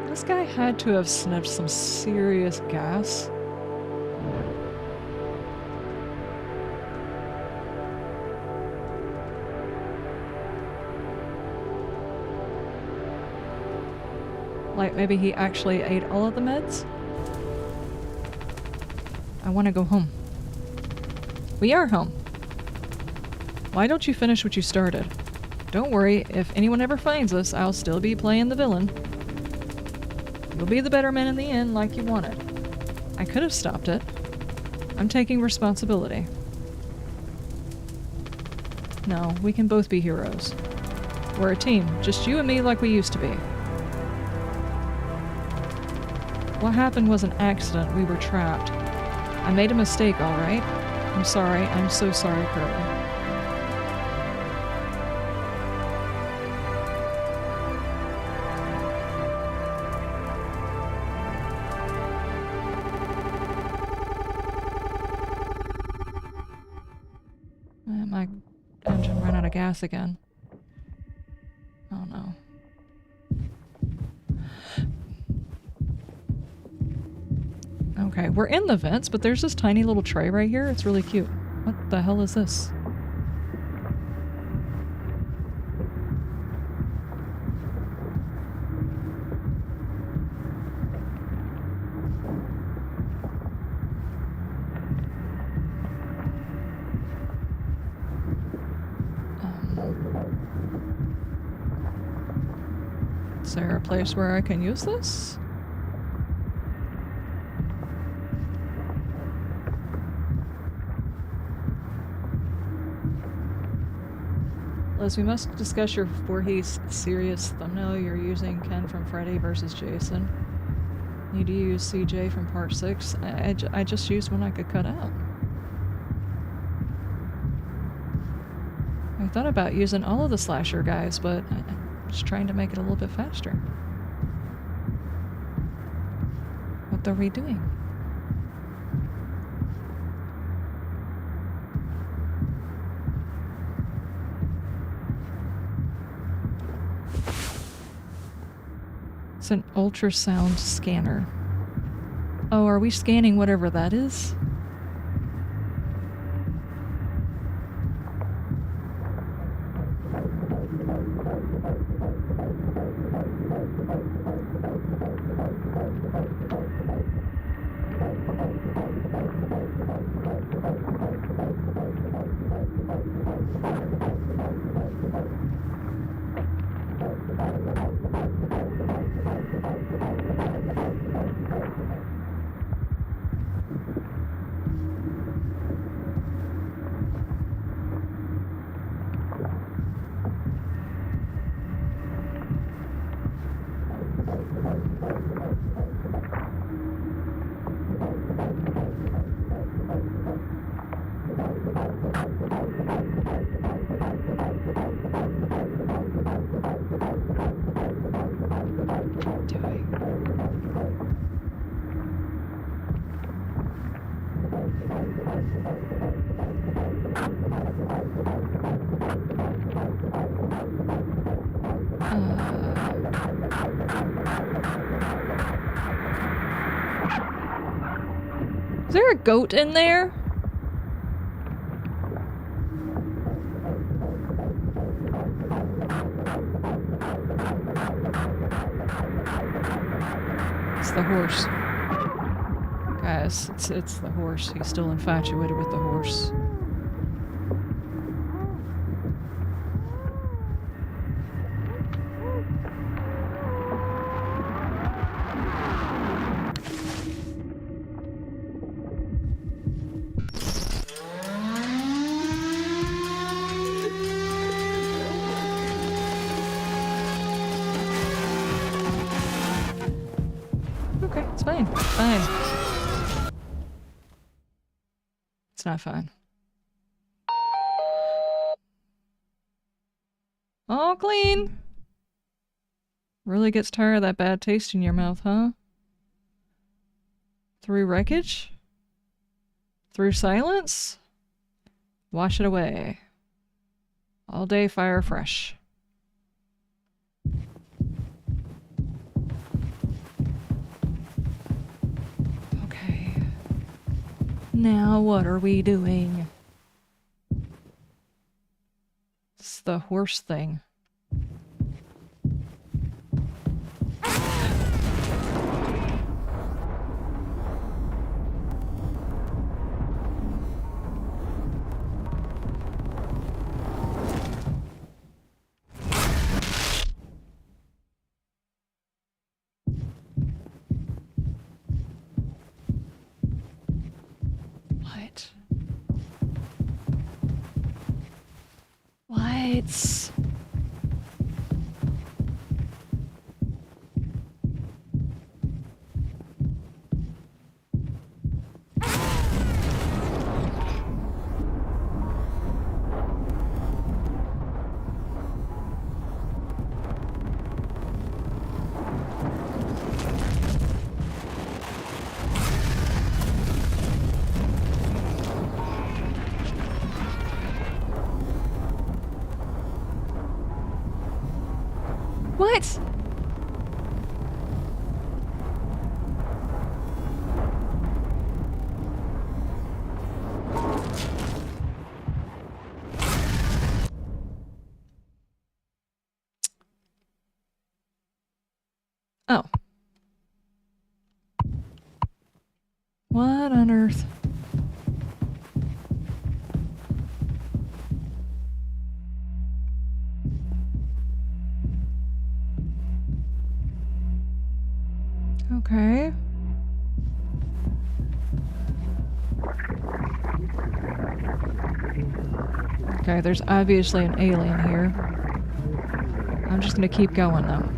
This guy had to have sniffed some serious gas. Like, maybe he actually ate all of the meds? I want to go home. We are home. Why don't you finish what you started? Don't worry, if anyone ever finds us, I'll still be playing the villain. You'll be the better man in the end, like you wanted. I could have stopped it. I'm taking responsibility. No, we can both be heroes. We're a team, just you and me like we used to be. What happened was an accident. We were trapped. I made a mistake, alright? I'm sorry. I'm so sorry, Curly. My engine ran out of gas again. Oh no. Okay, we're in the vents, but there's this tiny little tray right here. It's really cute. What the hell is this? Is there a place where I can use this? Liz, we must discuss your Voorhees serious thumbnail you're using, Ken from Freddy versus Jason. Need to use CJ from part 6. I just used one I could cut out. I thought about using all of the slasher guys, but I'm just trying to make it a little bit faster. What are we doing? It's an ultrasound scanner. Oh, are we scanning whatever that is? Is there a goat in there? It's the horse. Guys, it's the horse. He's still infatuated with the horse. Okay, it's fine. It's fine. It's not fine. All clean. Really gets tired of that bad taste in your mouth, huh? Through wreckage? Through silence? Wash it away. All day fire fresh. Okay. Now what are we doing? It's the horse thing. What? What? Oh. What on earth? Okay. Okay, there's obviously an alien here. I'm just gonna keep going though.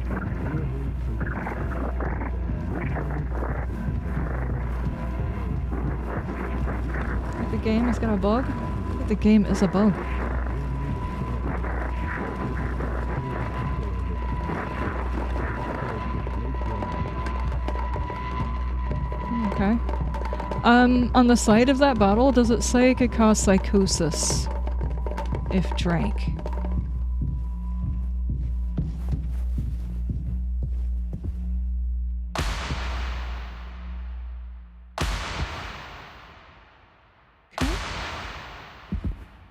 I think the game is gonna bug. I think the game is a bug. Okay. On the side of that bottle, does it say it could cause psychosis if drank? Okay.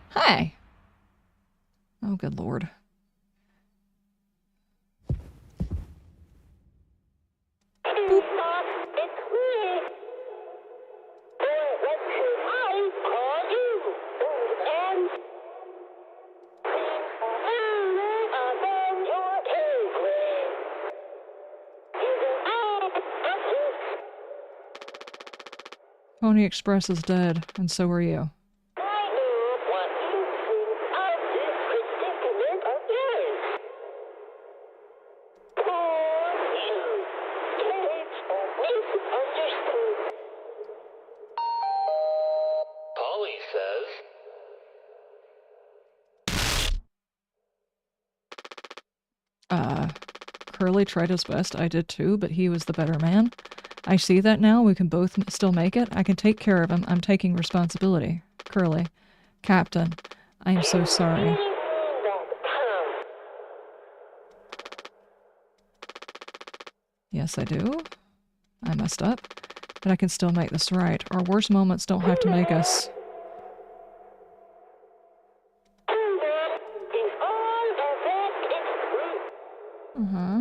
Hi. Oh, good lord. Pony Express is dead, and so are you. Polly says, Curly tried his best. I did too, but he was the better man. I see that now. We can both still make it. I can take care of him. I'm taking responsibility. Curly. Captain. I am so sorry. Yes, I do. I messed up. But I can still make this right. Our worst moments don't have to make us... Uh-huh.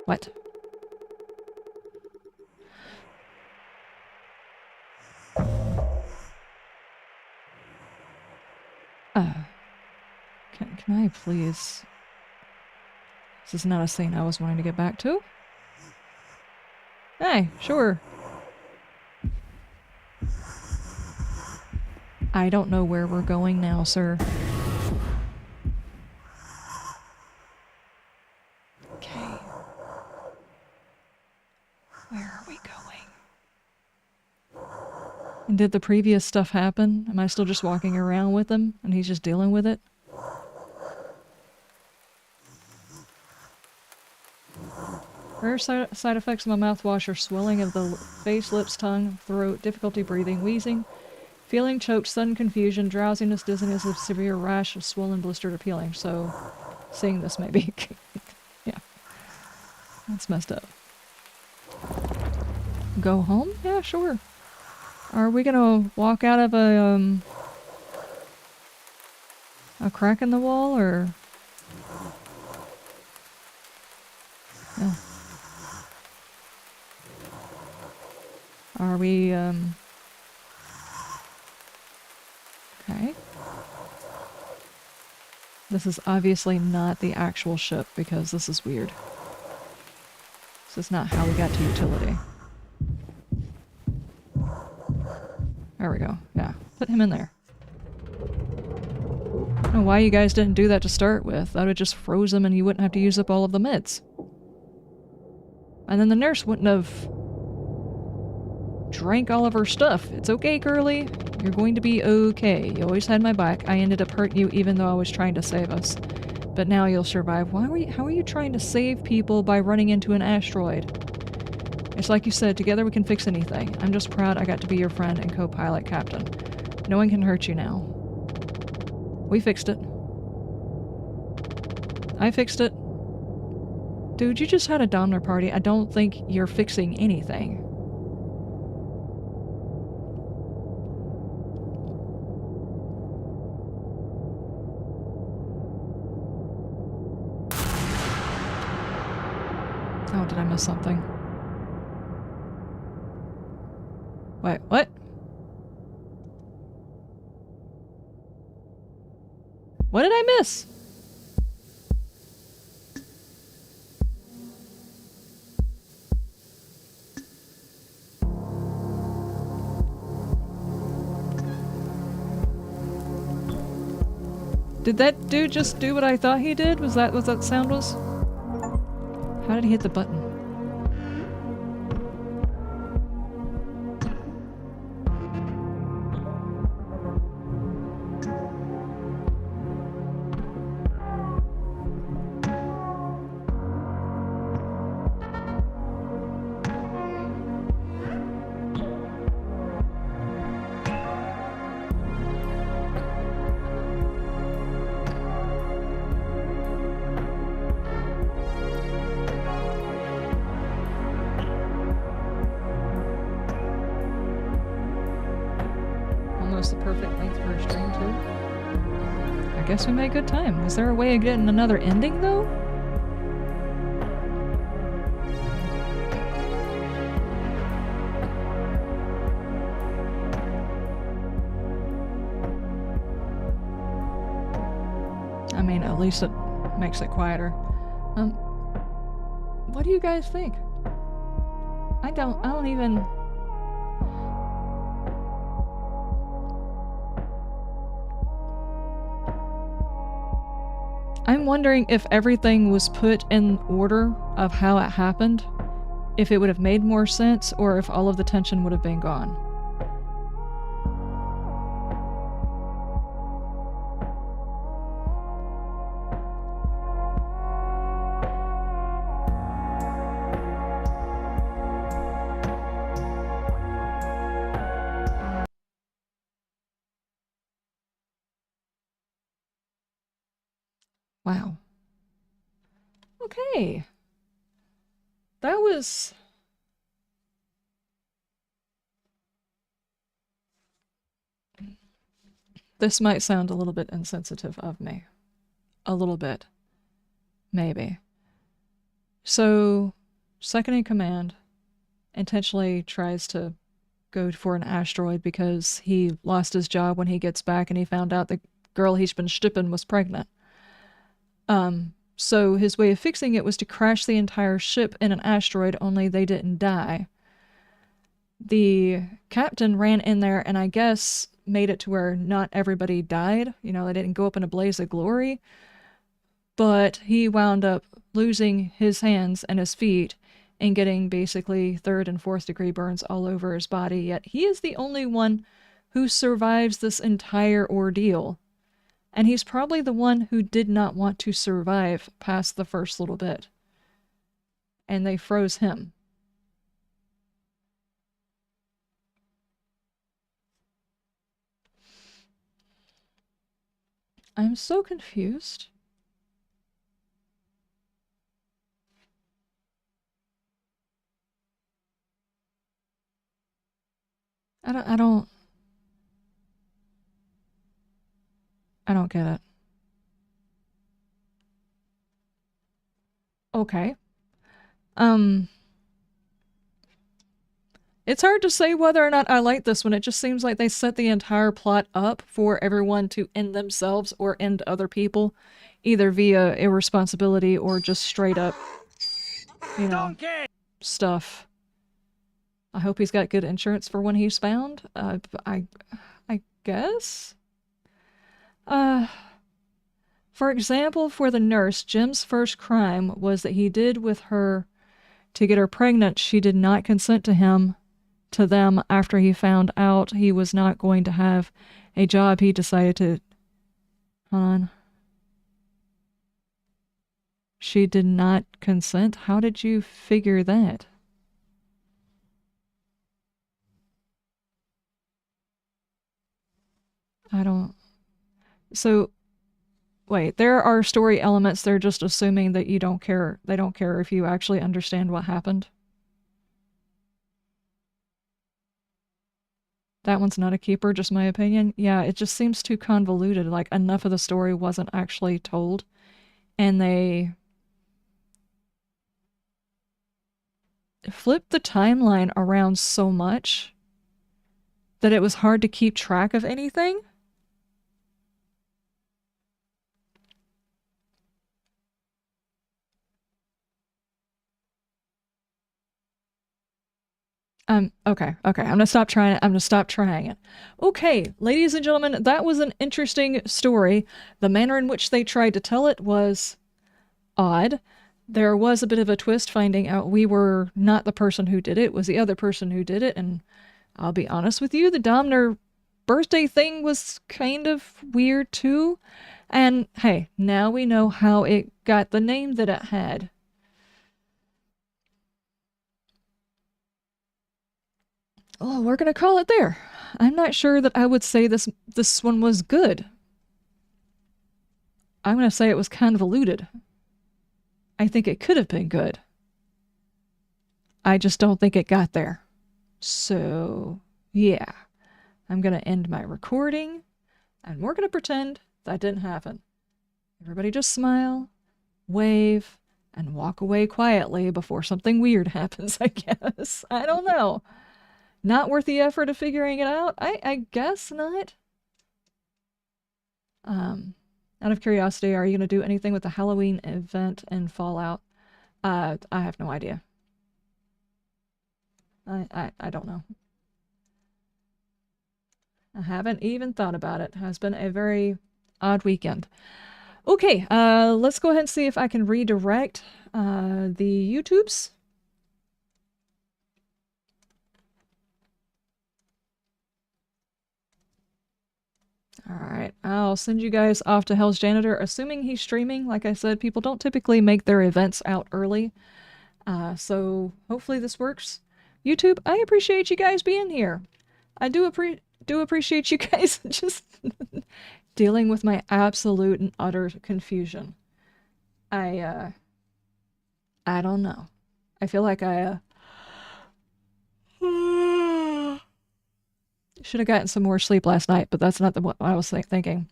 What? Can I please... This is not a scene I was wanting to get back to. Hey, sure. I don't know where we're going now, sir. Okay. Where are we going? And did the previous stuff happen? Am I still just walking around with him and he's just dealing with it? Rare side effects of my mouthwash are swelling of the face, lips, tongue, throat, difficulty breathing, wheezing, feeling choked, sudden confusion, drowsiness, dizziness, a severe rash of swollen, blistered, or peeling. So, seeing this maybe. Yeah. That's messed up. Go home? Yeah, sure. Are we gonna walk out of a crack in the wall, or... Yeah. Are we, Okay. This is obviously not the actual ship, because this is weird. This is not how we got to utility. There we go. Yeah. Put him in there. I don't know why you guys didn't do that to start with. That would have just froze him and you wouldn't have to use up all of the meds. And then the nurse wouldn't have drank all of her stuff. It's okay, Curly. You're going to be okay. You always had my back. I ended up hurting you even though I was trying to save us. But now you'll survive. How are you trying to save people by running into an asteroid? It's like you said, together we can fix anything. I'm just proud I got to be your friend and co-pilot captain. No one can hurt you now. We fixed it. I fixed it. Dude, you just had a Domner party. I don't think you're fixing anything. Oh, did I miss something? Wait, what? What did I miss? Did that dude just do what I thought he did? Was that what that sound was? How did he hit the button? Almost the perfect length for a stream, too. I guess we made good time. Is there a way of getting another ending, though? I mean, at least it makes it quieter. What do you guys think? I don't even... I'm wondering if everything was put in order of how it happened, if it would have made more sense, or if all of the tension would have been gone. Wow. Okay. That was... This might sound a little bit insensitive of me. A little bit. Maybe. So, second in command intentionally tries to go for an asteroid because he lost his job when he gets back and he found out the girl he's been shipping was pregnant. So his way of fixing it was to crash the entire ship in an asteroid, only they didn't die. The captain ran in there and I guess made it to where not everybody died. You know, they didn't go up in a blaze of glory. But he wound up losing his hands and his feet and getting basically 3rd and 4th degree burns all over his body. Yet he is the only one who survives this entire ordeal. And he's probably the one who did not want to survive past the first little bit. And they froze him. I'm so confused. I don't get it. Okay. It's hard to say whether or not I like this one. It just seems like they set the entire plot up for everyone to end themselves or end other people, either via irresponsibility or just straight up, you know, stuff. I hope he's got good insurance for when he's found. I guess? For example, for the nurse, Jim's first crime was that he did with her to get her pregnant. She did not consent to them after he found out he was not going to have a job. He decided to... Hold on. She did not consent? How did you figure that? I don't... So, wait, there are story elements. They're just assuming that you don't care. They don't care if you actually understand what happened. That one's not a keeper, just my opinion. Yeah, it just seems too convoluted. Like, enough of the story wasn't actually told. And they flipped the timeline around so much that it was hard to keep track of anything. Okay. I'm gonna stop trying it. I'm gonna stop trying it. Okay, ladies and gentlemen, that was an interesting story. The manner in which they tried to tell it was odd. There was a bit of a twist finding out we were not the person who did it, it was the other person who did it, and I'll be honest with you, the Domner birthday thing was kind of weird too. And hey, now we know how it got the name that it had. Oh, we're gonna call it there. I'm not sure that I would say this one was good. I'm gonna say it was convoluted. I think it could have been good. I just don't think it got there. So, yeah. I'm gonna end my recording, and we're gonna pretend that didn't happen. Everybody just smile, wave, and walk away quietly before something weird happens, I guess. I don't know. Not worth the effort of figuring it out? I guess not. Out of curiosity, are you going to do anything with the Halloween event in Fallout? I have no idea. I don't know. I haven't even thought about it. It has been a very odd weekend. Okay, let's go ahead and see if I can redirect the YouTubes. Alright, I'll send you guys off to Hell's Janitor, assuming he's streaming. Like I said, people don't typically make their events out early. So hopefully this works. YouTube, I appreciate you guys being here. I do appreciate you guys just dealing with my absolute and utter confusion. I don't know. I feel like I should have gotten some more sleep last night, but that's not what I was thinking.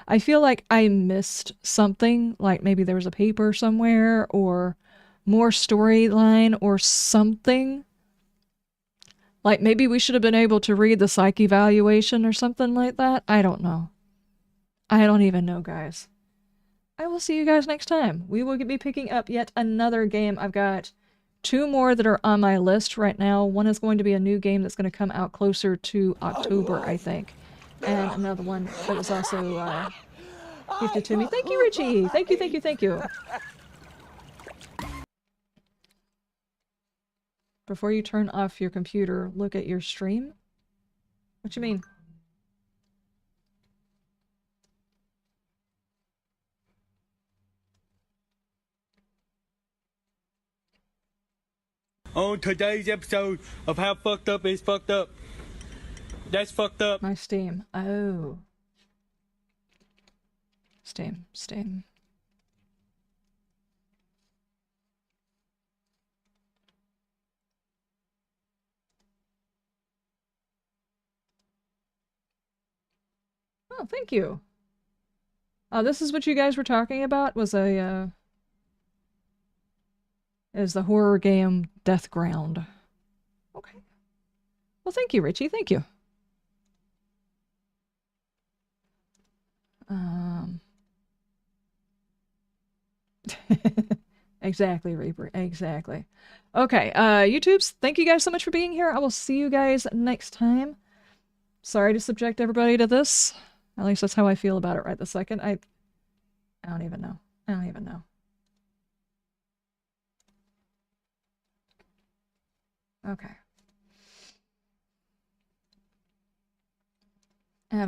I feel like I missed something, like maybe there was a paper somewhere or more storyline or something. Like maybe we should have been able to read the psych evaluation or something like that. I don't know. I don't even know, guys. I will see you guys next time. We will be picking up yet another game. I've got 2 more that are on my list right now. One is going to be a new game that's going to come out closer to October, I think. And another one that was also gifted to me. Thank you, Richie! Thank you. Before you turn off your computer, look at your stream? What you mean? On today's episode of How Fucked Up is Fucked Up. That's fucked up. My Steam. Oh. Steam. Oh, thank you. This is what you guys were talking about, was is the horror game Death Ground. Okay. Well, thank you, Richie. Thank you. Exactly, Reaper. Exactly. Okay, YouTubes, thank you guys so much for being here. I will see you guys next time. Sorry to subject everybody to this. At least that's how I feel about it right this second. I don't even know. Okay.